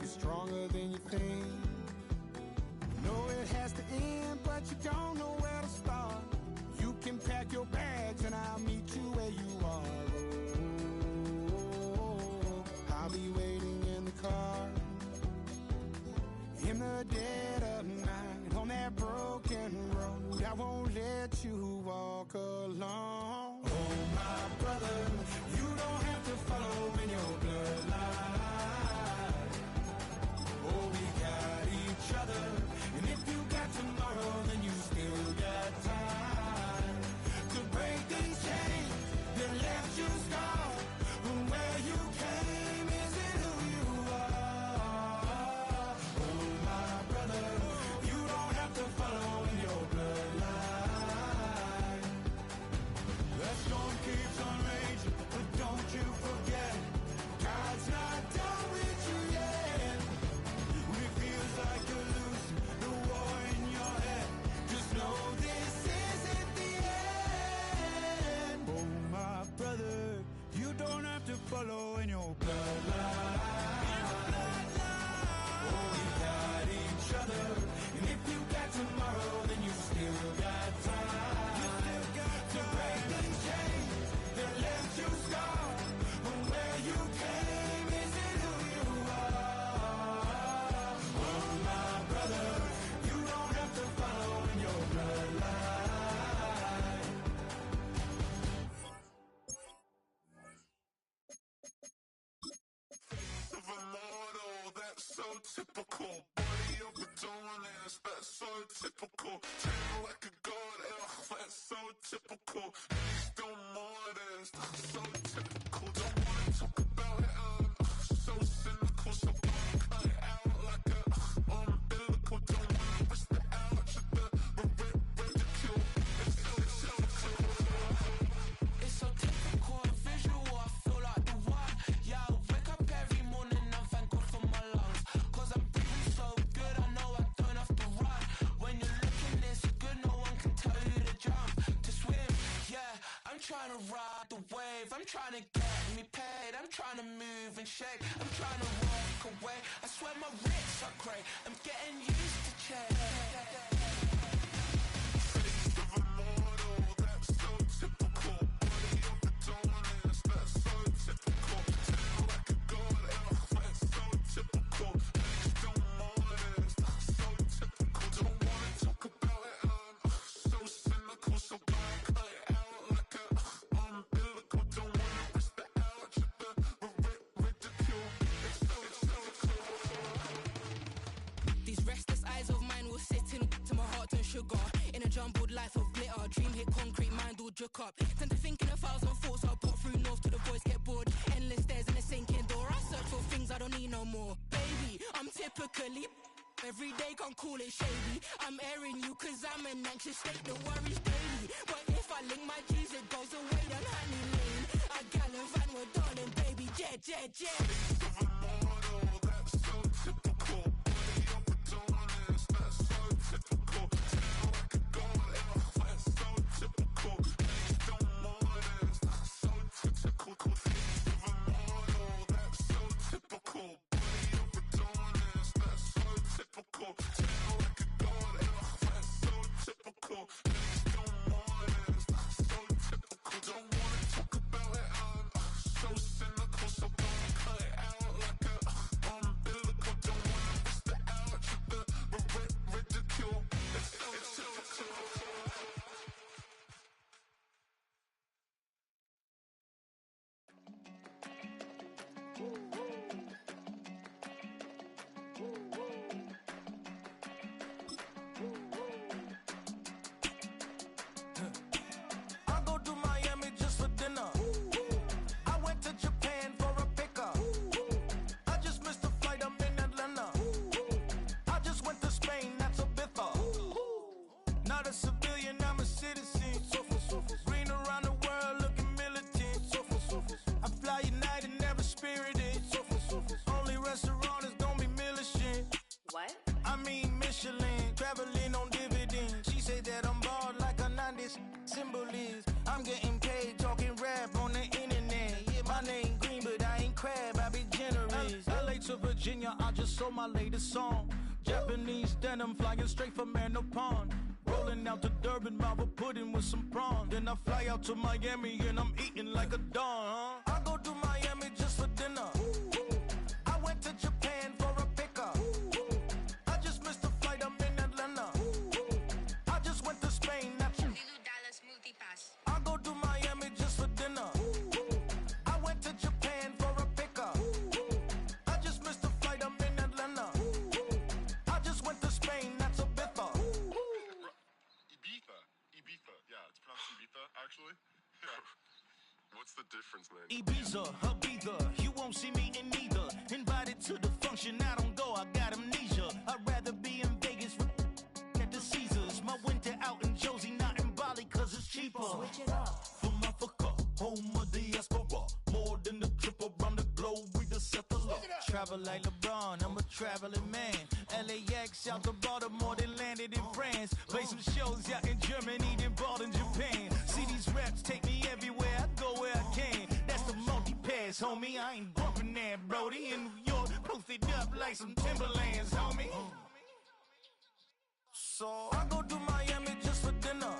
you're stronger than you think. Know it has to end, but you don't know where to start. You can pack your bags and I'll meet you where you are. Oh, I'll be waiting in the car in the dead of night on that broken road. I won't let you walk alone. Oh, my brother, you don't have to follow in your bloodline. Oh, we got each other, and if you got tomorrow, then you still got time to break these chains that left you scarred from where you came. Is it who you are? Oh, my brother, you don't have to follow in your bloodline. That storm keeps on raging, but don't you forget, God's not done with you yet. When it feels like you're losing the war in your head, just know this isn't the end. Oh, my brother, you don't have to follow in your bloodline. Oh, we got each other, and if you got tomorrow, then you still got time to break these chains that left you scarred from where you came. Is it who you are? Oh, my brother, you don't have to follow in your bloodline. Of a model that's so typical, boy. up and doing this, that's so typical. Tail like a god, that's so typical. Please don't more this, that's so typical. Don't wanna talk about it, so cynical. So cut it out like a umbilical. Don't wanna risk the ouch of the ridicule. It's so typical. It's so typical and visual, I feel like the one. Yeah, I wake up every morning and thank God for my lungs. Cause I'm breathing so good, I know I don't have to run. When you're looking this good, no one can tell you to jump, to swim. Yeah, I'm trying to ride the wave, I'm trying to get me paid, I'm trying to move and shake, I'm trying to walk away. I swear my wrists are great, I'm getting used to change. Face of a mortal, that's so typical. Body of the dominance, that's so typical. Tail like a god, that's so typical. Please don't more this, that's so typical. Don't wanna talk about it, so cynical. So cut it out like a umbilical. Don't wanna risk the ouch of the ridicule. It's so typical. These restless eyes of mine will sit in to my heart and sugar. In a jumbled life of glitter, dream hit concrete, mind all jook up. Tend to think in 1,000 thoughts, I'll pop through north to the voice, get bored. Endless stairs in a sinking door, I search for things I don't need no more. Baby, I'm typically every day, can't call it shady. I'm airing you cause I'm an anxious state, the worries daily. But if I link my G's, it goes away down honey lane. I gallivant with darling, baby, jet, jet, jet. Face of a mortal, that's so typical. Body of the dominance, that's so typical. Tail like a god, that's so typical. Please don't more this, that's so typical. Face of a mortal, that's so typical. Body of the dominance, that's so typical. Tail like a god, that's so typical. Please don't more this, that's so typical. Don't wanna talk about it, so cynical. So cut it out like a umbilical. Don't wanna risk the ouch of the ridicule. It's so typical. I go to Miami just for dinner. I went to Japan for a pickup. I just missed a flight, I'm in Atlanta. I just went to Spain, that's a biffa. Not a civilian, I'm a citizen. Green around the world, looking militant. I fly United, never spirited. Only restaurant is gonna be militant. What? I mean Michelin, traveling on dividends. She said that I'm bald like a 90s symbol is. I'm getting paid talking rap on the internet. Yeah, my name green, but I ain't crab, I be generous. LA to Virginia, I just sold my latest song. Japanese denim flying straight from Pond. Rolling out to Durban, Marvel pudding with some prawns. Then I fly out to Miami and I'm eating like a don. I go to Miami just for dinner. I went to Japan for a pickup. I just missed a flight, I'm in Atlanta. I just went to Spain, that's I go to Miami just for dinner. I went to Japan for a pickup. I just missed a flight, I'm in Atlanta. I just went to Spain, that's a biffa. Ibiza. Yeah, it's pronounced Ibiza, actually. Yeah. What's the difference, man? Ibiza, Ibiza, you won't see me in neither. Invited to the function, I don't go, I got amnesia. I'd rather be in Vegas at the Caesars. My winter out in Josie, not in Bali, cause it's cheaper. Switch it up. From Africa, home of the diaspora. More than the trip around the globe, we the settler. Travel like LeBron, I'm a traveling man. LAX out to Baltimore, then landed in France. Play some shows out in Germany, then bought in Japan. See these reps take me everywhere, I go where I can. That's the multi-pass, homie. I ain't bumping that, Brody. In New York, posted up like some Timberlands, homie. So I go to Miami just for dinner.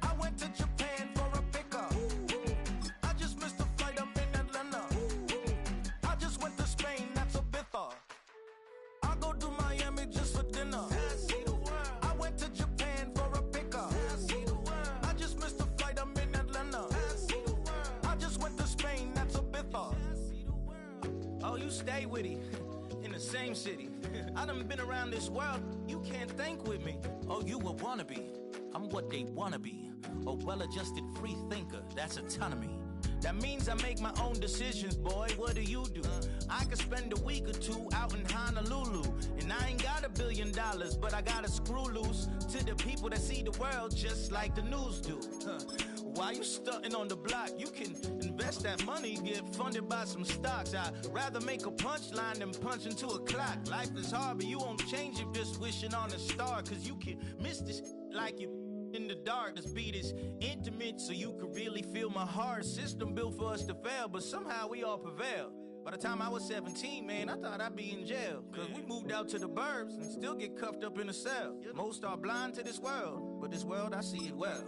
I went to Japan for a pickup. I just missed a flight, I'm in Atlanta. I just went to Spain, that's a biffa. I go to Miami just for dinner. I went to Japan for a pickup. I just missed a flight, I'm in Atlanta. I just went to Spain, that's a biffa. Oh, you stay with it. in the same city. I done been around this world, you can't think with me. Oh, you a wannabe, I'm what they wanna be. A well-adjusted free thinker, that's autonomy. That means I make my own decisions, boy, what do you do? I could spend a week or two out in Honolulu, and I ain't got $1 billion, but I got a screw loose to the people that see the world just like the news do. While you stunting on the block, you can invest that money, get funded by some stocks. I'd rather make a punchline than punch into a clock. Life is hard, but you won't change it just wishing on a star, cause you can miss this like you in the dark. This beat is intimate, so you could really feel my heart. System built for us to fail, but somehow we all prevail. By the time I was 17, man, I thought I'd be in jail. Cause we moved out to the burbs and still get cuffed up in a cell. Most are blind to this world, but this world, I see it well.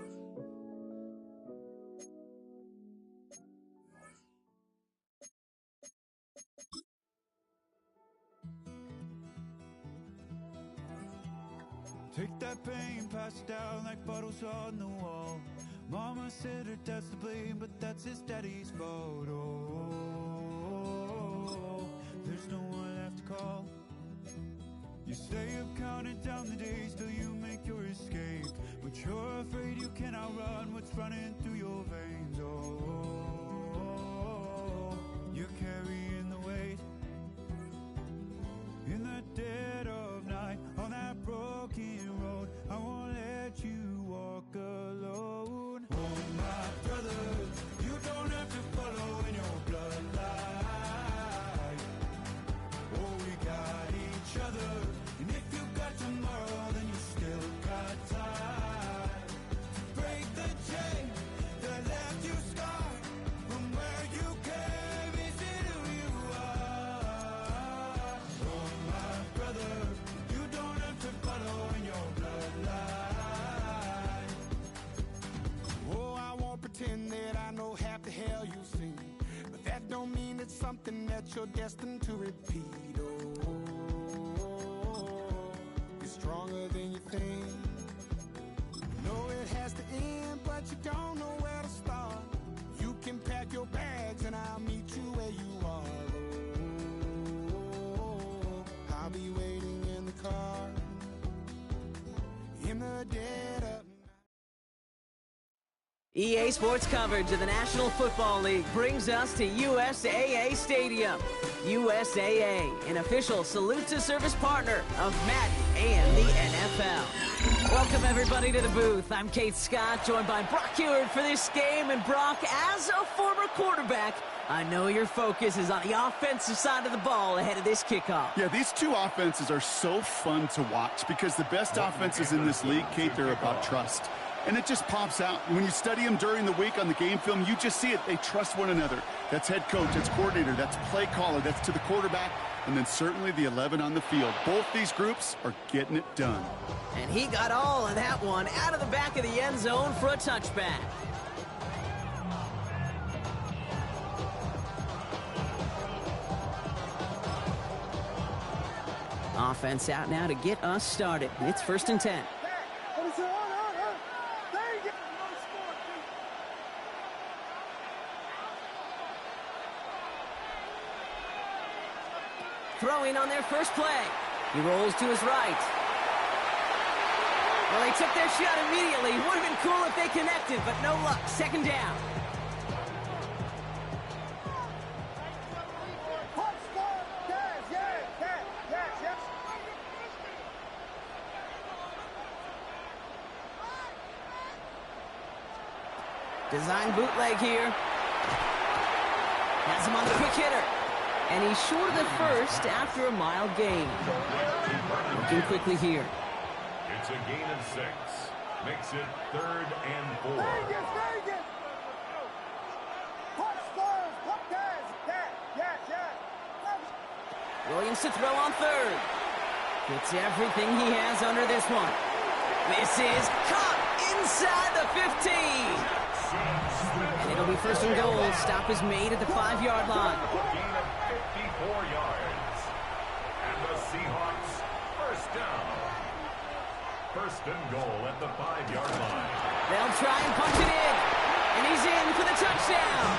Take that pain, pass it down like bottles on the wall. Mama said her dad's to blame, but that's his daddy's fault. Oh, there's no one left to call. You stay up counting down the days till you make your escape, but you're afraid you can outrun what's running through your veins. Oh, you're carrying the weight in the dead of night on that broken road. I won't let you walk alone. Oh, my brother, you don't have to follow in your bloodline. Oh, we got each other, and if you got tomorrow, then you still got time to break the chain that left you scarred from where you came. Is it who you are? Oh, my brother, you don't have to follow in your bloodline. Oh, I won't pretend that I know half the hell you've seen, but that don't mean it's something that you're destined to repeat. Oh, you're stronger than you think. Know it has to end, but you don't know where to start. You can pack your bags and I'll meet you where you are. Oh, I'll be waiting in the car in the dead of EA Sports coverage of the National Football League brings us to USAA Stadium. USAA, an official salute-to-service partner of Madden and the NFL. Welcome, everybody, to the booth. I'm Kate Scott, joined by Brock Heward for this game. And, Brock, as a former quarterback, I know your focus is on the offensive side of the ball ahead of this kickoff. Yeah, these two offenses are so fun to watch because the best offenses in this league, Kate, they're about trust. And it just pops out. When you study them during the week on the game film, you just see it. They trust one another. That's head coach, that's coordinator, that's play caller, that's to the quarterback, and then certainly the 11 on the field. Both these groups are getting it done. And he got all of that one out of the back of the end zone for a touchback. Offense out now to get us started. It's 1st and 10. Throwing on their first play. He rolls to his right. Well, they took their shot immediately. Would have been cool if they connected, but no luck. 2nd down. Design bootleg here. Has him on the quick hitter. And he's short of the first after a mild gain. Looking quickly here. It's a gain of 6. Makes it 3rd and 4. Williams to throw on 3rd. Gets everything he has under this one. This is caught inside the 15. And it'll be 1st and goal. Stop is made at the 5-yard line. Gain of 54 yards. And the Seahawks, 1st down. 1st and goal at the 5-yard line. They'll try and punch it in. And he's in for the touchdown.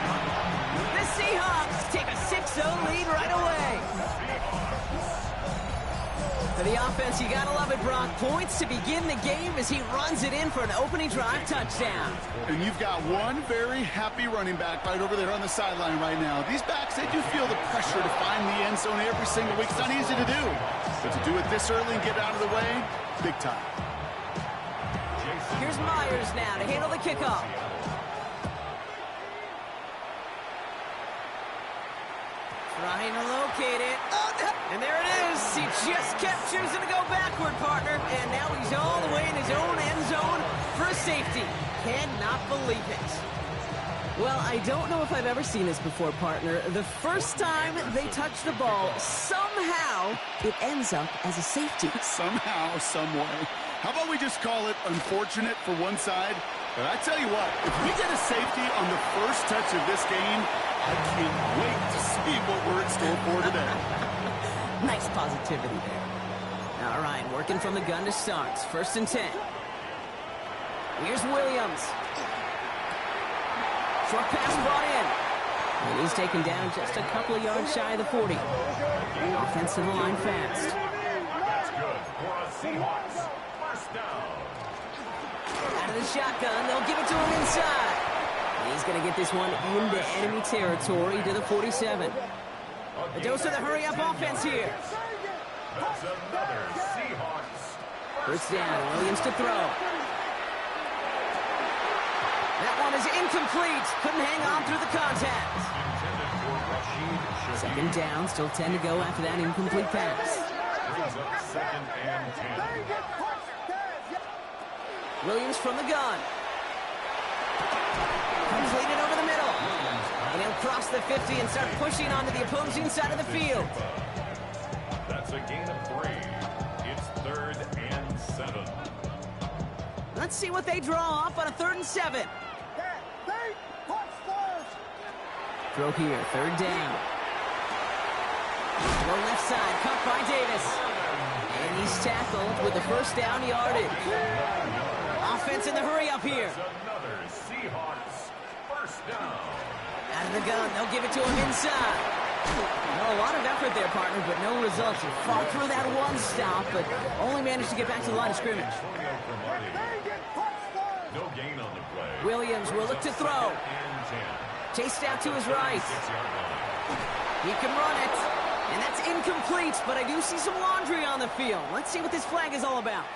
The Seahawks take a 6-0 lead right away. Seahawks For the offense, you gotta love it, Brock. Points to begin the game as he runs it in for an opening drive touchdown. And you've got one very happy running back right over there on the sideline right now. These backs, they do feel the pressure to find the end zone every single week. It's not easy to do. But to do it this early and get out of the way, big time. Here's Myers now to handle the kickoff. Trying to locate it. Oh, no. And there it is. He just kept choosing to go backward, partner. And now he's all the way in his own end zone for a safety. Cannot believe it. Well, I don't know if I've ever seen this before, partner. The first time they touch the ball, somehow it ends up as a safety. Somehow, some way. How about we just call it unfortunate for one side? But I tell you what, if we get a safety on the first touch of this game, I can't wait to see what we're in store for today. Nice positivity there. All right, working from the gun to start. 1st and 10. Here's Williams. Short pass brought in. And he's taken down just a couple of yards shy of the 40. Offensive line fast. That's good for a Seahawks. First down. Out of the shotgun, they'll give it to him inside. He's going to get this one into enemy territory to the 47. A dose of the hurry-up offense here. That's another Seahawks. First down, Williams to throw. That one is incomplete. Couldn't hang on through the contact. 2nd down, still 10 to go after that incomplete pass. Brings up 2nd and 10. Williams from the gun. Completed over the middle. And he'll cross the 50 and start pushing onto the opposing side of the field. That's a gain of 3. It's 3rd and 7. Let's see what they draw up on a 3rd and 7. Throw here, 3rd down. Throw left side, caught by Davis. And he's tackled with the first down yardage. Offense in the hurry-up here. Another Seahawks. First down. Out of the gun, they'll give it to him inside. Well, a lot of effort there, partner, but no results. He fought through that one stop, but only managed to get back to the line of scrimmage. No gain on the play. Williams will look to throw. Chased out to his right. He can run it. And that's incomplete, but I do see some laundry on the field. Let's see what this flag is all about.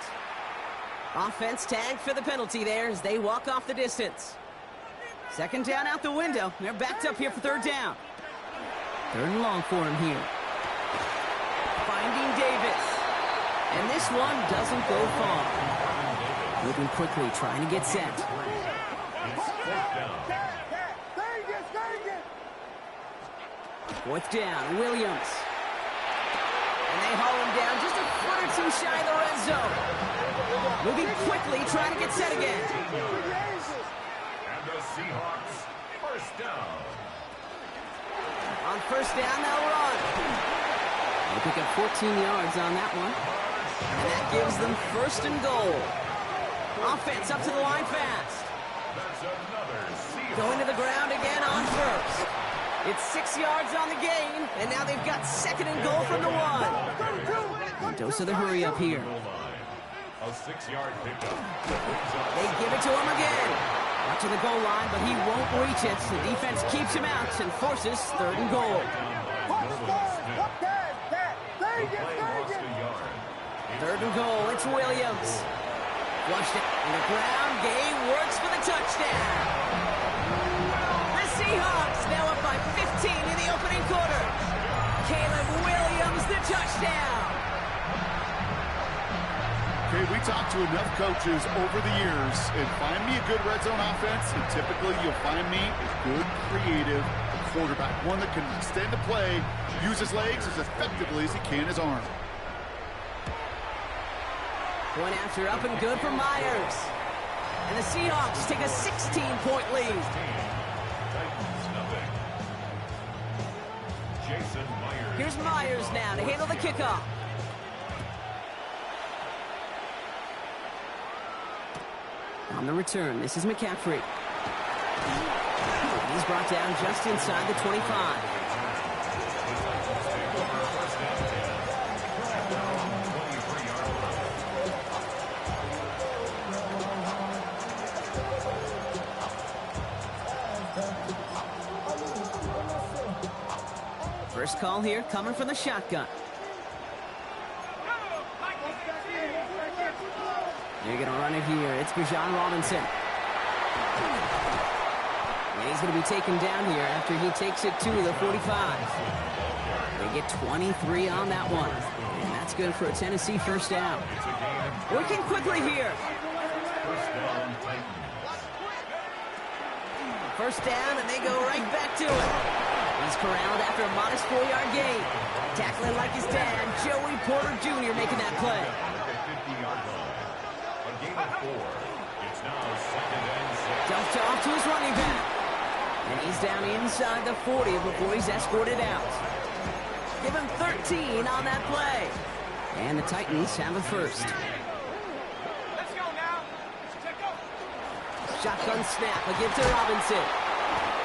Offense tagged for the penalty there as they walk off the distance. 2nd down out the window. They're backed up here for 3rd down. 3rd and long for him here. Finding Davis. And this one doesn't go far. Moving quickly, trying to get set. 4th down, Williams. And they haul him down just a foot or two shy of the red zone. Moving quickly, trying to get set again. And the Seahawks, first down. On 1st down, they'll run. They pick up 14 yards on that one. And that gives them 1st and goal. Offense up to the line fast. That's another Seahawks. Going to the ground again on 1st. It's 6 yards on the gain, and now they've got 2nd and goal from the 1. Dose of the hurry up here. A 6-yard pickup. They give it to him again. Up to the goal line, but he won't reach it. The defense keeps him out and forces 3rd and goal. 3rd and goal, it's Williams. Flushed it in the ground. Gay works for the touchdown. The Seahawks now up by 15 in the opening quarter. Caleb Williams, the touchdown. Okay, we talked to enough coaches over the years, and find me a good red zone offense, and typically you'll find me a good, creative quarterback, one that can extend the play, use his legs as effectively as he can his arm. Point after up and good for Myers. And the Seahawks take a 16-point lead. Here's Myers now to handle the kickoff. On the return, this is McCaffrey. He's brought down just inside the 25. First call here coming from the shotgun. They're going to run it here. It's Bijan Robinson. And he's going to be taken down here after he takes it to the 45. They get 23 on that one. And that's good for a Tennessee first down. Working quickly here. First down, and they go right back to it. He's corralled after a modest 4-yard gain. Tackling like his dad, Joey Porter Jr. making that play. A gain of 4. It's now 2nd and 6. Dumped off to his running back. And he's down inside the 40 before he's escorted out. Give him 13 on that play. And the Titans have a first. Let's go now. Shotgun snap, a give to Robinson.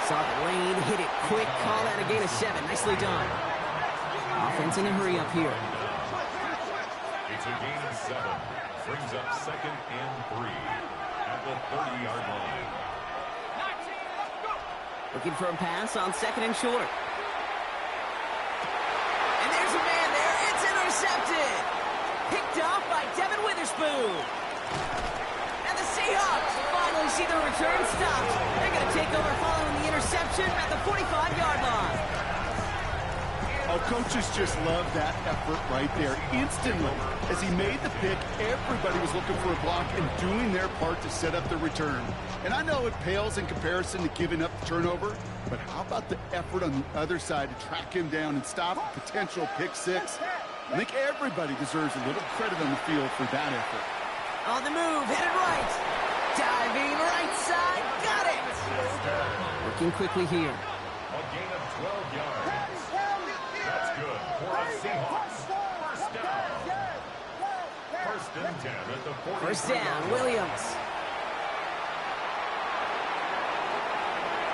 Saw the lane, hit it quick, call that a gain of 7. Nicely done. Offense in a hurry up here. It's a gain of 7. Brings up 2nd and 3 at the 30-yard line. Looking for a pass on 2nd and short. And there's a man there. It's intercepted. Picked off by Devin Witherspoon. And the Seahawks finally see the return stopped. They're going to take over following the interception at the 45-yard line. Oh, coaches just love that effort right there. Instantly, as he made the pick, everybody was looking for a block and doing their part to set up the return. And I know it pales in comparison to giving up the turnover, but how about the effort on the other side to track him down and stop a potential pick 6? I think everybody deserves a little credit on the field for that effort. On the move, headed right. Diving right side, got it. Working quickly here. A gain of 12 yards. That's good for the Seahawks. First down. 1st and 10 at the 40. First down, Williams.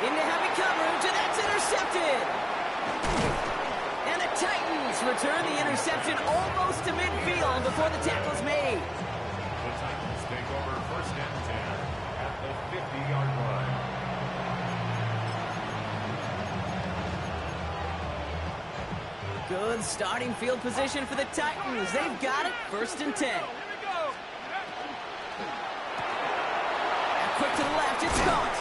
Into heavy coverage, and that's intercepted. And the Titans return the interception almost to midfield before the tackle's made. The Titans take over 1st and 10 at the 50-yard line. Good starting field position for the Titans. They've got it. 1st and 10. And quick to the left, it's caught.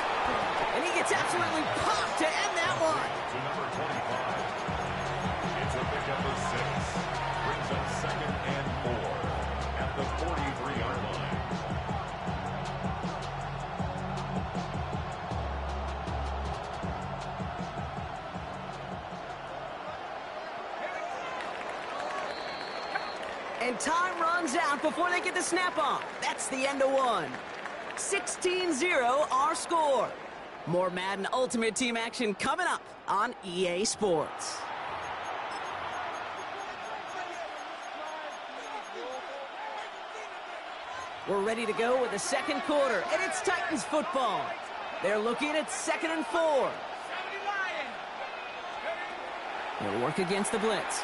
And he gets absolutely popped to end that one. To number 25. It's a pickup of 6. Brings up 2nd and 4 at the 43-yard line. And time runs out before they get the snap on. That's the end of one. 16-0 our score. More Madden Ultimate Team action coming up on EA Sports. We're ready to go with the second quarter, and it's Titans football. They're looking at 2nd and 4. They'll work against the blitz.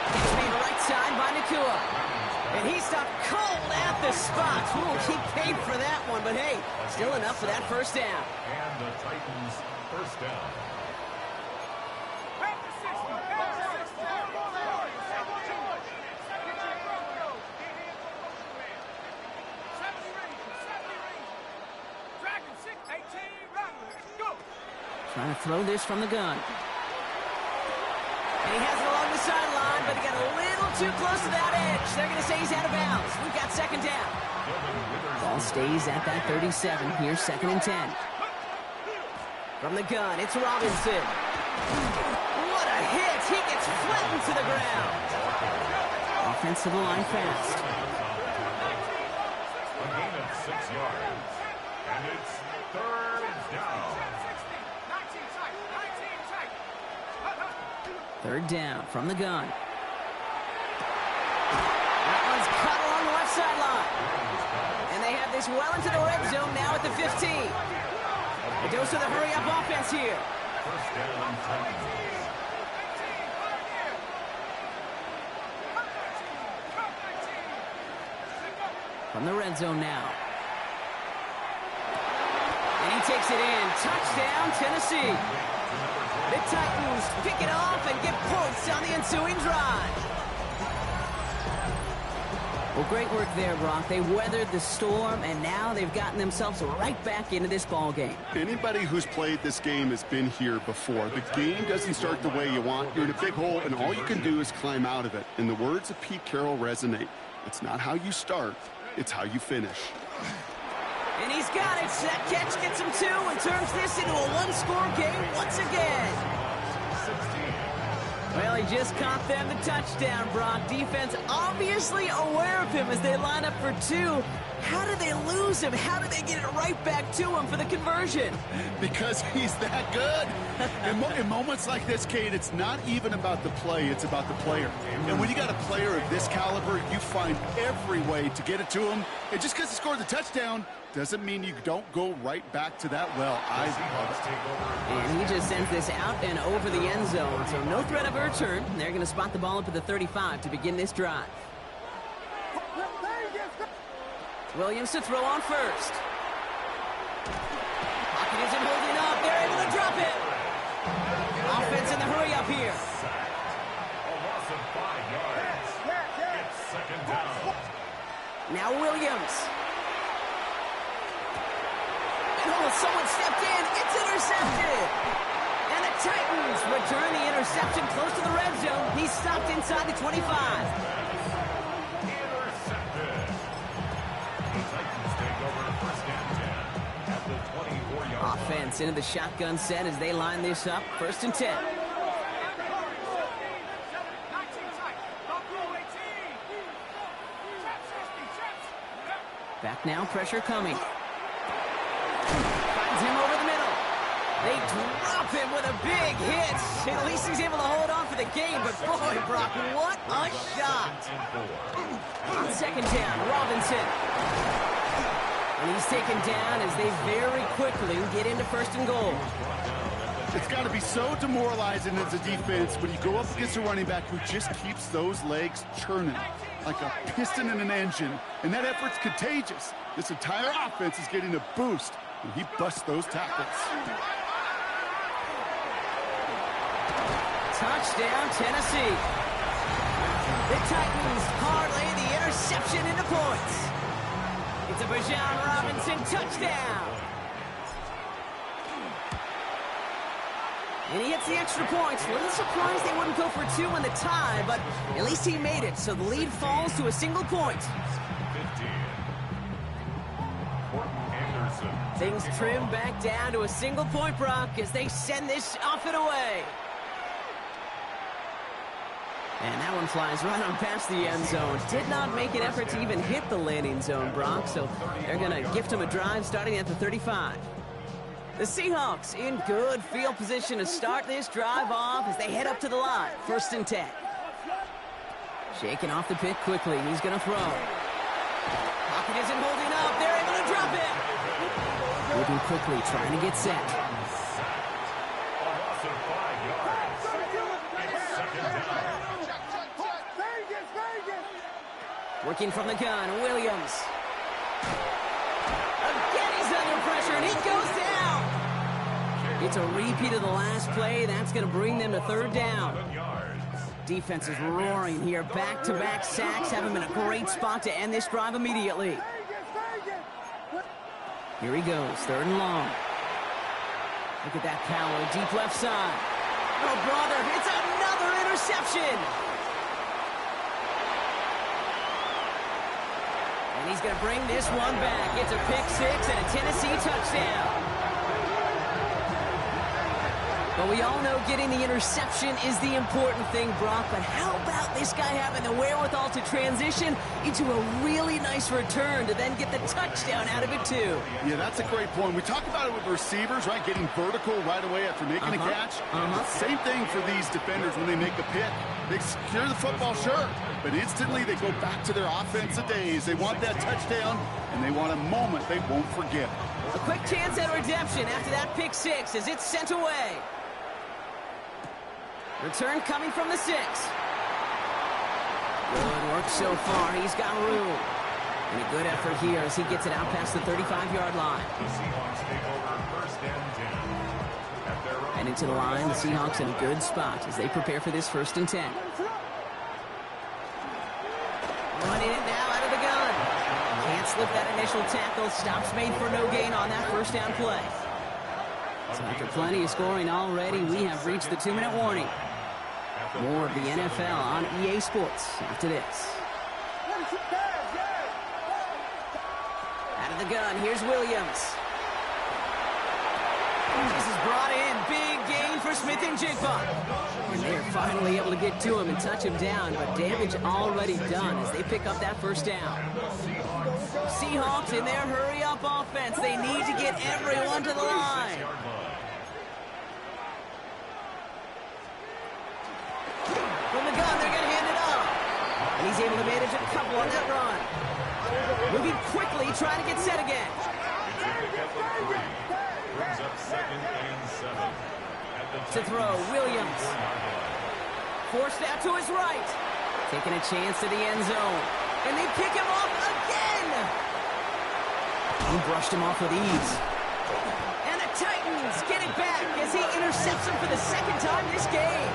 It's made right side by Nakua. And he stopped cold at the spot. We'll keep paid for that one, but hey, still enough for that first down. And the Titans first down. Trying to throw this from the gun. And he has it along the sideline, but he got a little too close to that edge. They're going to say he's out of bounds. We've got 2nd down. Ball stays at that 37. Here's 2nd and 10. From the gun, it's Robinson. What a hit. He gets flattened to the ground. Offense to the line fast. A gain of 6 yards. And it's 3rd down. 3rd down from the gun. That one's cut along the left sideline. And they have this well into the red zone now at the 15. A dose of the hurry-up offense here. First down, Titans. From the red zone now. And he takes it in. Touchdown, Tennessee. The Titans pick it off and get points on the ensuing drive. Well, great work there, Brock. They weathered the storm, and now they've gotten themselves right back into this ball game. Anybody who's played this game has been here before. The game doesn't start the way you want. You're in a big hole, and all you can do is climb out of it. And the words of Pete Carroll resonate. It's not how you start, it's how you finish. And he's got it. That catch gets him two and turns this into a one-score game once again. Well, he just caught them the touchdown, Brock. Defense obviously aware of him as they line up for two. How did they lose him? How did they get it right back to him for the conversion? Because he's that good. In moments like this, Kate, it's not even about the play, it's about the player. And when you got a player of this caliber, you find every way to get it to him. And just because he scored the touchdown doesn't mean you don't go right back to that well. I love it. And he just sends this out and over the end zone. So no threat of a return. They're going to spot the ball up at the 35 to begin this drive. Williams to throw on first. Pocket isn't holding up. They're able to drop it. Offense in the hurry up here. A loss of 5 yards. It's second down. Now Williams. Oh, someone stepped in. It's intercepted. And the Titans return the interception close to the red zone. He's stopped inside the 25. Intercepted. The Titans take over first and 10 at the 24-yard line. Offense into the shotgun set as they line this up. First and 10. Back now, pressure coming. Finds him over the middle. They drop him with a big hit. At least he's able to hold on for the game, but boy, Brock, what a shot. On second down, Robinson. And he's taken down as they very quickly get into first and goal. It's got to be so demoralizing as a defense when you go up against a running back who just keeps those legs churning like a piston in an engine, and that effort's contagious. This entire offense is getting a boost when he busts those tackles. Touchdown, Tennessee. The Titans parlay the interception into points. It's a Bijan Robinson touchdown. And he hits the extra points. A little surprised they wouldn't go for two in the tie, but at least he made it, so the lead falls to a single point. 15. Things trim back down to a single point, Brock, as they send this off and away. And that one flies right on past the end zone. Did not make an effort to even hit the landing zone, Brock, so they're going to gift him a drive starting at the 35. The Seahawks in good field position to start this drive off as they head up to the line. First and 10. Shaking off the pick quickly. He's going to throw. Pocket isn't holding up. They're able to drop it. Moving quickly, trying to get set. Working from the gun, Williams. Again, he's under pressure, and he goes down. It's a repeat of the last play. That's going to bring them to third down. Defense is roaring here. Back-to-back sacks have him in a great spot to end this drive immediately. Here he goes, third and long. Look at that power, deep left side. Oh, brother, it's another interception. And he's going to bring this one back. It's a pick six and a Tennessee touchdown. But we all know getting the interception is the important thing, Brock. But how about this guy having the wherewithal to transition into a really nice return to then get the touchdown out of it, too? Yeah, that's a great point. We talk about it with receivers, right? Getting vertical right away after making a catch. Same thing for these defenders when they make a pick. They secure the football, sure, but instantly they go back to their offensive days. They want that touchdown, and they want a moment they won't forget. A quick chance at redemption after that pick six as it's sent away. Return coming from the 6. Good work so far. He's got room. And a good effort here as he gets it out past the 35-yard line. The Seahawks take over first and 10 at Heading to the line, the Seahawks in a good spot as they prepare for this 1st and 10. Running it now out of the gun. Can't slip that initial tackle. Stops made for no gain on that 1st down play. So after plenty of scoring already, we have reached the 2-minute warning. More of the NFL on EA Sports after this. Out of the gun, here's Williams. This is brought in. Big gain for Smith and Jigba. And they're finally able to get to him and touch him down, but damage already done as they pick up that 1st down. Seahawks in their hurry-up offense. They need to get everyone to the line. From the gun, they're going to hand it off. And he's able to manage a couple on that run. Moving quickly, trying to get set again. Brings up 2nd and 7. To throw, Williams. Forced out to his right. Taking a chance to the end zone. And they pick him off again. He brushed him off with ease. And the Titans get it back as he intercepts him for the 2nd time this game.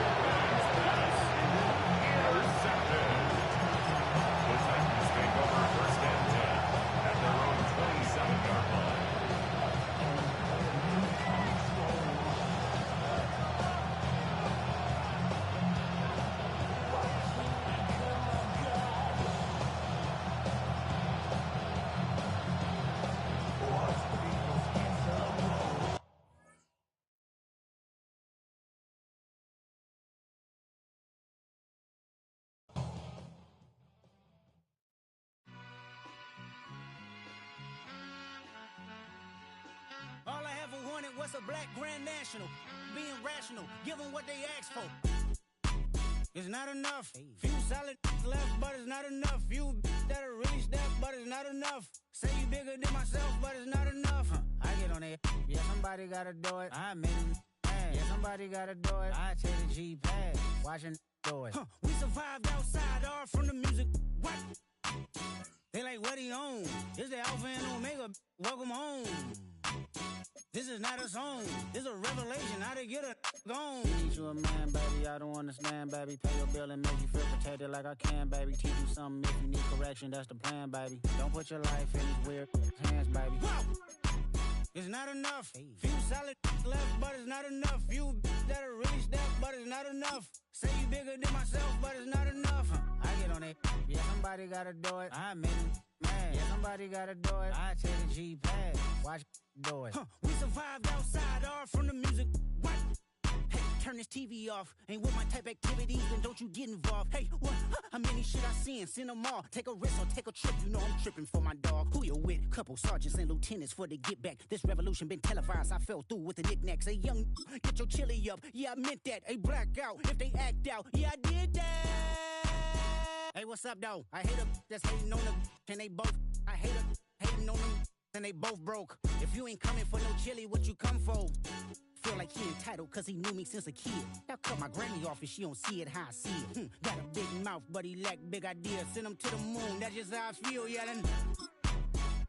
All I ever wanted was a black Grand National. Being rational, give them what they asked for. It's not enough. Few solid left, but it's not enough. Few that'll really step, but it's not enough. Say you bigger than myself, but it's not enough. I get on it. Yeah, somebody gotta do it. I made him mad. Yeah, somebody gotta do it. I take the G-pad. Watching do it. We survived outside, all from the music. What? They like, what he on? This the Alpha and Omega. Welcome home. This is not a song. This is a revelation. How to get a gone. Need you a man, baby. I don't understand, baby. Pay your bill and make you feel protected like I can, baby. Teach you something if you need correction. That's the plan, baby. Don't put your life in these weird hands, baby. Whoa! It's not enough. Few solid left, but it's not enough. Few that'll really step, but it's not enough. Say you bigger than myself, but it's not enough. I get on it. Yeah, somebody gotta do it. I made him mad. Yeah, somebody gotta do it. I take the G-pad. Watch do it. We survived outside, all from the music. What? Hey, turn this TV off. Ain't with my type activities, then don't you get involved. Hey, what? How many shit I seen? Send them all. Take a risk or take a trip. You know I'm tripping for my dog. Who you with? Couple sergeants and lieutenants for the get back. This revolution been televised. I fell through with the knickknacks. Hey, young, get your chili up. Yeah, I meant that. Hey, black out if they act out. Yeah, I did that. Hey, what's up, though? I hate them that's hating on them. And they both. I hate them hating on them. And they both broke. If you ain't coming for no chili, what you come for? Feel like he entitled cause he knew me since a kid. Now cut my granny off if she don't see it how I see it. Got a big mouth, but he lack big ideas. Send him to the moon, that's just how I feel, yeah. Then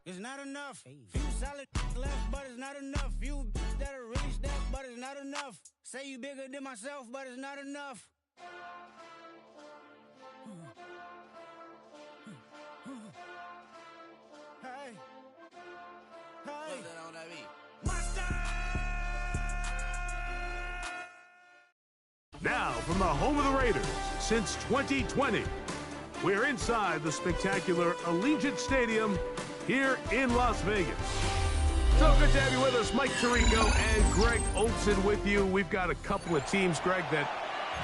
it's not enough. Few solid left, but it's not enough. Few that'll really step, but it's not enough. Say you bigger than myself, but it's not enough. Hey. Hey. Now, from the home of the Raiders since 2020, we're inside the spectacular Allegiant Stadium here in Las Vegas. So good to have you with us. Mike Tirico and Greg Olson with you. We've got a couple of teams, Greg, that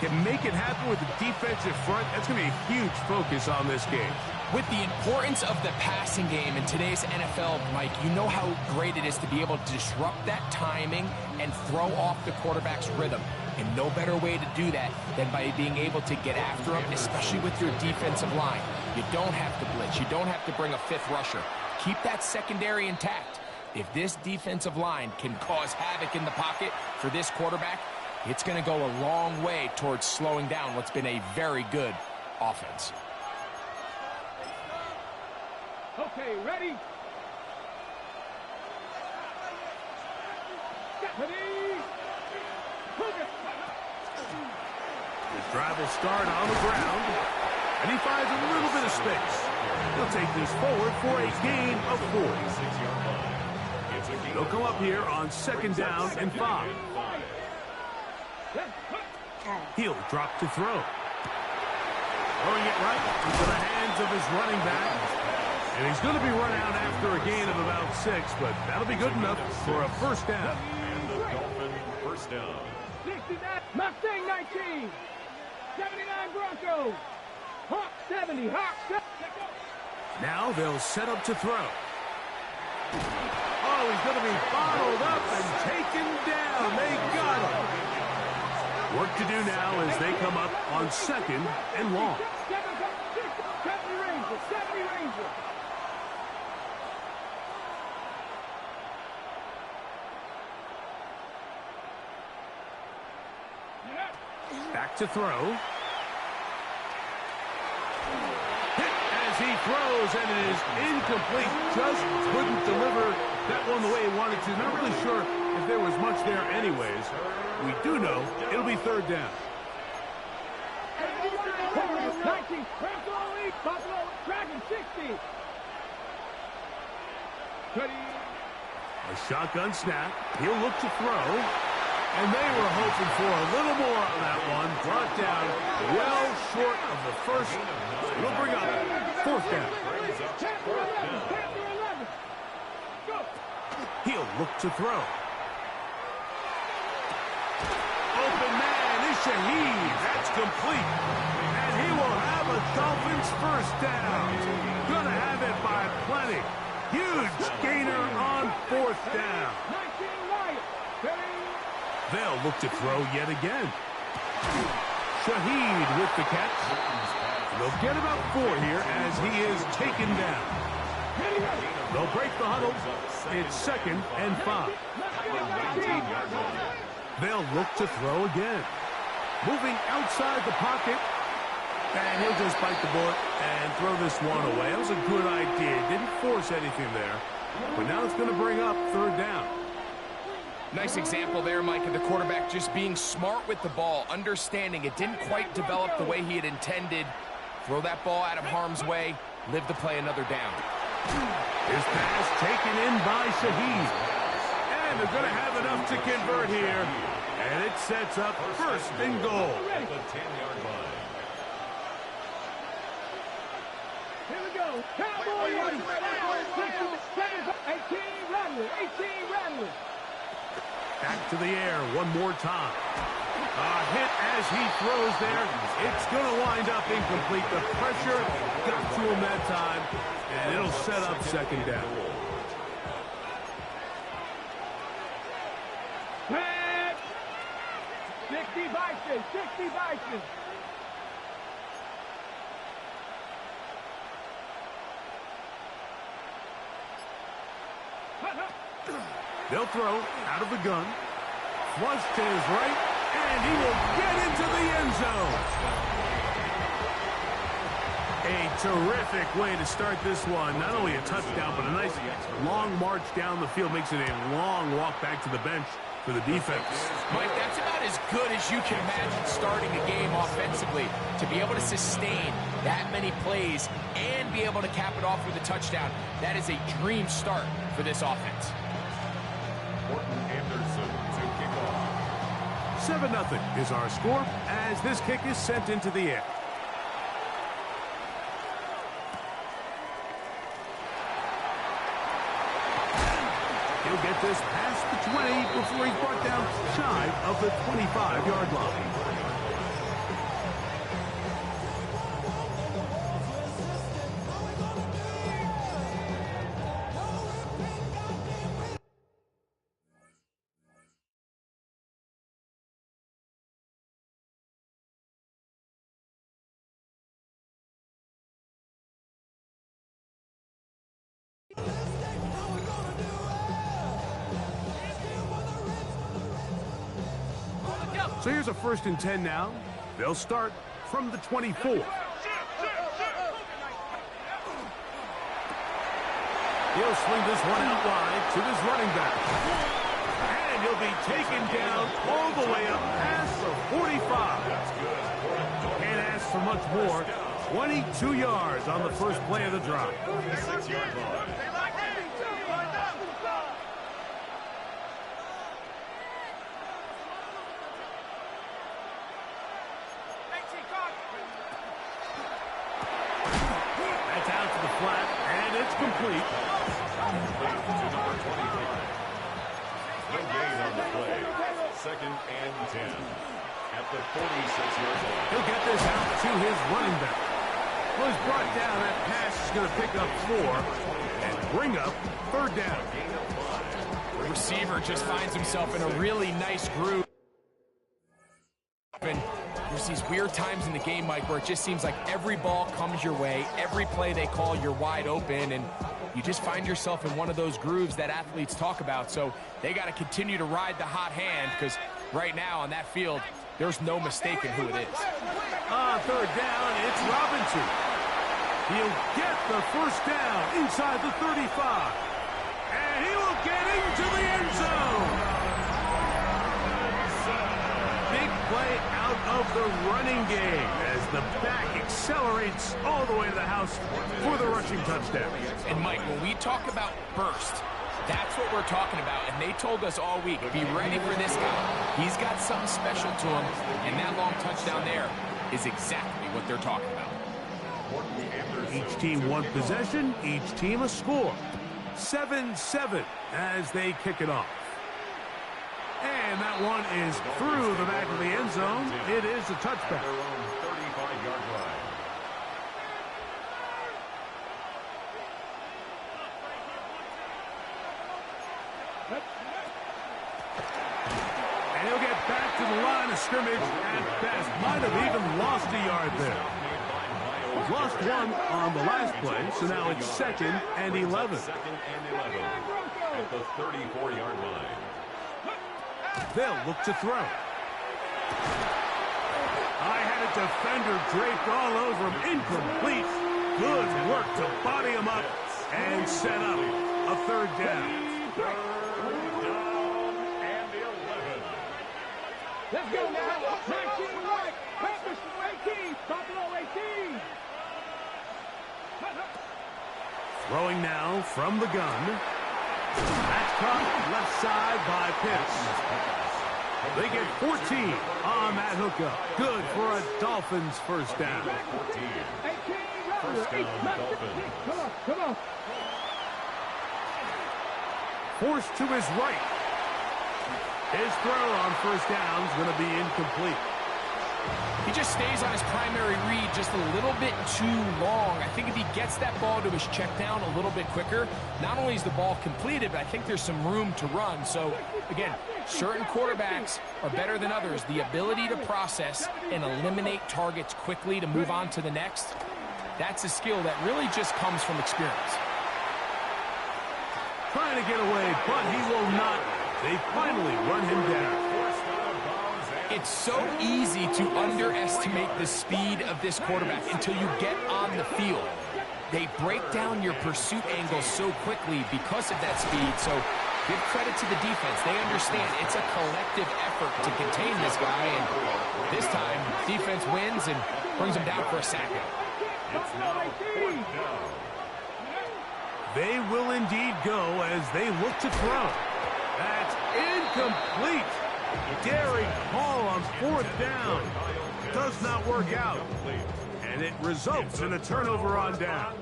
can make it happen with the defensive front. That's going to be a huge focus on this game. With the importance of the passing game in today's NFL, Mike, you know how great it is to be able to disrupt that timing and throw off the quarterback's rhythm. And no better way to do that than by being able to get after him, especially with your defensive line. You don't have to blitz. You don't have to bring a fifth rusher. Keep that secondary intact. If this defensive line can cause havoc in the pocket for this quarterback, it's going to go a long way towards slowing down what's been a very good offense. Okay, ready? Ready? His drive will start on the ground, and he finds a little bit of space. He'll take this forward for a gain of 4. They'll come up here on 2nd down and 5. He'll drop to throw. Throwing it right into the hands of his running back. And he's going to be run out after a gain of about 6, but that'll be good enough for a 1st down. And the Dolphin 1st down. 69, Mustang 19. 79 Broncos. Hawk 70. Hawk 70. Now they'll set up to throw. Oh, he's going to be bottled up and taken down. They got him. Work to do now as they come up on 2nd and long. 70 Rangers. 70 Rangers. Back to throw. Hit as he throws, and it is incomplete. Just couldn't deliver that one the way he wanted to. Not really sure if there was much there anyways. We do know it'll be 3rd down. 19, Buffalo, Dragon 60. A shotgun snap. He'll look to throw. And they were hoping for a little more on that one. Brought down well short of the first. It'll bring up 4th down. He'll look to throw. Open man is Shahid. That's complete. And he will have a Dolphins 1st down. Gonna have it by plenty. Huge gainer on 4th down. They'll look to throw yet again. Shahid with the catch. They'll get about 4 here as he is taken down. They'll break the huddle. It's 2nd and 5. They'll look to throw again. Moving outside the pocket. And he'll just bite the bullet and throw this one away. That was a good idea. Didn't force anything there. But now it's going to bring up 3rd down. Nice example there, Mike, of the quarterback just being smart with the ball, understanding it didn't quite develop the way he had intended. Throw that ball out of harm's way, live to play another down. His pass taken in by Shahid. And they're going to have enough to convert here. And it sets up 1st and goal. At the 10-yard line. Here we go. Cowboys. 18 Rattler. 18 Rattler. Back to the air one more time. A hit as he throws there. It's going to wind up incomplete. The pressure got to him that time, and it'll set up 2nd down. Pat! 60 Bison. 60 Bison. They'll throw out of the gun. Flush to his right, and he will get into the end zone. A terrific way to start this one. Not only a touchdown, but a nice long march down the field. Makes it a long walk back to the bench for the defense. Mike, that's about as good as you can imagine starting a game offensively. To be able to sustain that many plays and be able to cap it off with a touchdown, that is a dream start for this offense. Morton Anderson to kick off. 7-0 is our score as this kick is sent into the air. He'll get this past the 20 before he's brought down shy of the 25-yard line. So here's a 1st and 10 now. They'll start from the 24. He'll swing this one out wide to his running back. And And he'll be taken down all the way up past the 45. Can't ask for much more. 22 yards on the first play of the drive. 6-yard line. That's out to the flat, and it's complete. Complete to number 25. No gain on the play. 2nd and 10. At the 46-yard line. He'll get this out to his running back. Well, he's brought down. That pass is going to pick up 4 and bring up 3rd down. The receiver just finds himself in a really nice groove. And there's these weird times in the game, Mike, where it just seems like every ball comes your way, every play they call, you're wide open, and you just find yourself in one of those grooves that athletes talk about. So they got to continue to ride the hot hand, because right now on that field, there's no mistaking who it is. 3rd down, it's Robinson. He'll get the first down inside the 35. And he will get into the end zone. Big play out of the running game as the back accelerates all the way to the house for the rushing touchdown. And Mike, when we talk about burst, that's what we're talking about. And they told us all week, be ready for this guy. He's got something special to him. And that long touchdown there is exactly what they're talking about. Each team one possession, each team a score. 7-7 as they kick it off. And that one is through the back of the end zone. It is a touchback. 35-yard line. And he'll get back to the line of scrimmage at best. Might have even lost a yard there. Lost 1 on the last play, so now it's 2nd and 11. 2nd and 11 at the 34-yard line. They'll look to throw. I had a defender draped all over him. Incomplete. Good work to body him up and set up a 3rd down. 3rd down and 11. Let's go now. 19 right. Packers 18. Buffalo 18. Throwing now from the gun. That's caught left side by Pitts. They get 14 on that hookup. Good for a Dolphins first down. 14. First down, Dolphins. Come on. Forced to his right. His throw on first down is going to be incomplete. He just stays on his primary read just a little bit too long. I think if he gets that ball to his check down a little bit quicker, not only is the ball completed, but I think there's some room to run. So, again, certain quarterbacks are better than others. The ability to process and eliminate targets quickly to move on to the next, that's a skill that really just comes from experience. Trying to get away, but he will not. They finally run him down. It's so easy to underestimate the speed of this quarterback until you get on the field. They break down your pursuit angle so quickly because of that speed. So give credit to the defense. They understand it's a collective effort to contain this guy. And this time, defense wins and brings him down for a sack. It's now 4th down. They will indeed go as they look to throw. That's incomplete. Daring Hall on 4th down. Does not work out. And it results in a turnover on down.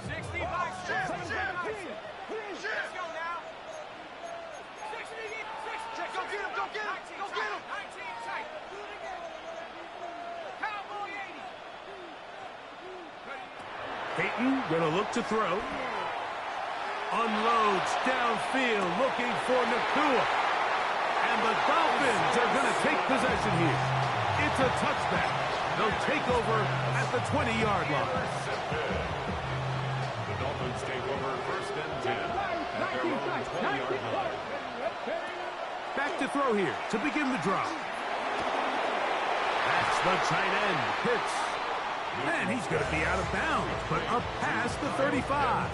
65, 17. Let's go now. 60, 6, go get him, go get him, go get him. 19 tight. Cowboy 80. Peyton going to look to throw. Unloads downfield looking for Nakua. And the Dolphins are going to take possession here. It's a touchback. They'll take over at the 20-yard line. The Dolphins take over 1st and 10 at their own 20-yard line. Back to throw here to begin the drive. That's the tight end, Pitts. And he's going to be out of bounds, but up past the 35.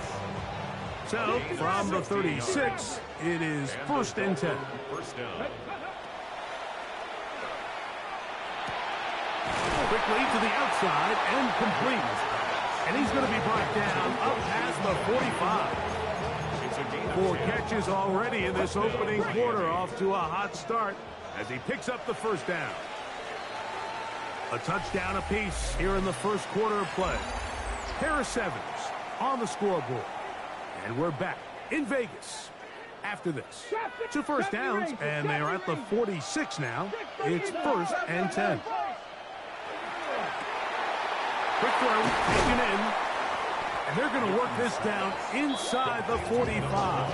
So, from the 36, it is 1st and 10. First down. Quickly to the outside and complete. And he's going to be brought down up past the 45. 4 catches already in this opening quarter, off to a hot start as he picks up the first down. A touchdown apiece here in the first quarter of play. Pair of 7s on the scoreboard. And we're back in Vegas after this. 2 first downs, and they're at the 46 now. It's 1st and 10. Quick throw, taken in. And they're going to work this down inside the 45.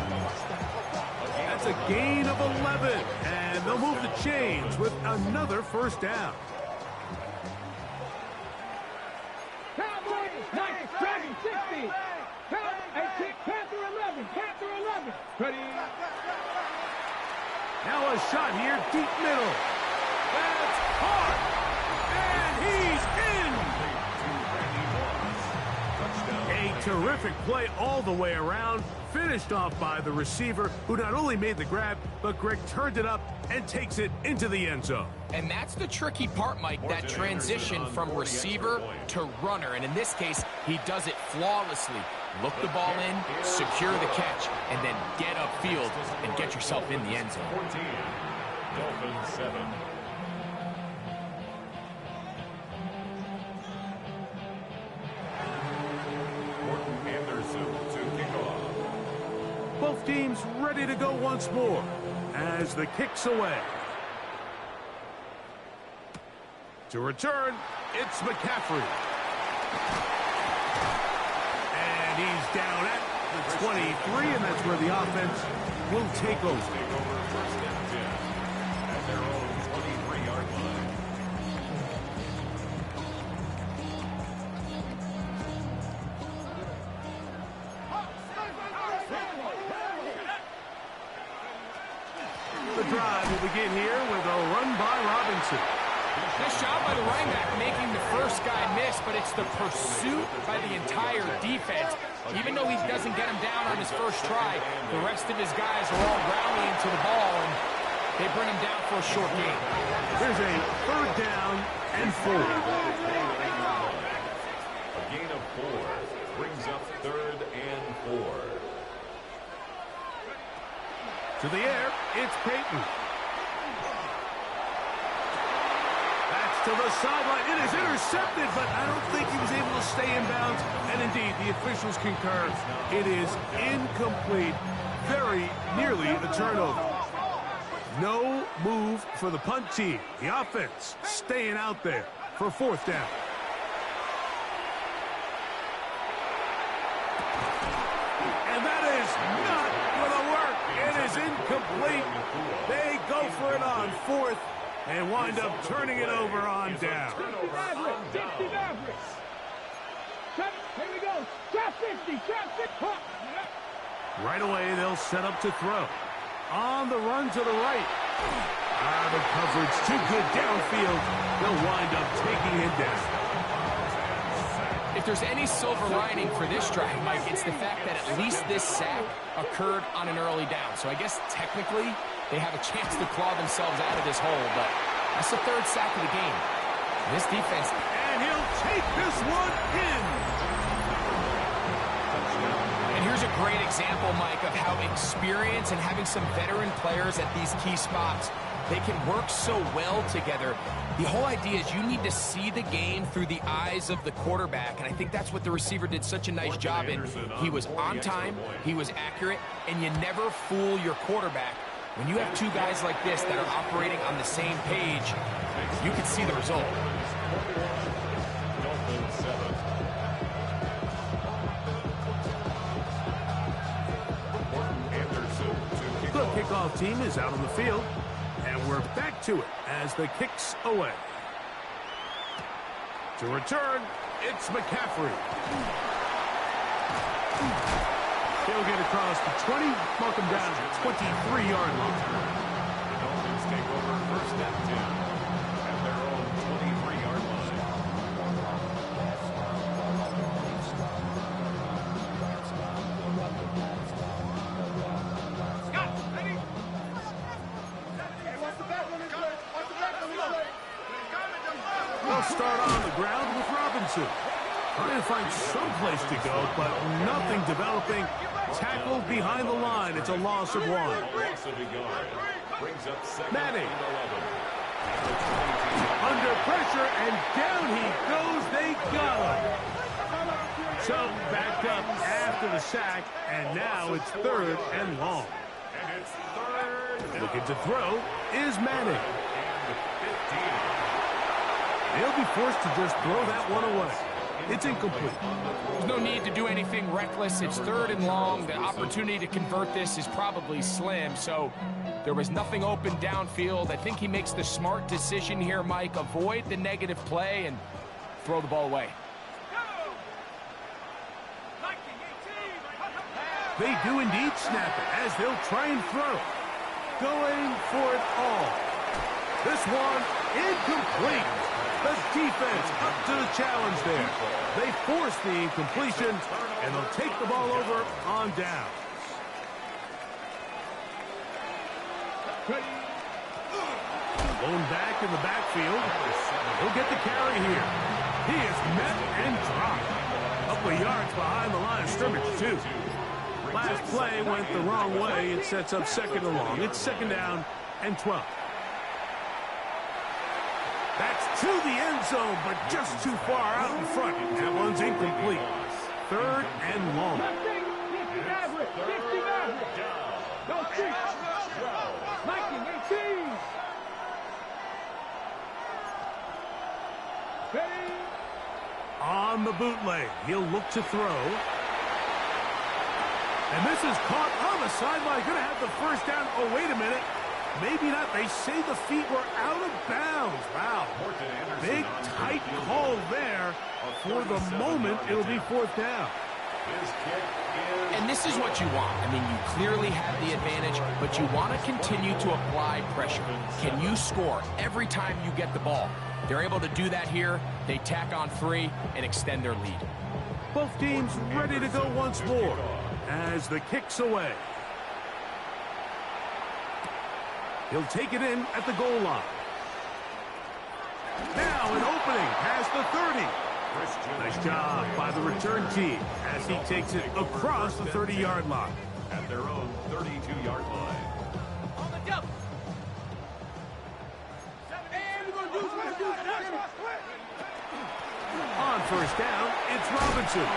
That's a gain of 11. And they'll move the chains with another first down. Nice, 60. Panther 11. Ready. Now a shot here, deep middle. That's hard. And he's in. A terrific play all the way around. Finished off by the receiver, who not only made the grab, but Greg turned it up and takes it into the end zone. And that's the tricky part, Mike, that transition from receiver to runner. And in this case, he does it flawlessly. Look the ball in, secure the catch, and then get upfield and get yourself in the end zone. 14, Dolphins 7. Both teams ready to go once more as the kick's away. To return, it's McCaffrey. And he's down at the 23, and that's where the offense will take over. First and 10 at their own 23-yard line. The drive will begin here with a run by Robinson. Nice job by the running back making the first guy miss, but it's the pursuit by the entire defense. Even though he doesn't get him down on his first try, the rest of his guys are all rallying to the ball, and they bring him down for a short gain. Here's a 3rd down and 4. A gain of 4 brings up 3rd and 4. To the air, it's Peyton. That's to the sideline. It is intercepted, but I don't think he was able to stay in bounds. And indeed, the officials concur. It is incomplete. Very nearly a turnover. No move for the punt team. The offense staying out there for 4th down. And that is not going to work. It is incomplete. They go for it on 4th and wind up turning it over on down. Here we go. Trap 50. Right away, they'll set up to throw. On the run to the right. The coverage too good downfield. They'll wind up taking him down. If there's any silver lining for this drive, Mike, it's the fact that at least this sack occurred on an early down. So I guess technically they have a chance to claw themselves out of this hole, but that's the 3rd sack of the game. This defense... And he'll take this one in. And here's a great example, Mike, of how experience and having some veteran players at these key spots, they can work so well together. The whole idea is you need to see the game through the eyes of the quarterback, and I think that's what the receiver did such a nice job in. He was on time, he was accurate, and you never fool your quarterback. When you have 2 guys like this that are operating on the same page, you can see the result. Dolphins 7. The kickoff team is out on the field, and we're back to it as the kick's away. To return, it's McCaffrey. He'll get across the 20, mark him down at the 23-yard line. The Dolphins take over 1st and 10 at their own 23-yard line. They'll start on the ground with Robinson. Trying to find some place to go, but nothing developing. Tackled behind the line. It's a loss of 1. Manning. Under pressure, and down he goes. They got him. So back up after the sack, and now it's 3rd and long. Looking to throw is Manning. They'll be forced to just throw that one away. It's incomplete. There's no need to do anything reckless. It's 3rd and long. The opportunity to convert this is probably slim, so there was nothing open downfield. I think he makes the smart decision here, Mike. Avoid the negative play and throw the ball away. They do indeed snap it as they'll try and throw. Going for it all. This one incomplete. The defense up to the challenge there. They force the incompletion, and they'll take the ball over on downs. Blown back in the backfield. He'll get the carry here. He is met and dropped. A couple of yards behind the line of scrimmage, too. Last play went the wrong way. It sets up 2nd and long. It's 2nd down and 12. That's to the end zone, but just too far out in front. That one's incomplete. 3rd and long. On the bootleg, he'll look to throw. And this is caught on the sideline. Going to have the 1st down. Oh, wait a minute. Maybe not. They say the feet were out of bounds. Wow. Big, tight call there. For the moment, it'll be 4th down. And this is what you want. I mean, you clearly have the advantage, but you want to continue to apply pressure. Can you score every time you get the ball? They're able to do that here. They tack on 3 and extend their lead. Both teams ready to go once more as the kick's away. He'll take it in at the goal line. Now an opening past the 30. Nice job by the return team as he takes it across the 30-yard line. At their own 32-yard line. On 1st down, it's Robinson.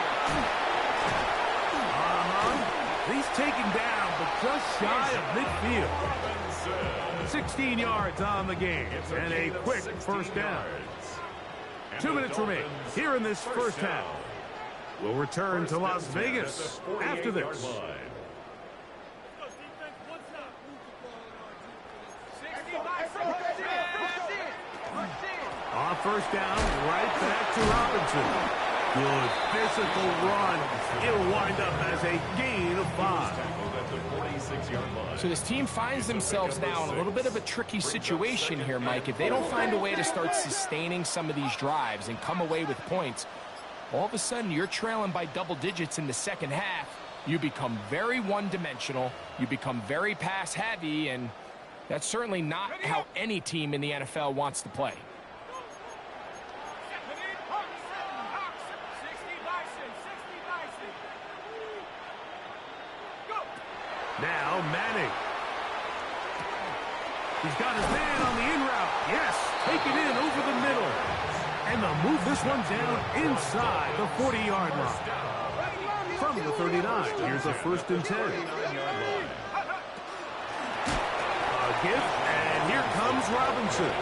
He's taken down, but just shy of midfield. 16 yards on the game, and a quick 1st down. 2 minutes remain here in this 1st half. We'll return to Las Vegas after this. On 1st down, right back to Robinson. Good physical run. It'll wind up as a gain of 5. So this team finds themselves now in a little bit of a tricky situation here, Mike. If they don't find a way to start sustaining some of these drives and come away with points, all of a sudden you're trailing by double digits in the 2nd half. You become very one-dimensional. You become very pass-heavy, and that's certainly not how any team in the NFL wants to play. Now Manning. He's got his man on the in route. Yes, take it in over the middle. And they'll move this one down inside the 40-yard line. From the 39, here's a 1st and 10. A gift, and here comes Robinson.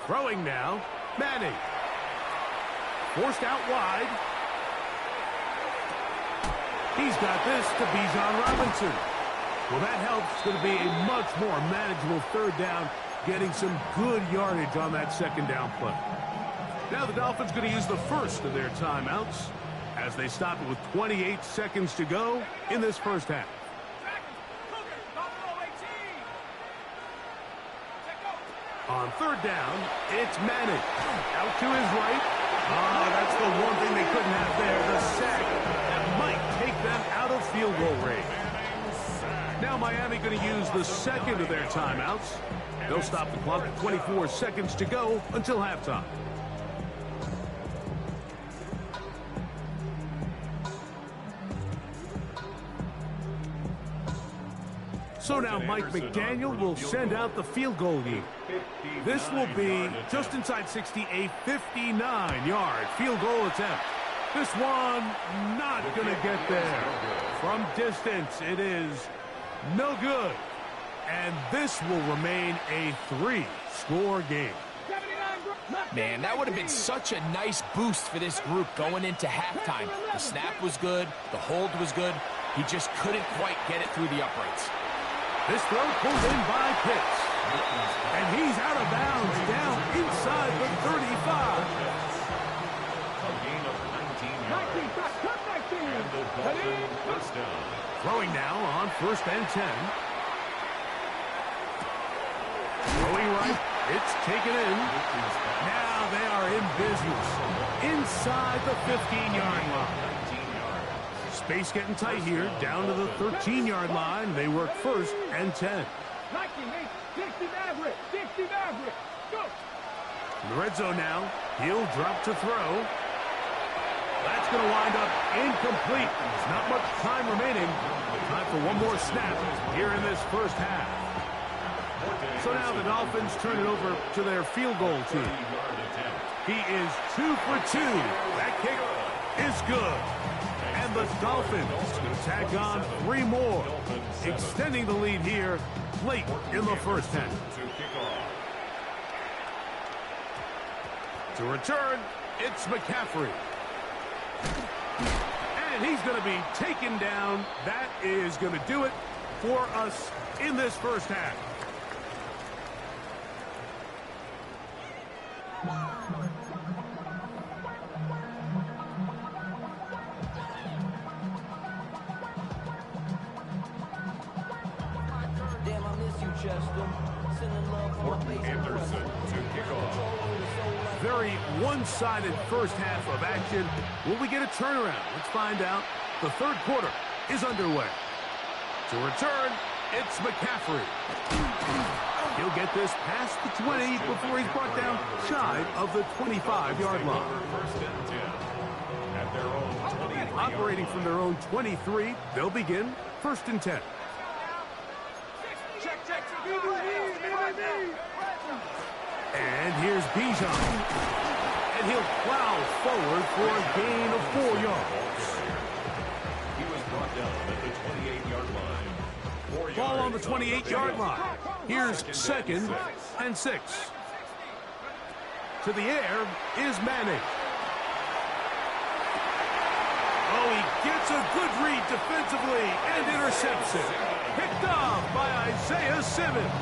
Throwing now, Manning. Forced out wide. He's got this to Bijan Robinson. Well, that helps. It's going to be a much more manageable 3rd down, getting some good yardage on that 2nd down play. Now the Dolphins going to use the 1st of their timeouts as they stop it with 28 seconds to go in this 1st half. On third down, it's Manning. Out to his right. That's the one thing they couldn't have there, the sack. That might take them out of field goal range. Now Miami going to use the second of their timeouts. They'll stop the clock with 24 seconds to go until halftime. So now Mike McDaniel will send out the field goal unit. This will be just inside 60, a 59-yard field goal attempt. This one not going to get there. From distance, it is no good. And this will remain a 3-score game. Man, that would have been such a nice boost for this group going into halftime. The snap was good. The hold was good. He just couldn't quite get it through the uprights. This throw pulled in by Pitts. And he's out of bounds down inside the 35. A gain of 19 yards. And the Dolphins first down. Throwing now on 1st and 10. Throwing right. It's taken in. Now they are in business. Inside the 15-yard line. Space getting tight here. Down to the 13-yard line. They work 1st and 10. In the red zone now. He'll drop to throw. That's going to wind up incomplete. There's not much time remaining. Time for one more snap here in this first half. So now the Dolphins turn it over to their field goal team. He is 2 for 2. That kick is good. And the Dolphins can tack on 3 more, extending the lead here late in the first half. To return, it's McCaffrey. And he's going to be taken down. That is going to do it for us in this first half. Damn, I miss you, Chester. Sending love from my face. Anderson to kick off. Very one-sided first half of action. Will we get a turnaround? Let's find out. The third quarter is underway. To return, it's McCaffrey. He'll get this past the 20 before he's brought down shy of the 25-yard line. Operating from their own 23, they'll begin 1st and 10. And here's Bijan. And he'll plow forward for a gain of 4 yards. He was brought down at the 28-yard line. Ball on the 28-yard line. Here's 2nd and 6. To the air is Manning. Oh, he gets a good read defensively and intercepts it. Picked off by Isaiah Simmons.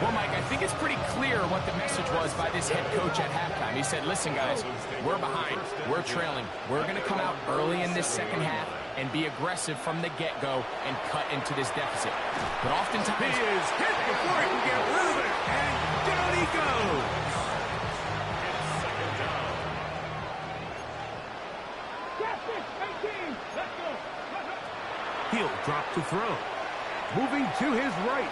Well, Mike, I think it's pretty clear what the message was by this head coach at halftime. He said, listen, guys, we're behind. We're trailing. We're going to come out early in this second half and be aggressive from the get-go and cut into this deficit. But oftentimes... He is hit before he can get rid of it, and down he goes. He'll drop to throw. Moving to his right.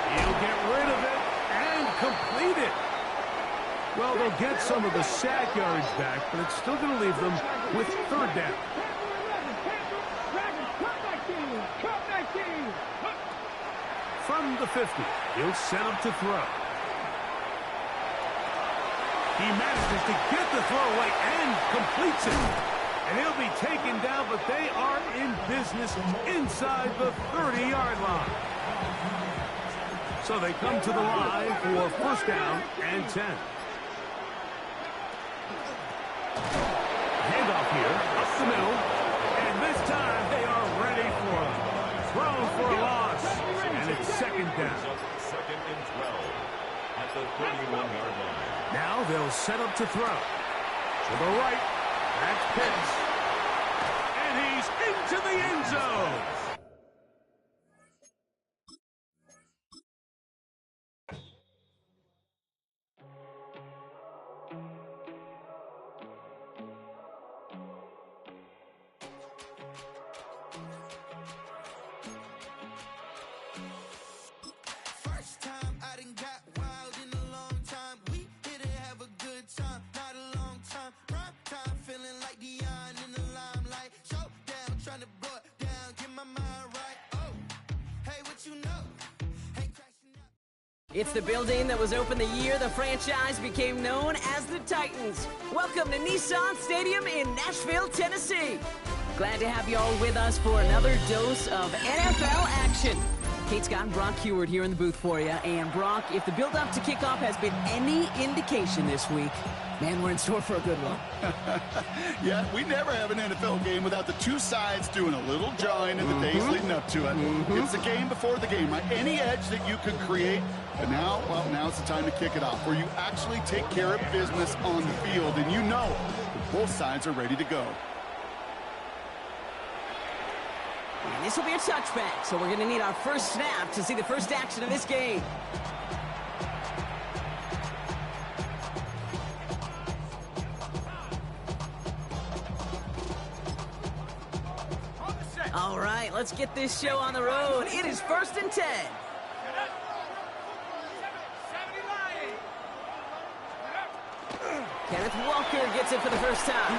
He'll get rid of it and complete it. Well, they'll get some of the sack yards back, but it's still going to leave them with 3rd down. From the 50, he'll set up to throw. He manages to get the throw away and completes it. And he'll be taken down, but they are in business inside the 30-yard line. So they come to the line for 1st down and 10. Handoff here, up the middle, and this time they are ready for it. Thrown for a loss, and it's 2nd down. 2nd and 12 at the 31-yard line. Now they'll set up to throw. To the right, that's Pitts. And he's into the end zone. It's the building that was opened the year the franchise became known as the Titans. Welcome to Nissan Stadium in Nashville, Tennessee. Glad to have you all with us for another dose of NFL action. Kate Scott and Brock Heward here in the booth for you. And Brock, if the build-up to kickoff has been any indication this week, man, we're in store for a good one. Yeah, we never have an NFL game without the two sides doing a little jawing in the days leading up to it. It's the game before the game, right? Any edge that you could create. But now, well, now's the time to kick it off, where you actually take care of business on the field, and you know that both sides are ready to go. And this will be a touchback, so we're going to need our first snap to see the first action of this game. All right, let's get this show on the road. It is 1st and 10. Kenneth Walker gets it for the first time.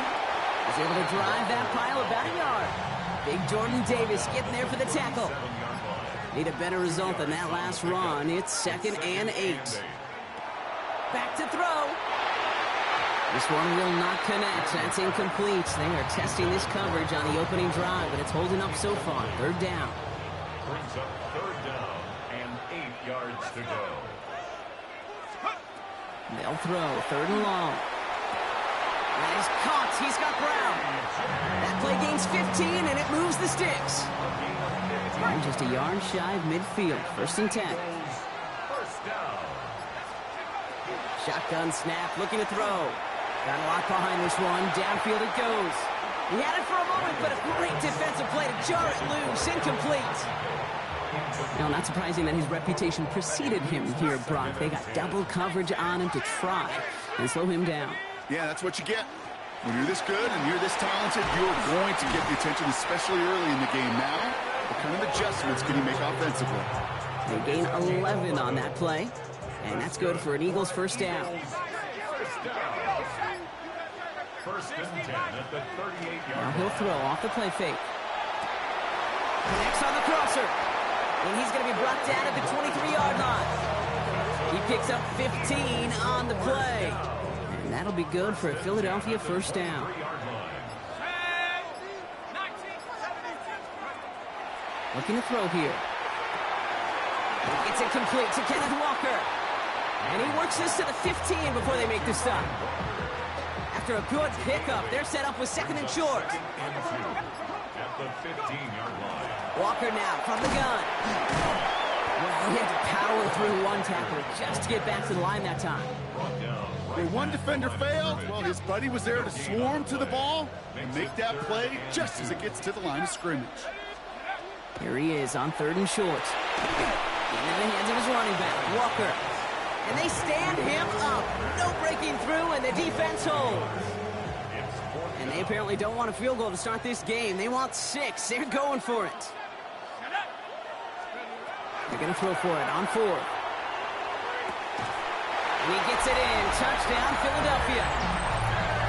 He's able to drive that pile about a yard. Big Jordan Davis getting there for the tackle. Need a better result than that last run. It's 2nd and 8. Back to throw. This one will not connect. That's incomplete. They are testing this coverage on the opening drive, but it's holding up so far. 3rd down. Brings up 3rd down and 8 yards to go. They'll throw 3rd and long. And he's caught. He's got Brown. That play gains 15, and it moves the sticks. And just a yard shy of midfield. 1st and 10. First down. Shotgun snap, looking to throw. Got a lot behind this one. Downfield it goes. He had it for a moment, but a great defensive play to jar it loose. Incomplete. Now, not surprising that his reputation preceded him here, Brock. They got double coverage on him to try and slow him down. Yeah, that's what you get. When you're this good and you're this talented, you're going to get the attention, especially early in the game. Now, what kind of adjustments can you make offensively? They gain 11 on that play, and that's good for an Eagles first down. First and 10 at the 38-yard Now he'll throw off the play fake. Connects on the crosser. And he's going to be brought down at the 23-yard line. He picks up 15 on the play. And that'll be good for a Philadelphia first down. Looking to throw here. It's incomplete to Kenneth Walker. And he works this to the 15 before they make the stop. After a good pickup, they're set up with 2nd and short. At the 15-yard line. Walker now from the gun. Well, he had to power through one tackle just to get back to the line that time. Where one defender failed, well, his buddy was there to swarm to the ball and make that play just as it gets to the line of scrimmage. Here he is on 3rd and short. Into the hands of his running back, Walker. And they stand him up. No breaking through, and the defense holds. And they apparently don't want a field goal to start this game. They want 6. They're going for it. They're going to throw for it on 4th. And he gets it in. Touchdown, Philadelphia.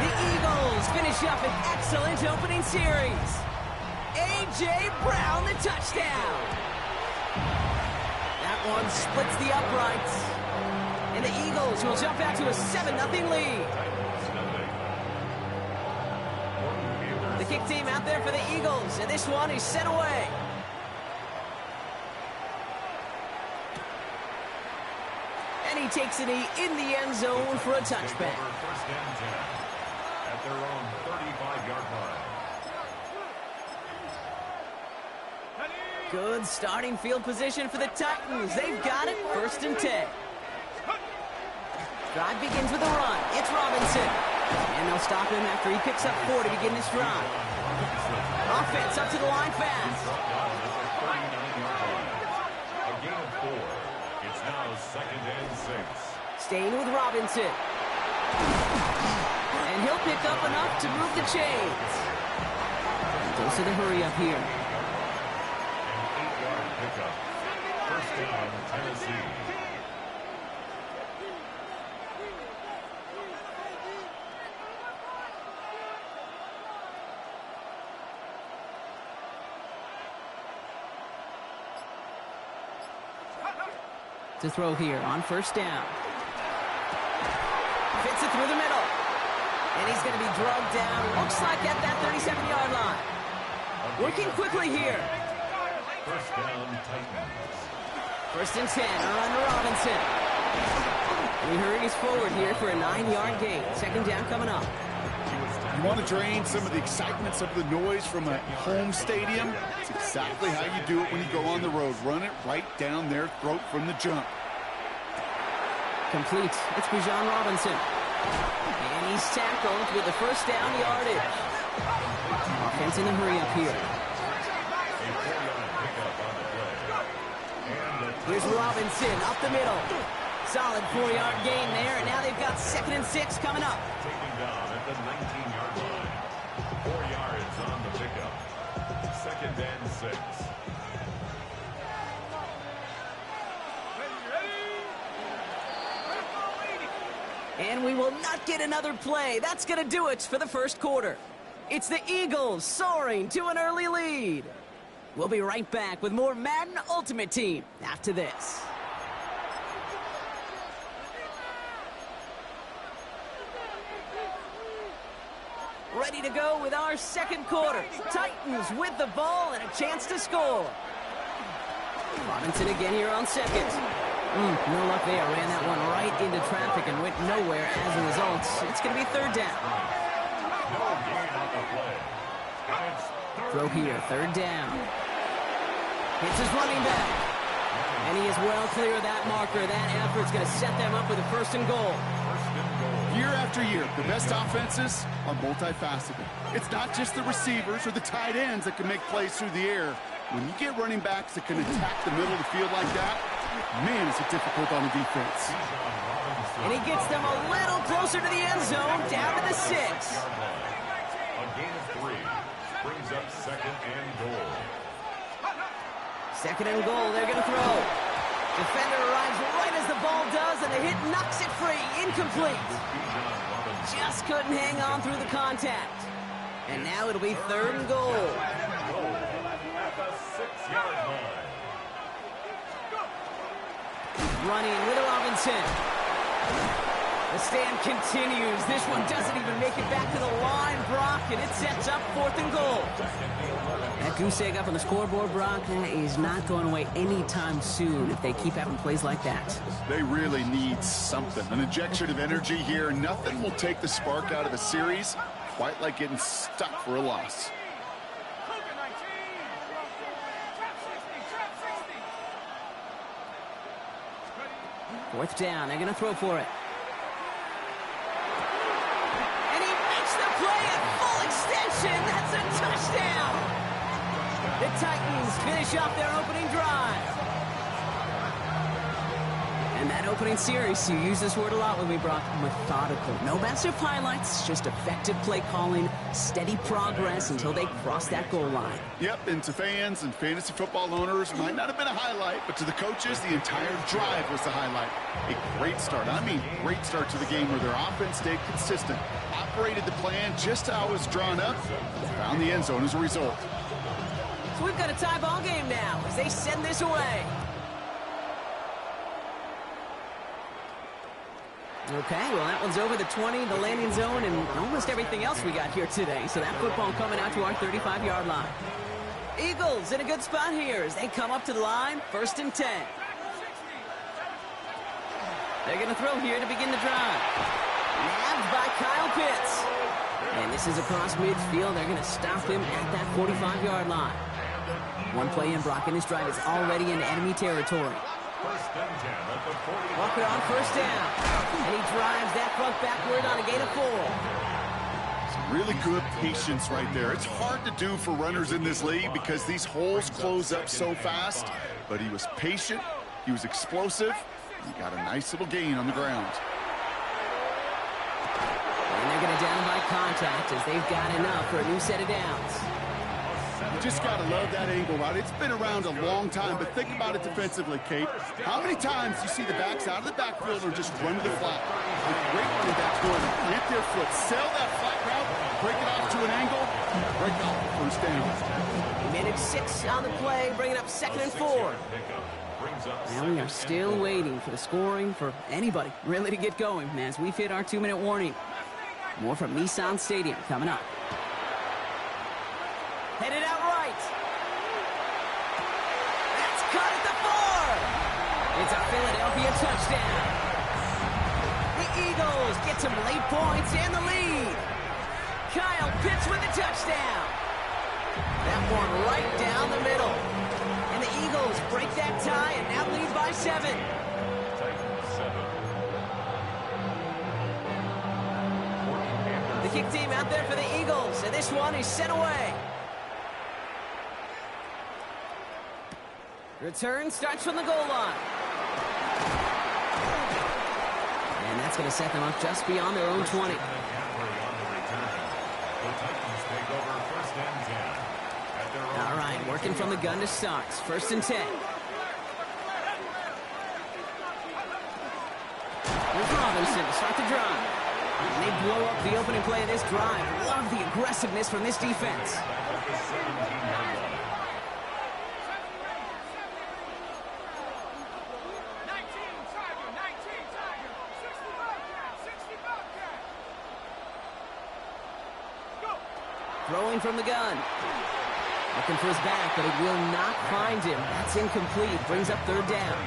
The Eagles finish up an excellent opening series. A.J. Brown, the touchdown. That one splits the uprights. And the Eagles will jump out to a 7-0 lead. The kick team out there for the Eagles, and this one is sent away. And he takes it in the end zone for a touchback. First and 10 at their own 35-yard line. Good starting field position for the Titans. They've got it, 1st and 10. Drive begins with a run. It's Robinson. And they'll stop him after he picks up 4 to begin this drive. Offense up to the line fast. A gain of 4. It's now 2nd and 6. Staying with Robinson. And he'll pick up enough to move the chains. Goes to the hurry up here. An 8-yard pickup. First down, Tennessee. to throw here on first down. Fits it through the middle. And he's going to be drugged down. Looks like at that 37-yard line. Working quickly here. First down, Titans. First and 10, around to Robinson. And he hurries forward here for a 9-yard gain. Second down coming up. You want to drain some of the excitement, some of the noise from a home stadium? It's exactly how you do it when you go on the road. Run it right down their throat from the jump. Complete. It's Bijan Robinson. And he's tackled with the first down yardage. Offense in a hurry up here. Here's Robinson up the middle. Solid 4-yard gain there, and now they've got 2nd and 6 coming up. Taking down at the 19-yard line. 4 yards on the pickup. 2nd and 6. And we will not get another play. That's going to do it for the first quarter. It's the Eagles soaring to an early lead. We'll be right back with more Madden Ultimate Team after this. Ready to go with our second quarter. Titans with the ball and a chance to score. Robinson again here on second. No luck there. Ran that one right into traffic and went nowhere as a result. It's going to be third down. Throw here, third down. Hits his running back. And he is well clear of that marker. That effort's going to set them up with a first and goal. Year after year, the best offenses are multifaceted. It's not just the receivers or the tight ends that can make plays through the air. When you get running backs that can attack the middle of the field like that, man, is it difficult on the defense. And he gets them a little closer to the end zone, down to the 6. A gain of 3 brings up 2nd and goal. 2nd and goal, they're going to throw. Defender arrives right as the ball does, and the hit knocks it free. Incomplete. Just couldn't hang on through the contact. And now it'll be 3rd and goal. At the 6-yard line. Running with Robinson. The stand continues. This one doesn't even make it back to the line, Brock, and it sets up 4th and goal. That goose egg up on the scoreboard, Brock, is not going away anytime soon if they keep having plays like that. They really need something, an injection of energy here. Nothing will take the spark out of a series quite like getting stuck for a loss. Fourth down, they're going to throw for it. And he makes the play at full extension. That's a touchdown. The Titans finish off their opening drive. And that opening series, you use this word a lot with me, Brock, methodical. No massive highlights, just effective play calling, steady progress until they cross that goal line. Yep, and to fans and fantasy football owners, might not have been a highlight, but to the coaches, the entire drive was the highlight. A great start, great start to the game where their offense stayed consistent, operated the plan just how it was drawn up, found the end zone as a result. So we've got a tie ball game now as they send this away. Okay, well, that one's over the 20, the landing zone, and almost everything else we got here today. So that football coming out to our 35-yard line. Eagles in a good spot here as they come up to the line, 1st and 10. They're going to throw here to begin the drive. Nabbed by Kyle Pitts. And this is across midfield. They're going to stop him at that 45-yard line. One play in, Brock, and his drive is already in enemy territory. First and 10 at the 40. Walker on first down. And he drives that front backward on a gain of 4. Some really good patience right there. It's hard to do for runners in this league because these holes close up so fast. But he was patient, he was explosive, and he got a nice little gain on the ground. And they're going to down by contact as they've got enough for a new set of downs. You just got to love that angle route. It's been around a long time, but think about it defensively, Kate. How many times you see the backs out of the backfield or just run to the flat? With great running backs going to plant their foot, sell that flat route, break it off to an angle, break off the first down. He made it 6 on the play, bringing up 2nd and 4. brings up And we are still waiting for the scoring for anybody really to get going as we've hit our 2-minute warning. More from Nissan Stadium coming up. Headed out right. That's caught at the 4. It's a Philadelphia touchdown. The Eagles get some late points and the lead. Kyle Pitts with the touchdown. That one right down the middle. And the Eagles break that tie and now lead by 7. The kick team out there for the Eagles, and this one is sent away. Return starts from the goal line. And that's going to set them up just beyond their own 20. All right, working from the gun to start. 1st and 10. Here's Robinson to start the drive. And they blow up the opening play of this drive. Love the aggressiveness from this defense. Throwing from the gun. Looking for his back, but it will not find him. That's incomplete. Brings up 3rd down.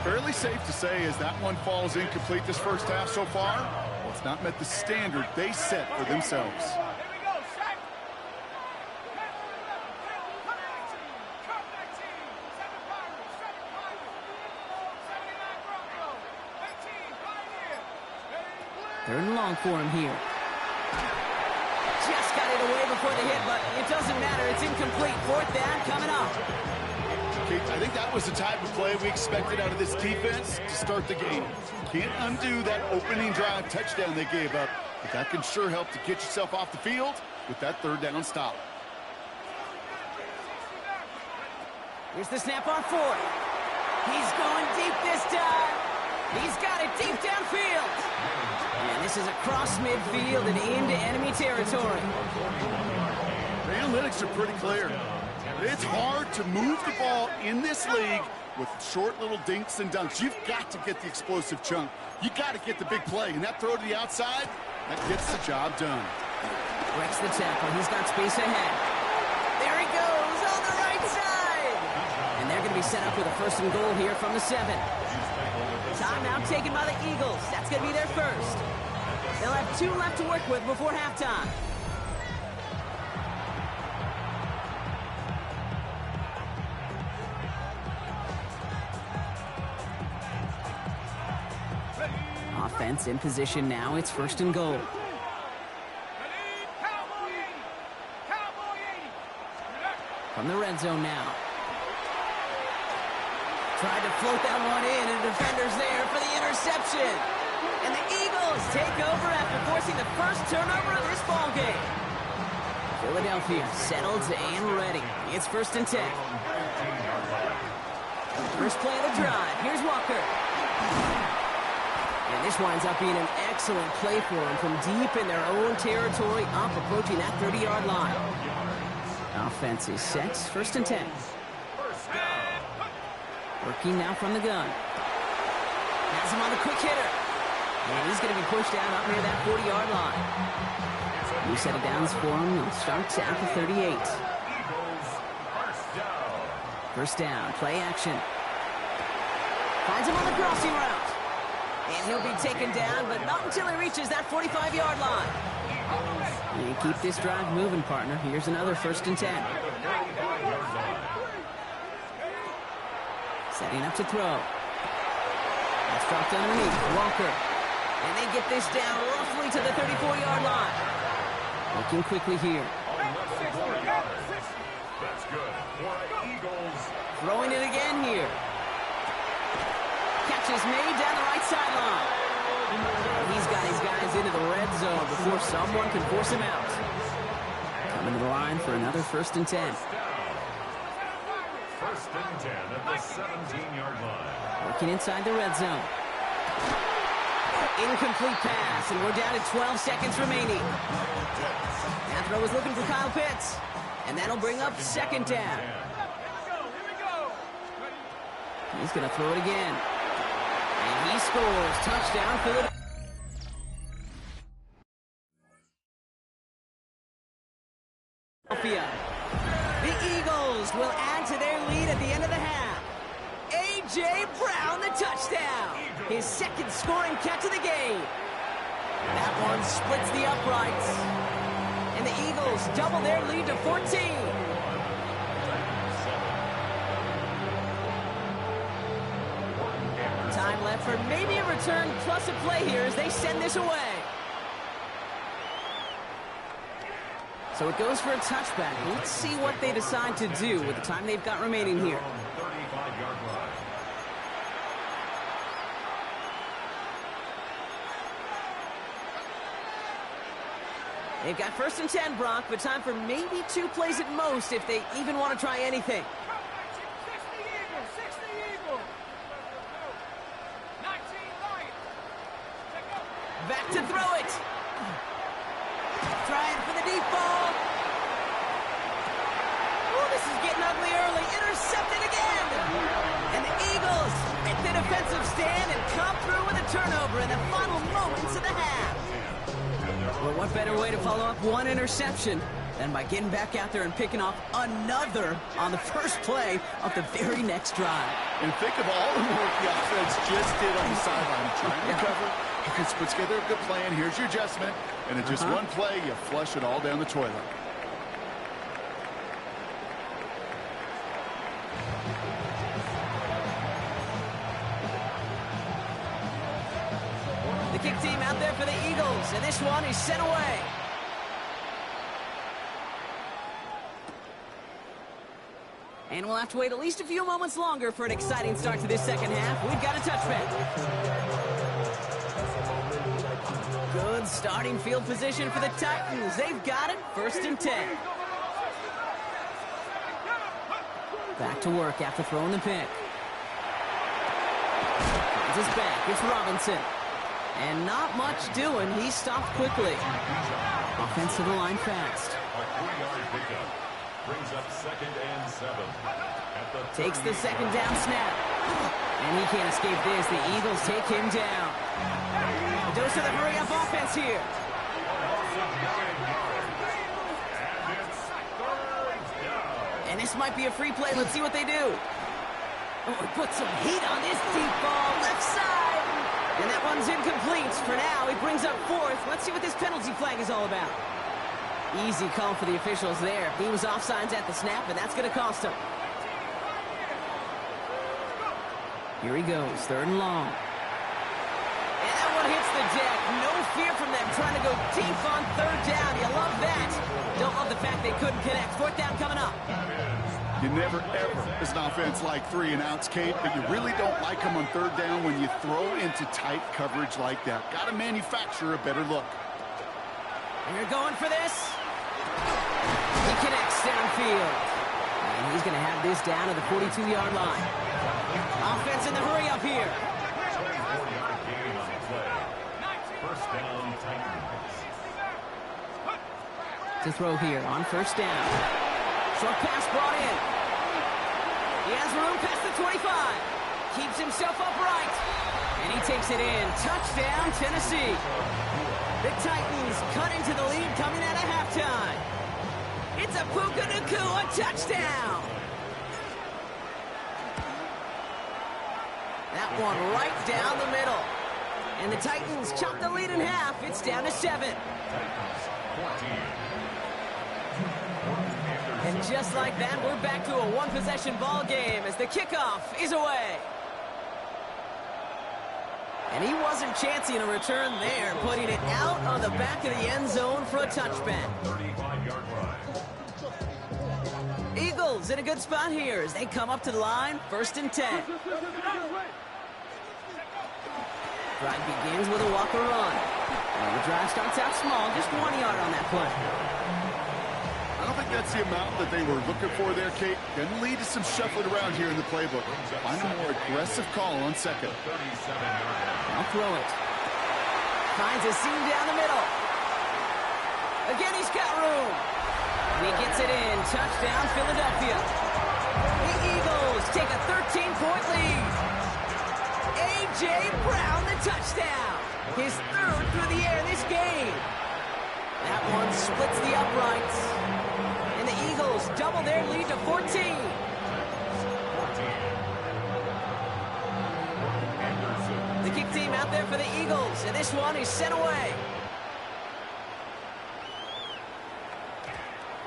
Fairly safe to say as that one falls incomplete this first half so far, well, it's not met the standard they set for themselves. Third and long for him here. Just got it away before the hit, but it doesn't matter. It's incomplete. 4th down coming up. Keith, I think that was the type of play we expected out of this defense to start the game. Can't undo that opening drive touchdown they gave up, but that can sure help to get yourself off the field with that 3rd down stop. Here's the snap on 4th. He's going deep this time. He's got it deep downfield. And this is across midfield and into enemy territory. The analytics are pretty clear. It's hard to move the ball in this league with short little dinks and dunks. You've got to get the explosive chunk. You got to get the big play. And that throw to the outside, that gets the job done. Breaks the tackle. He's got space ahead. There he goes on the right side. And they're going to be set up with a 1st and goal here from the 7. Timeout taken by the Eagles. That's going to be their first. They'll have 2 left to work with before halftime. Offense in position now. It's 1st and goal. From the red zone now. Tried to float that one in, and the defender's there for the interception. And the Eagles take over after forcing the first turnover of this ballgame. Philadelphia settled and ready. It's 1st and 10. First play of the drive. Here's Walker. And this winds up being an excellent play for them from deep in their own territory, up approaching that 30-yard line. Offense is set. 1st and 10. Working now from the gun. Has him on the quick hitter. And he's going to be pushed out up near that 40-yard line. New set of downs for him. He'll start at the 38. First down. Play action. Finds him on the crossing route. And he'll be taken down, but not until he reaches that 45-yard line. You keep this drive moving, partner. Here's another 1st and 10. Setting up to throw. That's dropped underneath. Walker. And they get this down roughly to the 34-yard line. Looking quickly here. That's good. Throwing it again here. Catch is made down the right sideline. He's got his guys into the red zone before someone can force him out. Coming to the line for another 1st and 10. 1st and 10 at the 17-yard line. Working inside the red zone. Incomplete pass, and we're down to 12 seconds remaining. That throw is looking for Kyle Pitts, and that'll bring up 2nd down. He's going to throw it again. And he scores. Touchdown, Philadelphia. The Eagles will add to their lead at the end of the half. A.J. Brown, the touchdown. His second scoring catch of the game. That one splits the uprights. And the Eagles double their lead to 14. Time left for maybe a return plus a play here as they send this away. So it goes for a touchback. Let's see what they decide to do with the time they've got remaining here. 35-yard line. They've got 1st and 10, Brock, but time for maybe 2 plays at most if they even want to try anything. 60 Eagles. 19 Lions. Back to throw it. Trying for the deep ball. Oh, this is getting ugly early. Intercepted again. And the Eagles make the defensive stand and come through with a turnover in the final moments of the half. Well, what better way to follow up one interception than by getting back out there and picking off another on the first play of the very next drive. And think of all the work the offense just did on the sideline, trying to cover. You can put together a good plan. Here's your adjustment. And in just one play, you flush it all down the toilet. The kick team out there for the Eagles, and this one is sent away. And we'll have to wait at least a few moments longer for an exciting start to this second half. We've got a touchback. Good starting field position for the Titans. They've got it, 1st and 10. Back to work after throwing the pick. Finds his back. It's Robinson. And not much doing. He stopped quickly. Offense to the line fast. A 3-yard pickup brings up 2nd and 7. Takes the second down snap. And he can't escape this. The Eagles take him down. A dose of the hurry-up offense here. And this might be a free play. Let's see what they do. Oh, put some heat on this deep ball. Left side. And that one's incomplete. For now, he brings up 4th. Let's see what this penalty flag is all about. Easy call for the officials there. He was offsides at the snap, and that's going to cost him. Here he goes, 3rd and long. And that one hits the deck. No fear from them trying to go deep on 3rd down. You love that. Don't love the fact they couldn't connect. 4th down coming up. You never, ever, as an offense, like 3 and outs, Kate, but you really don't like them on 3rd down when you throw into tight coverage like that. Got to manufacture a better look. And you're going for this. He connects downfield. And he's going to have this down to the 42-yard line. Offense in the hurry-up here. 24-yard gain on the play. 1st down, Titans. To throw here on 1st down. Short pass brought in. He has room past the 25. Keeps himself upright. And he takes it in. Touchdown, Tennessee. The Titans cut into the lead coming out of halftime. It's a Puka Nacua touchdown. That one right down the middle. And the Titans chop the lead in half. It's down to 7. And just like that, we're back to a one-possession ball game as the kickoff is away. And he wasn't chancing a return there, putting it out on the back of the end zone for a touchback. 35-yard line. Eagles in a good spot here as they come up to the line, 1st and 10. Drive begins with a walker run. And the drive starts out small, just 1 yard on that play. I don't think that's the amount that they were looking for there, Kate. Going to lead to some shuffling around here in the playbook. Find a more aggressive call on 2nd. I'll throw it. Finds a seam down the middle. Again, he's got room. And he gets it in. Touchdown, Philadelphia. The Eagles Eagles take a 13-point lead. A.J. Brown, the touchdown. His third through the air this game. That one splits the uprights. And the Eagles double their lead to 14. The kick team out there for the Eagles, and this one is sent away.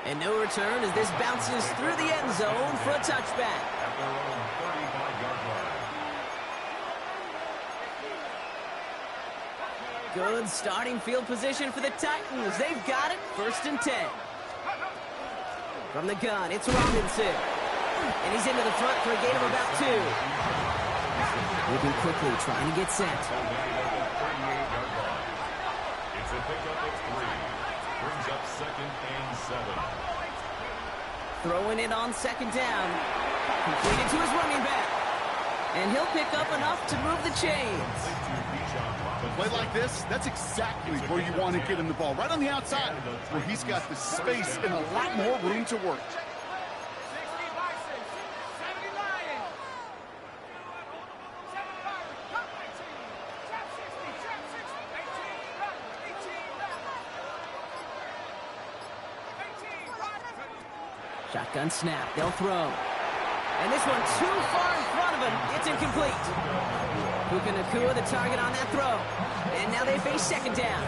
And no return as this bounces through the end zone for a touchback. At their own 35-yard line. Good starting field position for the Titans. They've got it, 1st and 10. From the gun, it's Robinson. And he's into the front for a gain of about 2. Moving quickly, trying to get set. It's a pickup of 3. Brings up 2nd and 7. Throwing it on 2nd down. Completed to his running back. And he'll pick up enough to move the chains. A play like this, that's exactly where you want to get him the ball. Right on the outside, where he's got the space and a lot more room to work. Shotgun snap, they'll throw. And this one too far in front of him. It's incomplete. Puka Nacua, the target on that throw. And now they face 2nd down.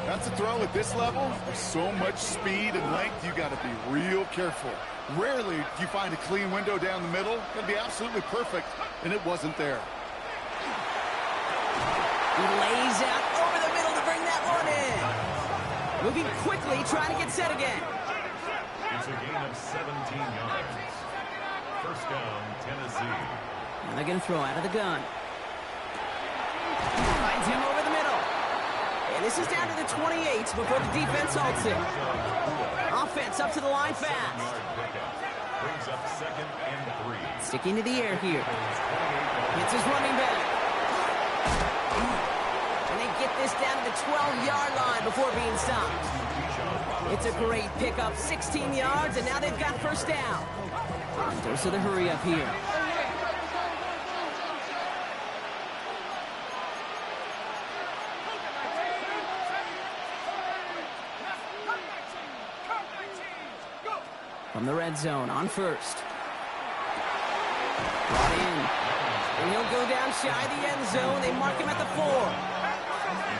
That's a throw at this level. With so much speed and length, you got to be real careful. Rarely do you find a clean window down the middle. It'd be absolutely perfect, and it wasn't there. He lays out over the middle to bring that one in. Moving quickly, trying to get set again. It's a gain of 17 yards. 1st down, Tennessee. And they're going to throw out of the gun. Finds him over the middle. And this is down to the 28 before the defense halts him. Offense up to the line fast. Brings up 2nd and 3. Sticking to the air here. It's his running back. And they get this down to the 12-yard line before being stopped. It's a great pickup, 16 yards, and now they've got 1st down. Dose of the hurry up here. From the red zone on 1st. Brought in. And he'll go down shy of the end zone. They mark him at the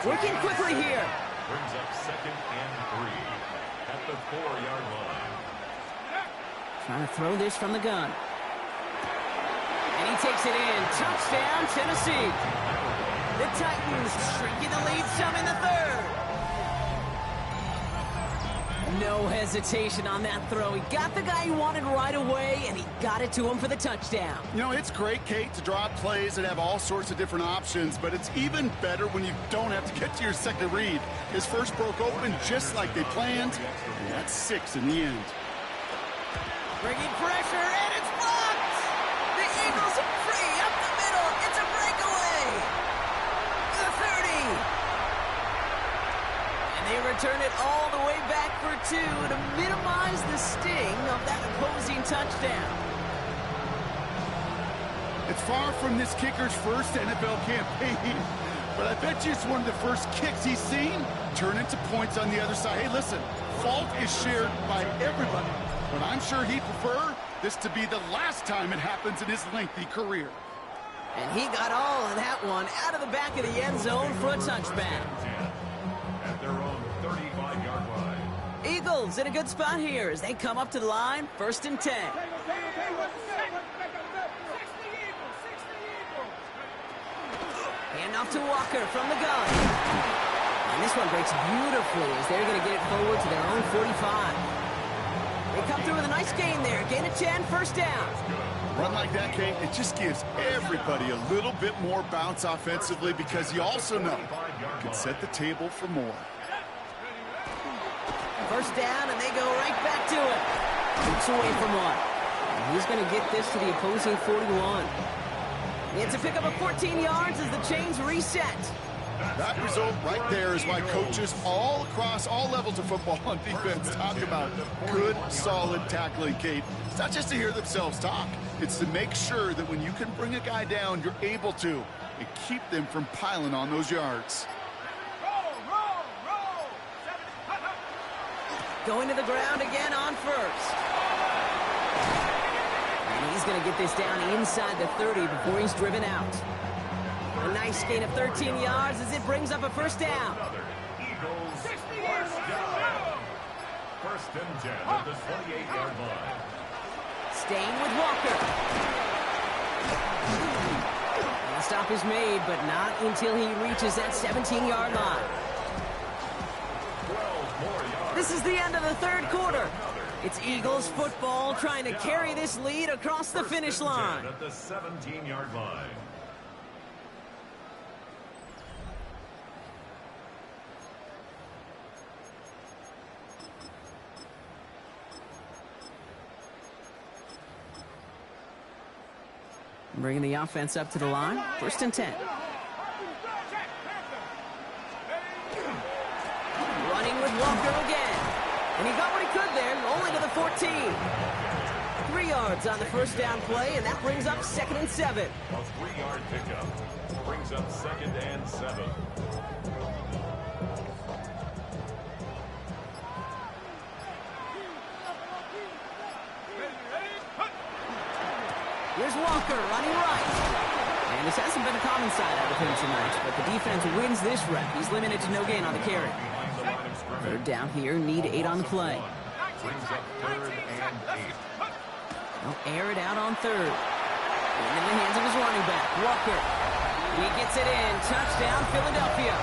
4. Working quickly here. Brings up 2nd and 3 at the 4-yard line. Trying to throw this from the gun. And he takes it in. Touchdown, Tennessee. The Titans shrinking the lead some in the 3rd. No hesitation on that throw. He got the guy he wanted right away, and he got it to him for the touchdown. You know, it's great, Kate, to draw up plays and have all sorts of different options, but it's even better when you don't have to get to your second read. His first broke open just like they planned, and that's 6 in the end. Bringing pressure, and it's blocked! The Eagles are free up the middle. It's a breakaway! The 30! They return it all the way back for 2 to minimize the sting of that opposing touchdown. It's far from this kicker's first NFL campaign, but I bet you it's one of the first kicks he's seen turn into points on the other side. Hey, listen, fault is shared by everybody, but I'm sure he'd prefer this to be the last time it happens in his lengthy career. And he got all of that one out of the back of the end zone for a touchback. At their own 35-yard line. Eagles in a good spot here as they come up to the line, 1st and 10. Hand off to Walker from the gun. And this one breaks beautifully as they're going to get it forward to their own 45. They come through with a nice gain there. Gain of 10, 1st down. Run like that, Kate, it just gives everybody a little bit more bounce offensively because you also know you can set the table for more. 1st down, and they go right back to it. Keeps away from one. And he's going to get this to the opposing 41. It's a pickup of 14 yards as the chains reset. That result right there is why coaches all across all levels of football on defense talk about good, solid tackling, Kate. It's not just to hear themselves talk. It's to make sure that when you can bring a guy down, you're able to, and keep them from piling on those yards. Going to the ground again on first. And he's going to get this down inside the 30 before he's driven out. A nice gain of 13 yards as it brings up a first down. Eagles first down. First and 10 at the 28-yard line. Staying with Walker. And the stop is made, but not until he reaches that 17-yard line. 12 more yards. This is the end of the third quarter. It's Eagles football trying to carry this lead across the finish line. At the 17-yard line. Bringing the offense up to the line. First and 10. Running with Walker again. And he got what he could there, only to the 14. 3 yards on the first down play, and that brings up 2nd and 7. A 3-yard pickup brings up 2nd and 7. Here's Walker running right. And this hasn't been a common side out of him tonight, but the defense wins this rep. He's limited to no gain on the carry. Third down here, need 8 on the play. Brings up 3rd and 8. They'll air it out on 3rd. And in the hands of his running back, Walker. He gets it in. Touchdown, Philadelphia.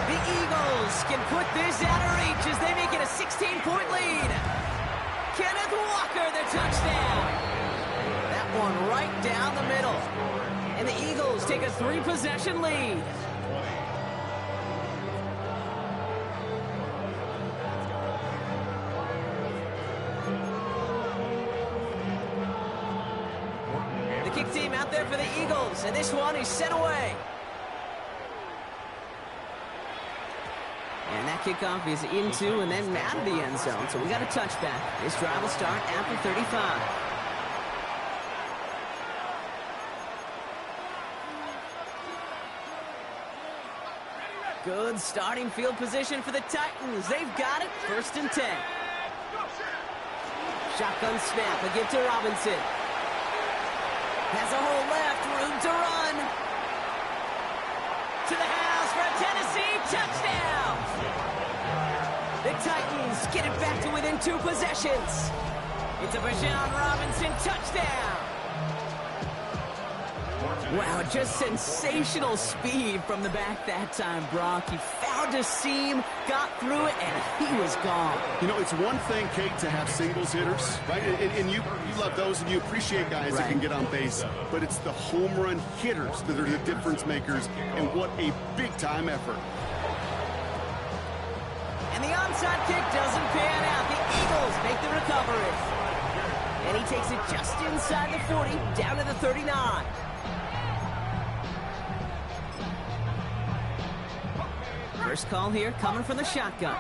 The Eagles can put this out of reach as they make it a 16-point lead. Kenneth Walker, the touchdown. That one right down the middle. And the Eagles take a 3-possession lead. The kick team out there for the Eagles, and this one is sent away. And that kickoff is into and then out of the end zone, so we got a touchback. This drive will start after 35. Good starting field position for the Titans. They've got it. First and 10. Shotgun snap. A give to Robinson. Has a hole left. Room to run. To the house for a Tennessee touchdown. The Titans get it back to within 2 possessions. It's a Bijan Robinson touchdown. Wow, just sensational speed from the back that time, Brock. He found a seam, got through it, and he was gone. You know, it's one thing, Kate, to have singles hitters, right? And you love those, and you appreciate guys that can get on base. But it's the home run hitters that are the difference makers, and what a big-time effort. And the onside kick doesn't pan out. The Eagles make the recovery. And he takes it just inside the 40, down to the 39. First call here coming from the shotgun.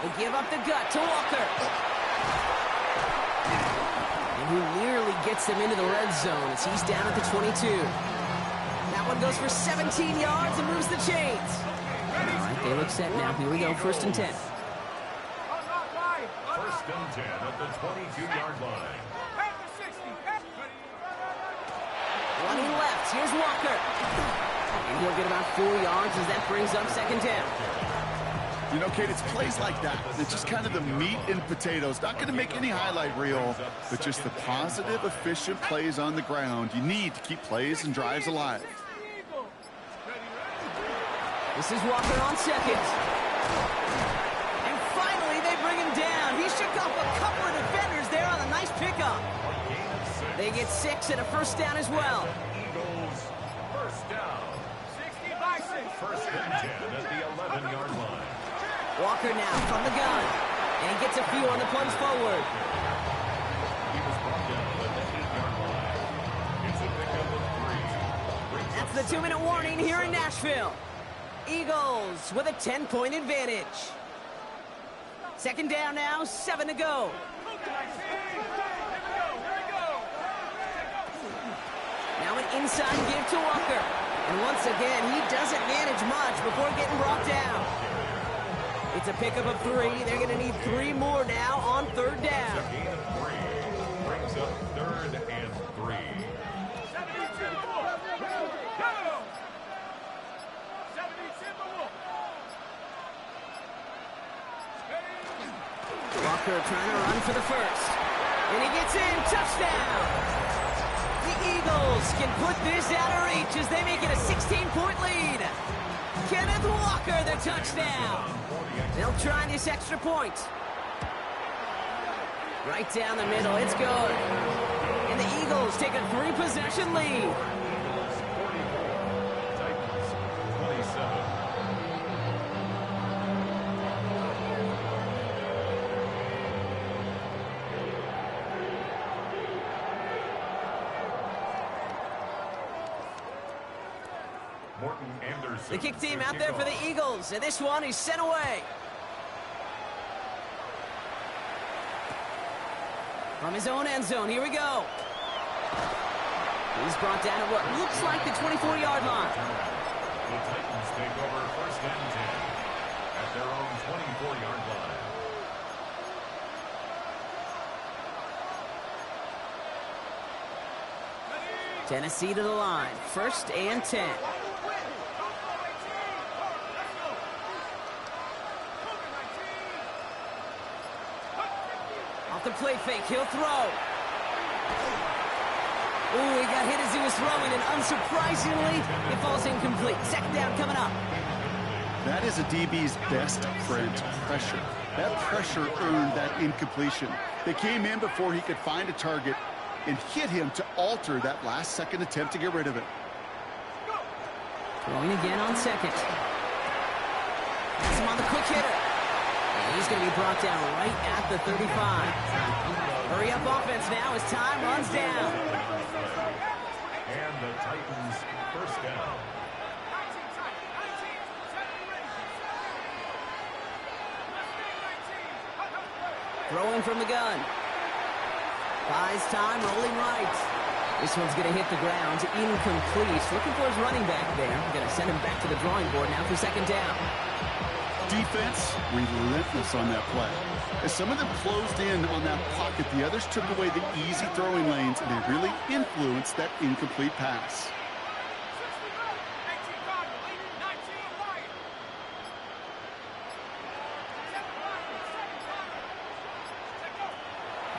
They give up the gut to Walker. And he nearly gets them into the red zone as he's down at the 22. That one goes for 17 yards and moves the chains. All right, they look set now. Here we go, first and 10. First and 10 at the 22-yard line. Running left, here's Walker. And he'll get about 4 yards as that brings up second down. You know, Kate, it's plays like that. It's just kind of the meat and potatoes. Not going to make any highlight reel, but just the positive, efficient plays on the ground. You need to keep plays and drives alive. This is Walker on second. And finally, they bring him down. He shook off a couple of defenders there on a nice pickup. They get 6 and a first down as well. Eagles first down. 60 by 6. First and 10 at the 11-yard line. Walker now from the gun. And he gets a few on the plunge forward. He was brought down at the 8-yard line. It's a pickup of 3. off the 2-minute warning here in Nashville. Eagles with a 10-point advantage. Second down now, 7 to go. Now an inside give to Walker. And once again, he doesn't manage much before getting brought down. It's a pickup of 3. They're going to need 3 more now on third down. A gain of 3 brings up 3rd and 3. Walker trying to run for the first. And he gets in. Touchdown! The Eagles can put this out of reach as they make it a 16-point lead. Kenneth Walker, the touchdown. They'll try this extra point. Right down the middle, it's good. And the Eagles take a 3-possession lead. Titans 27. The kick team out there for the Eagles, and this one is sent away. From his own end zone, here we go. He's brought down at what looks like the 24-yard line. The Titans take over 1st and 10 at their own 24-yard line. Tennessee to the line, 1st and 10. Off the play fake, he'll throw. Ooh, he got hit as he was throwing, and unsurprisingly, it falls incomplete. Second down coming up. That is a DB's best friend, pressure. That pressure earned that incompletion. They came in before he could find a target and hit him to alter that last-second attempt to get rid of it. Throwing again on second. Has him on the quick hitter. And he's going to be brought down right at the 35. Hurry up offense now as time runs down. And the Titans 1st down. Throwing from the gun. Buys time, rolling right. This one's going to hit the ground. Incomplete. Looking for his running back there. Going to send him back to the drawing board now for second down. Defense, relentless on that play. As some of them closed in on that pocket, the others took away the easy throwing lanes, and they really influenced that incomplete pass.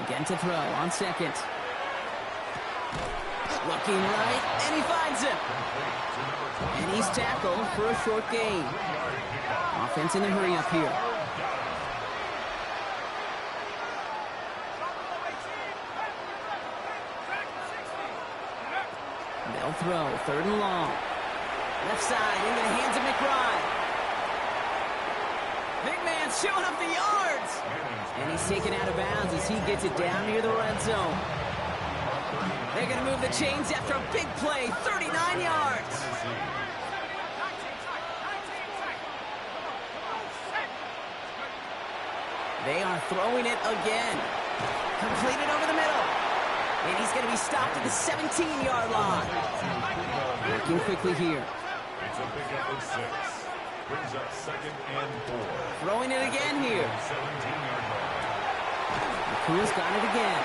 Again to throw on second. Looking right, and he finds him. And he's tackled for a short gain. Offense in the hurry up here. They'll throw, 3rd and long. Left side into the hands of McBride. Big man showing up the yards. And he's taken out of bounds as he gets it down near the red zone. They're going to move the chains after a big play, 39 yards. They are throwing it again. Completed over the middle. And he's going to be stopped at the 17-yard line. Working quickly here. It's a pickup of 6. Brings up 2nd and 4. Throwing it again here. 17-yard line. McCool's got it again.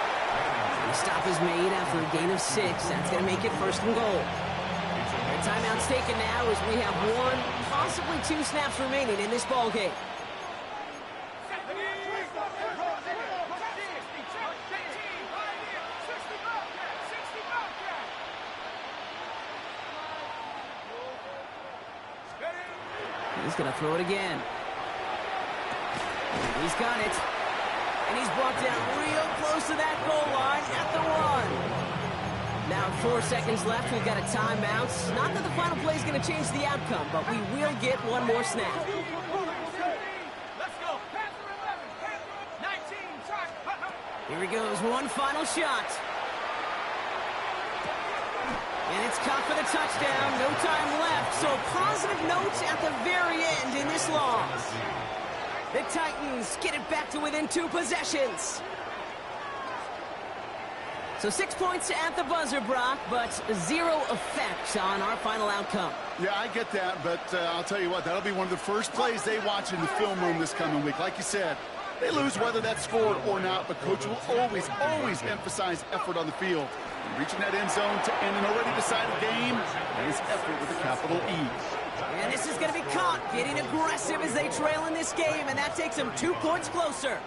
The stop is made after a gain of 6. That's going to make it 1st and goal. The timeout's taken now as we have 1, possibly 2 snaps remaining in this ball game. He's going to throw it again. He's got it. And he's brought down real close to that goal line at the 1. Now 4 seconds left. We've got a timeout. Not that the final play is going to change the outcome, but we will get one more snap. Here he goes. One final shot. And it's caught for the touchdown. No time left. So positive notes at the very end in this loss. The Titans get it back to within 2 possessions. So 6 points at the buzzer, Brock, but 0 effect on our final outcome. Yeah, I get that, but I'll tell you what, that'll be one of the first plays they watch in the film room this coming week. Like you said, they lose whether that's scored or not, but Coach will always emphasize effort on the field. And reaching that end zone to end an already decided game, that is effort with a capital E. And this is going to be caught, getting aggressive as they trail in this game, and that takes them 2 points closer.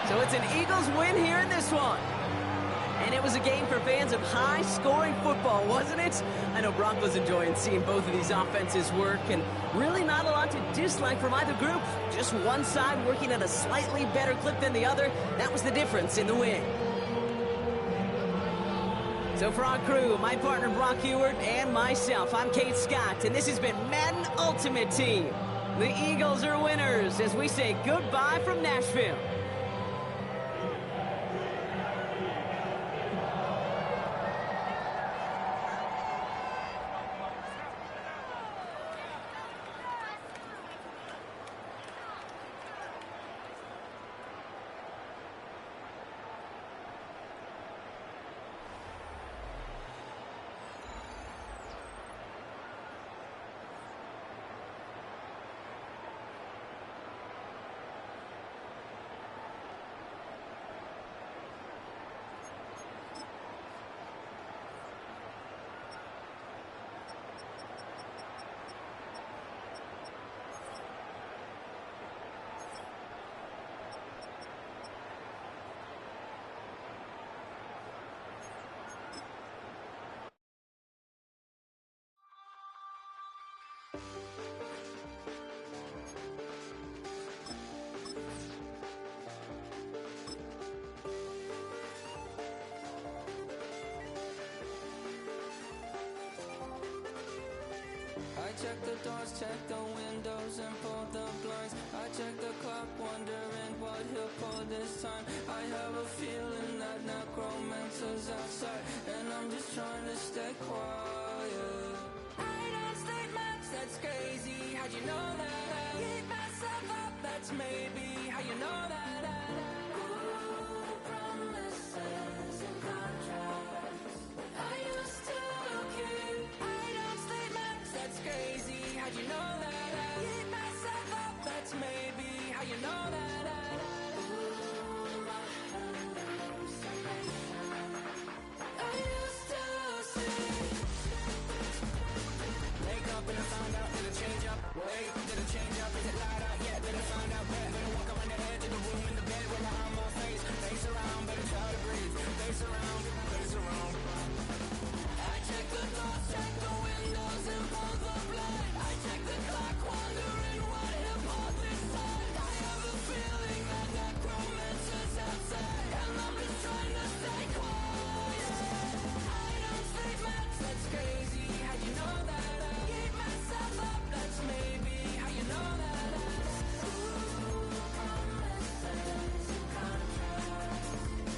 So it's an Eagles win here in this one. And it was a game for fans of high-scoring football, wasn't it? I know Brock was enjoying seeing both of these offenses work, and really not a lot to dislike from either group. Just one side working at a slightly better clip than the other. That was the difference in the win. So for our crew, my partner Brock Ewart and myself, I'm Kate Scott, and this has been Madden Ultimate Team. The Eagles are winners as we say goodbye from Nashville. I check the doors, check the windows, and pull the blinds. I check the clock, wondering what he'll pull this time. I have a feeling that necromancer's outside, and I'm just trying to stay quiet. I don't state much, that's crazy. How'd you know that? I keep myself up, that's maybe how you know that. Ooh, promises and contracts. I used to keep. I don't state much, that's crazy. How'd you know that? I keep myself up, that's maybe how you know that. Ooh, my hallucination. I used to see. Wake up and I found out, did it change up? Wait, did it change up? Is it light up? Yeah, did it find out? Better walk around the edge of the room in the bed with my arm on my face. Face around, better try to breathe. Face around, face around. I check the doors, check the windows, and pull the blind. I check the clock, wondering what he'll pull this time. I have a feeling that necromancer's outside, and I'm just trying to stay quiet. I don't say much, that's crazy. How'd you know that? I keep myself up, that's maybe how you know that. Ooh, promises and contracts.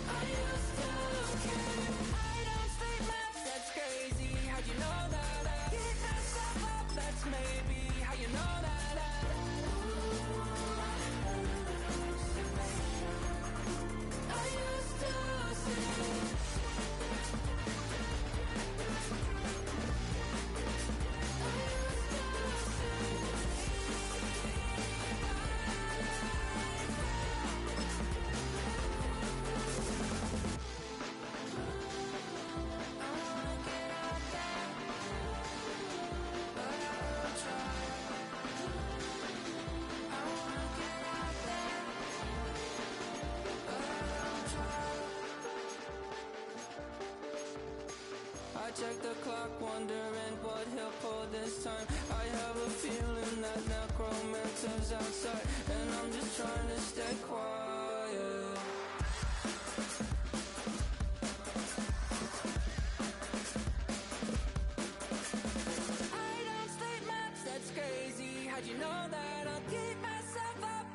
I used to keep. I don't say much, that's crazy. How'd you know that? I keep myself up, that's maybe how you know that. Ooh, my hallucination. I used to see. I check the clock, wondering what he'll pull this time. I have a feeling that necromancer's outside, and I'm just trying to stay quiet. I don't state much, that's crazy. How'd you know that? I'll keep myself up,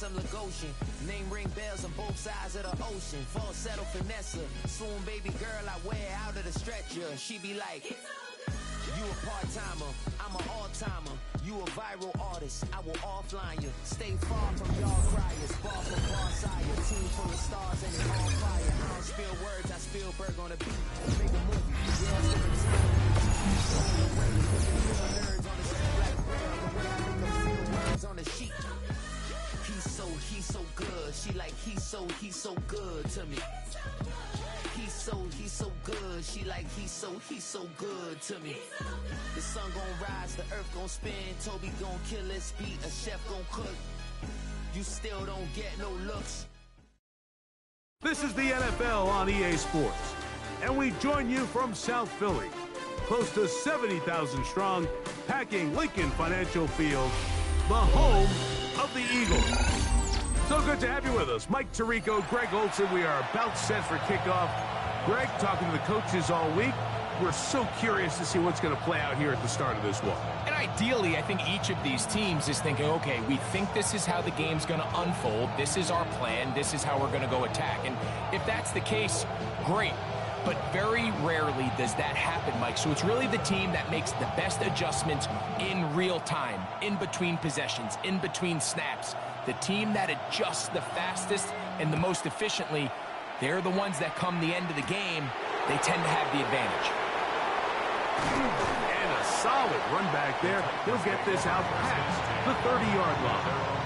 Cause I'm Lagosian. Name ring bells on both sides of the ocean. Falsetto finesse. Swoon baby girl I wear out of the stretcher. She be like, you a part-timer, I'm an all-timer. You a viral artist, I will offline you. Stay far from y'all criers. Bar for bar sire. Team full of stars and it all fire. I don't spill words, I spill Berg on the beat. Make a movie, yeah, it's the return. Nerds on the street like Brown. The way I make them feel words on the sheet. He's so good. She like, he's so good to me. He's so good. She like, he's so good to me. The sun gon' rise, the earth gon' spin. Toby gon' kill his beat, a chef gon' cook. You still don't get no looks. This is the NFL on EA Sports, and we join you from South Philly, close to 70,000 strong, packing Lincoln Financial Field, the home of the Eagles. So good to have you with us. Mike Tirico, Greg Olson. We are about set for kickoff. Greg, talking to the coaches all week. We're so curious to see what's going to play out here at the start of this one. And ideally, I think each of these teams is thinking, okay, we think this is how the game's going to unfold. This is our plan. This is how we're going to go attack. And if that's the case, great. But very rarely does that happen, Mike. So it's really the team that makes the best adjustments in real time, in between possessions, in between snaps. The team that adjusts the fastest and the most efficiently, they're the ones that come the end of the game, they tend to have the advantage. And a solid run back there. He'll get this out past the 30-yard line.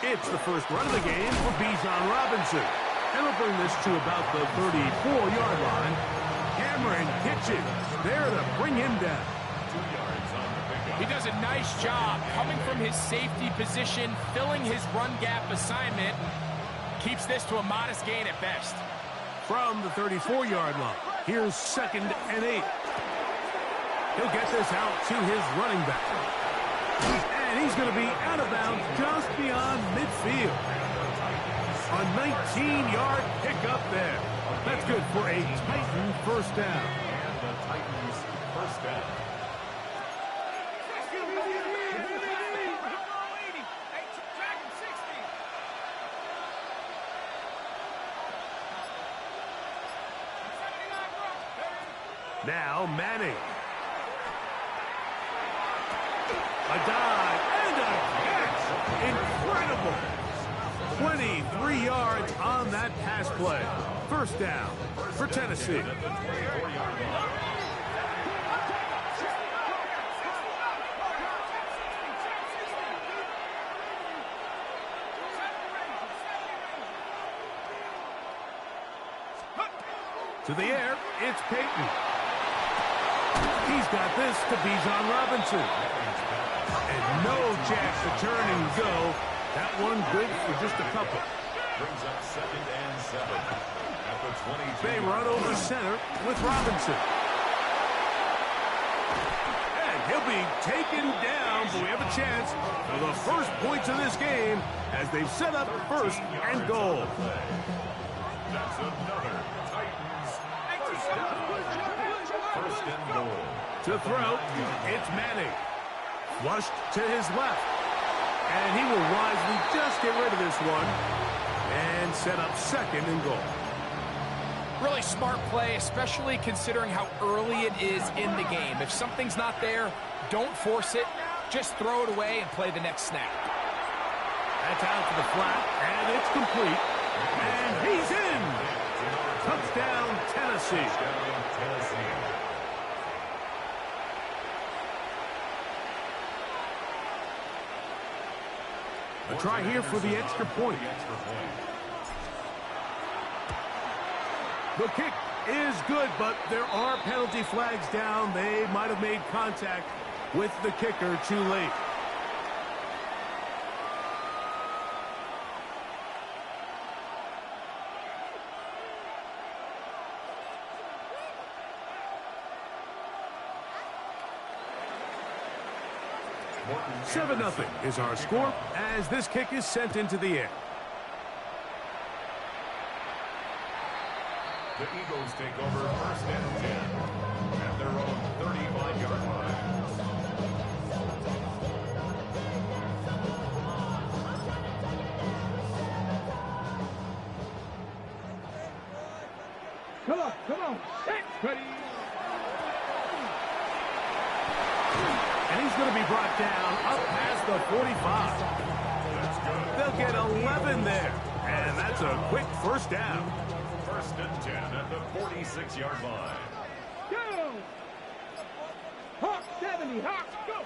It's the first run of the game for Bijan Robinson. And we'll bring this to about the 34-yard line. Cameron Kitchens there to bring him down. 2 yards on the pickup. He does a nice job coming from his safety position, filling his run gap assignment. Keeps this to a modest gain at best. From the 34-yard line, here's 2nd and 8. He'll get this out to his running back. And he's going to be out of bounds just beyond midfield. A 19-yard pickup there. That's good for a Titan first down. And the Titans first down. Now Manning. A dive and a catch. Incredible. 23 yards on that pass play. First down for Tennessee. To the air, it's Peyton. He's got this to Bijan Robinson. And no chance to turn and go. That one good for just a couple. Brings up 2nd and 7 at the 22. They run over center with Robinson. And he'll be taken down, but we have a chance for the first points of this game as they've set up 1st and goal. That's another Titans first down. 1st and goal. To throw, it's Manning. Flushed to his left. And he will wisely just get rid of this one and set up 2nd and goal. Really smart play, especially considering how early it is in the game. If something's not there, don't force it. Just throw it away and play the next snap. That's out to the flat, and it's complete. And he's in. Touchdown, Tennessee. A try here for the extra point. The kick is good, but there are penalty flags down. They might have made contact with the kicker too late. 7-0 is our score as this kick is sent into the air. The Eagles take over 1st and 10 at their own 35-yard line. Come on. Ready. And he's going to be brought down up past the 45. They'll get 11 there. And that's a quick first down. 1st and 10 at the 46-yard line. Go! Hawk 70, Hawk, go!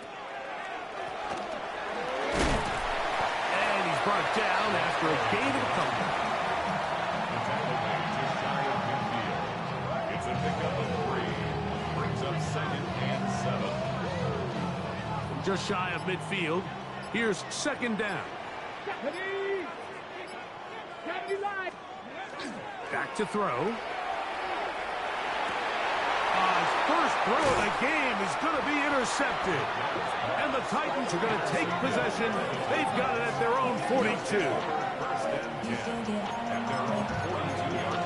And he's brought down after a gain of a couple. Just shy of midfield. It's a pickup of 3. Brings up 2nd and 7. Just shy of midfield. Here's 2nd down. Back to throw. His first throw of the game is going to be intercepted. And the Titans are going to take possession. They've got it at their own 42. 1st and 10 at their own 42-yard line.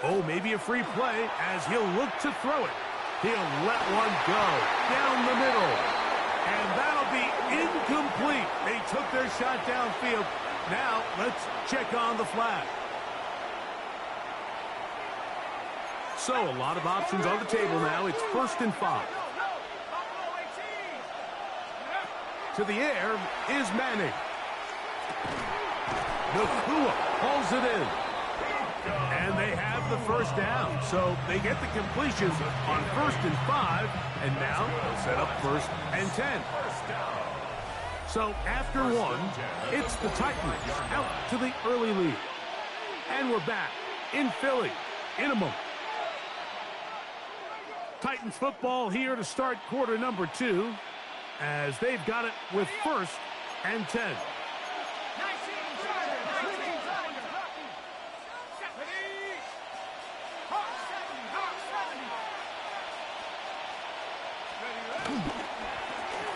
Oh, maybe a free play as he'll look to throw it. He'll let one go down the middle. And that'll be incomplete. They took their shot downfield. Now, let's check on the flag. So, a lot of options on the table now. It's 1st and 5. To the air is Manning. Nakua hauls it in. And they have the first down. So they get the completion on 1st and 5. And now they'll set up 1st and 10. So after 1, it's the Titans out to the early lead. And we're back in Philly in a moment. Titans football here to start quarter number 2 as they've got it with 1st and 10.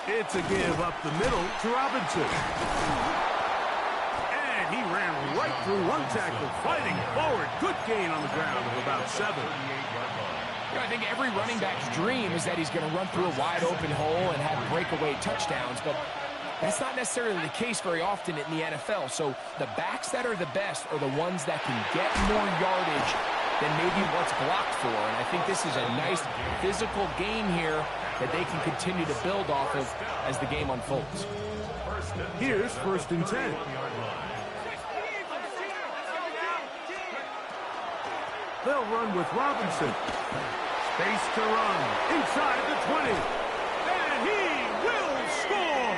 It's a give up the middle to Robinson. And he ran right through one tackle, fighting forward. Good gain on the ground of about 7. I think every running back's dream is that he's going to run through a wide open hole and have breakaway touchdowns, but that's not necessarily the case very often in the NFL. So the backs that are the best are the ones that can get more yardage than maybe what's blocked for. And I think this is a nice physical game here that they can continue to build off of as the game unfolds. Here's 1st and 10. They'll run with Robinson. Space to run inside the 20. And he will score!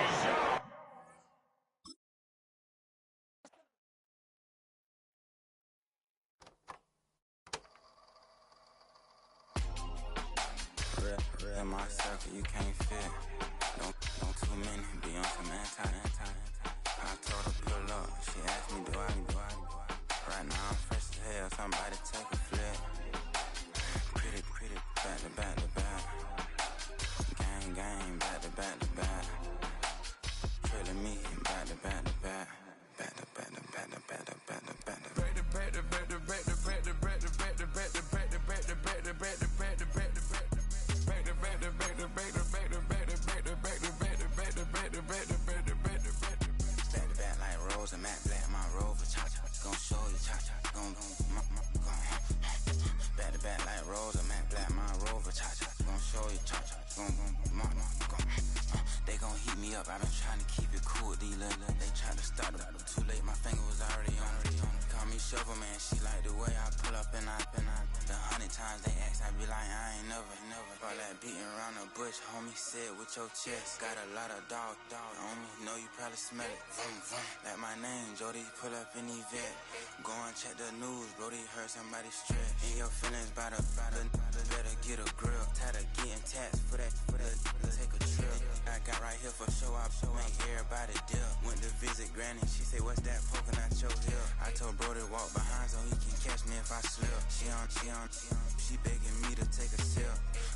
In my circle, you can't fit. Don't too many be on some anti. I told her pull up. She asked me, do I? Right now I'm fresh as hell. Somebody take a flip. Pretty, back to back. Gang, back to back. Trailing me, back to back. They gon' heat me up, I've been trying to keep it cool, D-Lil. They tried to start up too late, my finger was already on. Call me me shovel, man. She like the way I pull up and I. The 100 times they ask, I be like, I ain't never. All that beating around the bush, homie, say it with your chest. Got a lot of dog on me, know you probably smell it. Vroom, vroom. Like my name, Jody, pull up in Yvette. Go and check the news, Brody, heard somebody stress. In your feelings, by the better get a grill. Tired of getting taxed for that, take a trip. I got right here for show up, make everybody dip. Went to visit Granny, she say, what's that poking out your heel? I told Brody walk behind so he can catch me if I slip. She begging me to take a sip.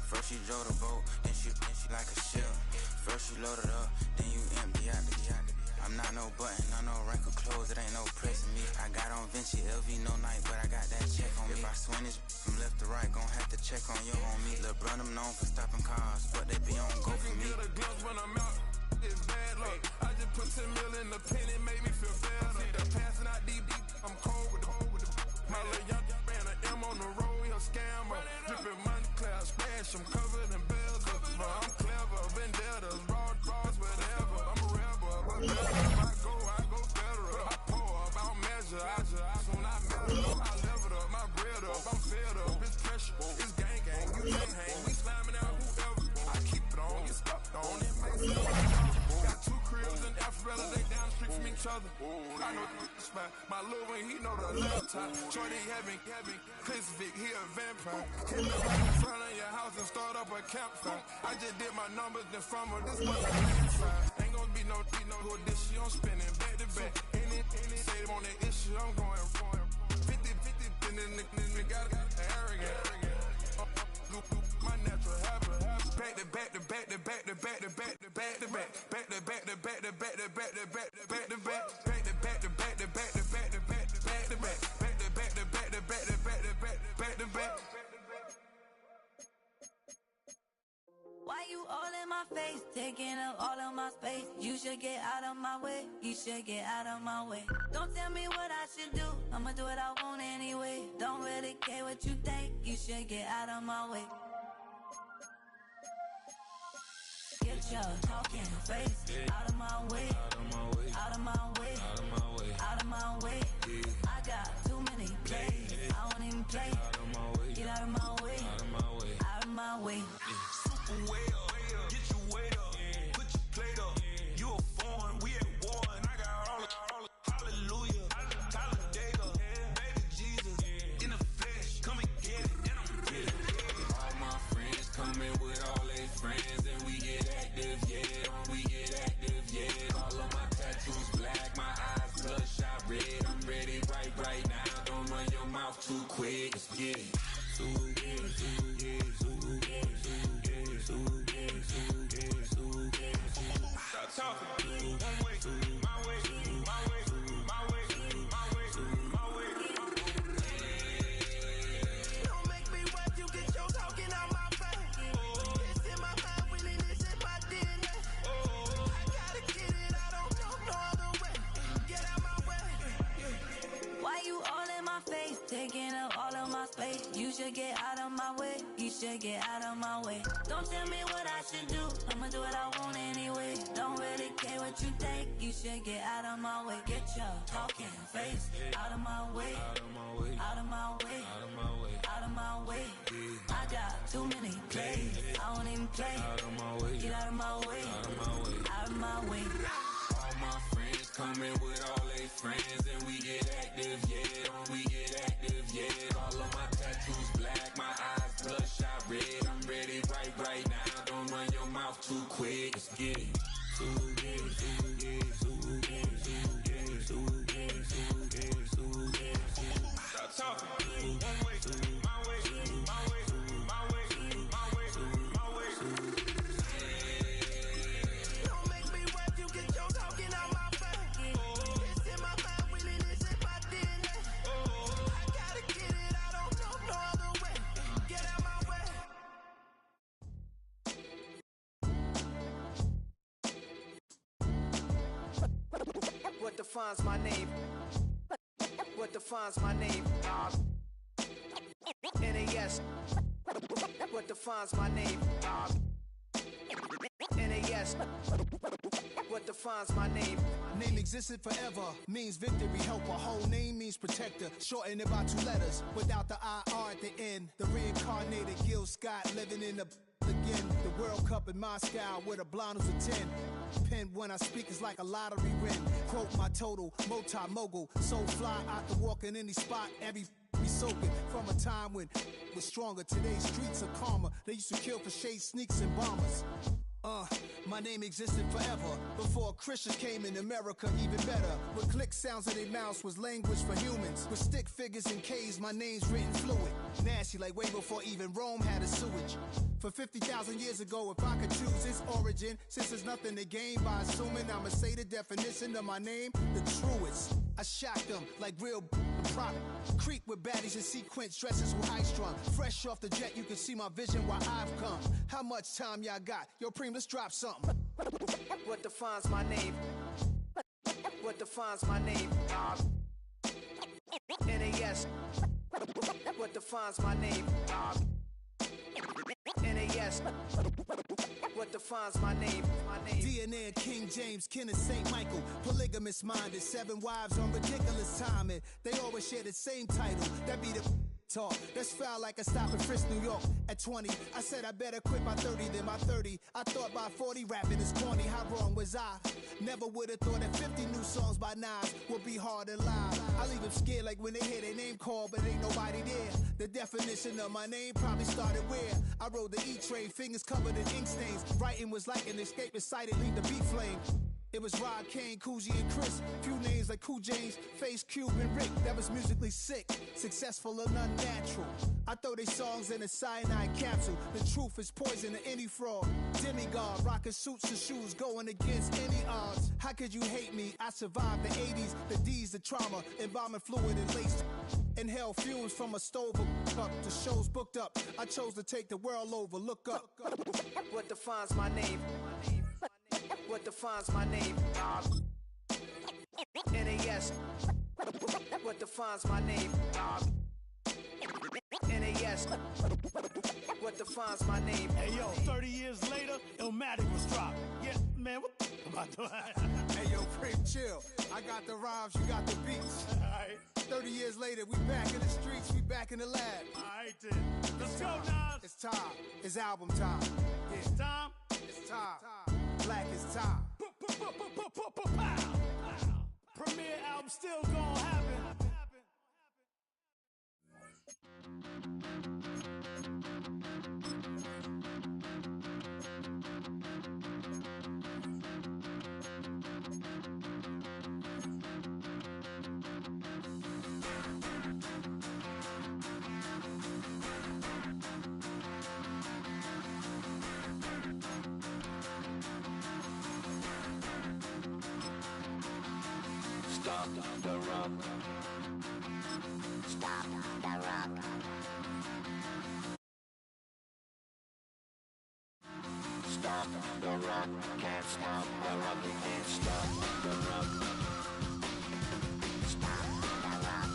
First she drove the boat, then she like a ship. First you load it up, then you empty out the I'm not no button, no wrinkle clothes, it ain't no pressing me. I got on Vinci LV no night, but I got that check on me. If I swing this from left to right, gon' have to check on your homie. Lil' Brun, I'm known for stopping cars, but they be on go for me. Get a glimpse when I'm out, it's bad luck. I just put 10 mil in the pen, it made me feel better. The passing out deep, I'm cold with the my little young man, an M on the road, he a scammer. Drippin' money cloud, splash, I'm covered in bells. But I'm clever, vendettas, raws, whatever. I'm a rebel, but better. If I go federal. I pour up, I'll measure. Soon I measure up, I leveled up, my bread up. I'm fed up, it's pressure, it's gang, you can't hang. We slamming out whoever. I keep it on, you stuck on it, makes sense. Got 2 cribs in Alpharetta, they down the street from each other. I know the spot, my little one, he know the laptop. Shorty having Chris Vic, he a vampire. Hit the right in front of your house and start up a campfire. I just did my numbers then from her, this was a landslide. Ain't gonna be no good this shit, I'm spinning back to back. Any say on that issue, I'm going 50, and then the got arrogant. My natural habit. Back to back to back to back to back to back to back to back. Back to back to back to back to back to back to back to back. Back to back to back to back to back to back to back to back. Back to back to back to back to back to back to back. Why you all in my face, taking up all of my space? You should get out of my way, you should get out of my way. Don't tell me what I should do, I'ma do what I want anyway. Don't really care what you think, you should get out of my way. Get your talking face out of my way, out of my way, out of my way, out of my way. I got too many plays, I won't even play. Get out of my way, out of my way, out of my way. Super way up, get your weight up, put your plate up. You a foreign, we at war, and I got all the hallelujah, Talladega, baby Jesus, in the flesh, come and get it, and I'm get it. All my friends coming with all their friends, and we get active, yeah, we get active, yeah. All of my tattoos black, my eyes bloodshot red, I'm ready right now. Don't run your mouth too quick, let's get it. Stop talking. One way, my way, my way, my way, my way, my way. Don't make me watch you get your talking out my face. It's in my mind, really, this is my DNA. I gotta get it, I don't know no other way. Get out my way. Why you all in my face, taking up all of my space? You should get out of my way, you should get out of my way. Don't tell me what I should do, I'ma do what I want anyway. Don't really care what you think, you should get out of my way. Get your talking face out of my way, out of my way, out of my way, out of my way, out of my way. I got too many plays, I won't even play. Out of my way, get out of my way, out of my way, out of my way. All my friends coming with all their friends, and we get active, yeah, we get active, yeah. All of my tattoos black, my eyes bloodshot red, I'm ready right now. Don't run your mouth too quick, let's get it. Stop talking. One way, my way, my way, my way, my way, my way. Don't make me watch you get your talking out my face. It's in my mind, really, this is my DNA. I gotta get it, I don't know no other way. Get out my way. What defines my name? What defines my name? NAS. What defines my name? NAS. What defines my name? Name existed forever, means victory, helper. Whole name means protector, shortened it by 2 letters, without the IR at the end. The reincarnated Gil Scott, living in the again. The World Cup in Moscow, with a blind who's a 10. Pen when I speak is like a lottery win. Quote my total, multi-mogul, so fly out to walk in any spot, every be soaking from a time when was stronger. Today's streets are calmer. They used to kill for shade sneaks and bombers. My name existed forever before Christians came in America, even better. With click sounds in their mouths was language for humans. With stick figures and K's, my name's written fluid. Nasty like way before even Rome had a sewage. For 50,000 years ago, if I could choose its origin, since there's nothing to gain by assuming, I'ma say the definition of my name, the truest. I shocked them like real product. Creep with baddies in sequence, dresses with high strung. Fresh off the jet, you can see my vision while I've come. How much time y'all got? Yo, Preem, let's drop something. What defines my name? What defines my name? NAS. What defines my name? NAS. What defines my name? DNA of King James, kin of St. Michael. Polygamous minded, 7 wives on ridiculous timing. They always share the same title. That be the talk. That's foul like a stop in Frisk, New York. At 20, I said I better quit by 30 than my 30. I thought by 40 rapping is corny. How wrong was I? Never would have thought that 50 new songs by Nas would be hard and live. I leave them scared like when they hear their name called, but ain't nobody there. The definition of my name probably started where I rode the E-train, fingers covered in ink stains. Writing was like an escape inside it, leave the beat flame. It was Rod, Kane, Coogee, and Chris. Few names like Cool James, Face, Cube, and Rick. That was musically sick, successful and unnatural. I throw these songs in a cyanide capsule. The truth is poison to any fraud. Demigod, rocking suits and shoes, going against any odds. How could you hate me? I survived the 80s, the D's, the trauma, embalming fluid and laced. Inhale fumes from a stove up to shows booked up. I chose to take the world over. Look up. What defines my name? What defines my name? NAS. What defines my name? NAS. What defines my name? Hey yo, 30 years later, Illmatic was dropped. Yeah, man, what about doing? Hey yo, Preem, chill. I got the rhymes, you got the beats. Alright. 30 years later, we back in the streets, we back in the lab. Alright then. Let's go, Nas. It's time. It's album time. Yeah. It's time. It's time. Black is time. Premiere album still gonna happen. Stop the rock. Stop the rock. Stop the rock. Can't stop the rock. You can't stop the rock. Stop the rock.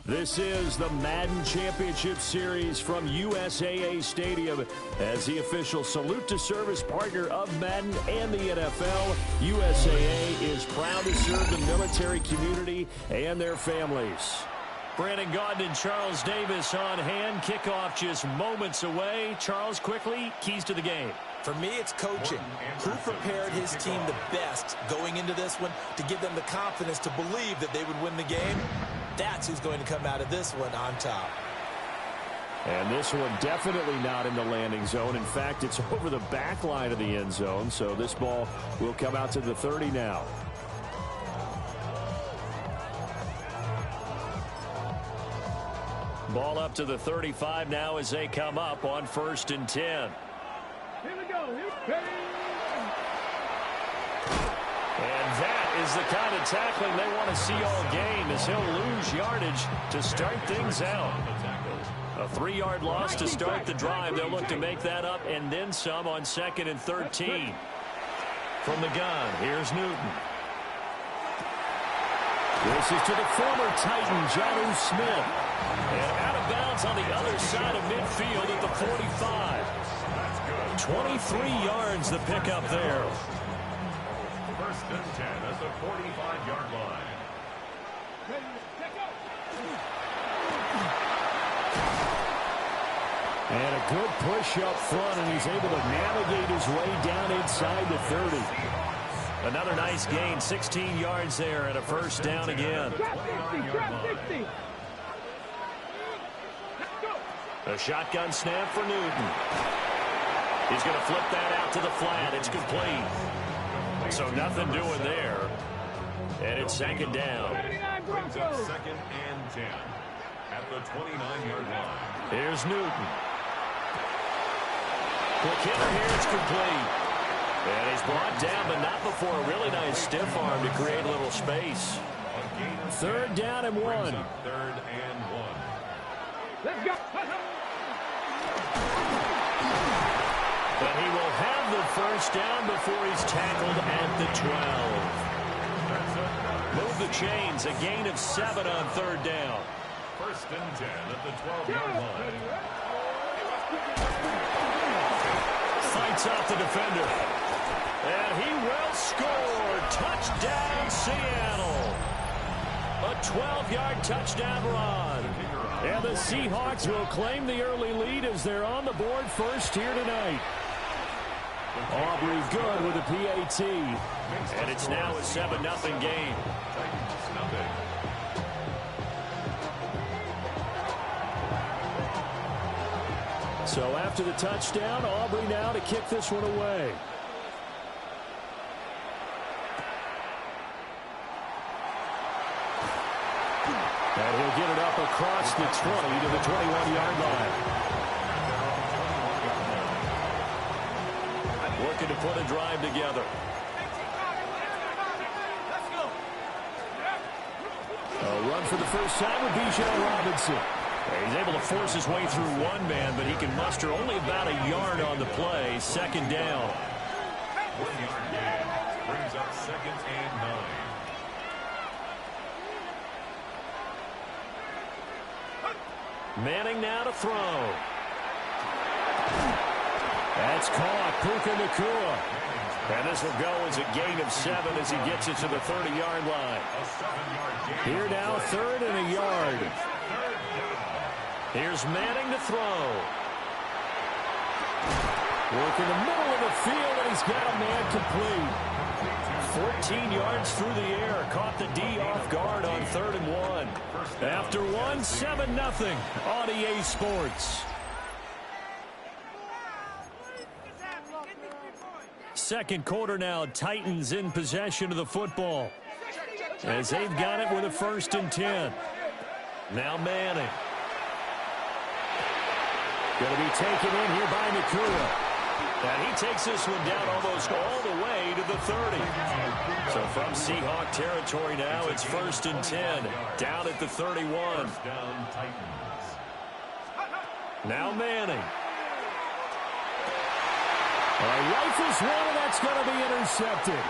This is the Madden Championship Series from USAA Stadium. As the official salute to service partner of Madden and the NFL, USAA is proud to serve the military community and their families. Brandon Gaudin and Charles Davis on hand. Kickoff just moments away. Charles, quickly, keys to the game. For me, it's coaching. Who prepared his team the best going into this one to give them the confidence to believe that they would win the game? That's who's going to come out of this one on top. And this one definitely not in the landing zone. In fact, it's over the back line of the end zone. So this ball will come out to the 30 now. Ball up to the 35 now as they come up on 1st and 10. Here we go. And that is the kind of tackling they want to see all game, as he'll lose yardage to start things out. A 3-yard loss to start the drive. They'll look to make that up and then some on 2nd and 13. From the gun, here's Newton. This is to the former Titan, Jonnu Smith. And out of bounds on the other side of midfield at the 45. That's good. 23 yards the pickup there. First and 10 at the 45-yard line. And a good push up front, and he's able to navigate his way down inside the 30. Another nice gain, 16 yards there, and a first down again. A shotgun snap for Newton. He's going to flip that out to the flat. It's complete. So nothing doing there. And it's second down. Brings up second and 10 at the 29-yard line. Here's Newton. Quick hitter here, it's complete. And he's brought down, but not before a really nice stiff arm to create a little space. Third down and 1. Third and 1. Let's go. But he will have the first down before he's tackled at the 12. Move the chains, a gain of 7 on third down. First and 10 at the 12-yard line. Fights off the defender. And he will score. Touchdown, Seattle. A 12-yard touchdown run. And the Seahawks will claim the early lead as they're on the board first here tonight. Aubrey good with a PAT. And it's now a 7-0 game. So after the touchdown, Aubrey now to kick this one away. And he'll get it up across the 20 to the 21-yard line. Working to put a drive together. A run for the first time with Bijan Robinson. He's able to force his way through one man, but he can muster only about a yard on the play. Second down. 1-yard gain. Brings up second and 9. Manning now to throw. That's caught. Puka Nacua. And this will go as a gain of 7 as he gets it to the 30-yard line. Here now, third and a yard. Here's Manning to throw. Work in the middle of the field, and he's got a man complete. 14 yards through the air. Caught the D off guard on 3rd and 1. After 1, 7-0 on EA Sports. Second quarter now, Titans in possession of the football as they've got it with a 1st and 10. Now Manning. Going to be taken in here by Nacua. And he takes this one down almost all the way to the 30. So from Seahawk territory now, it's 1st and 10, down at the 31. Now Manning. Rifles one, and that's going to be intercepted.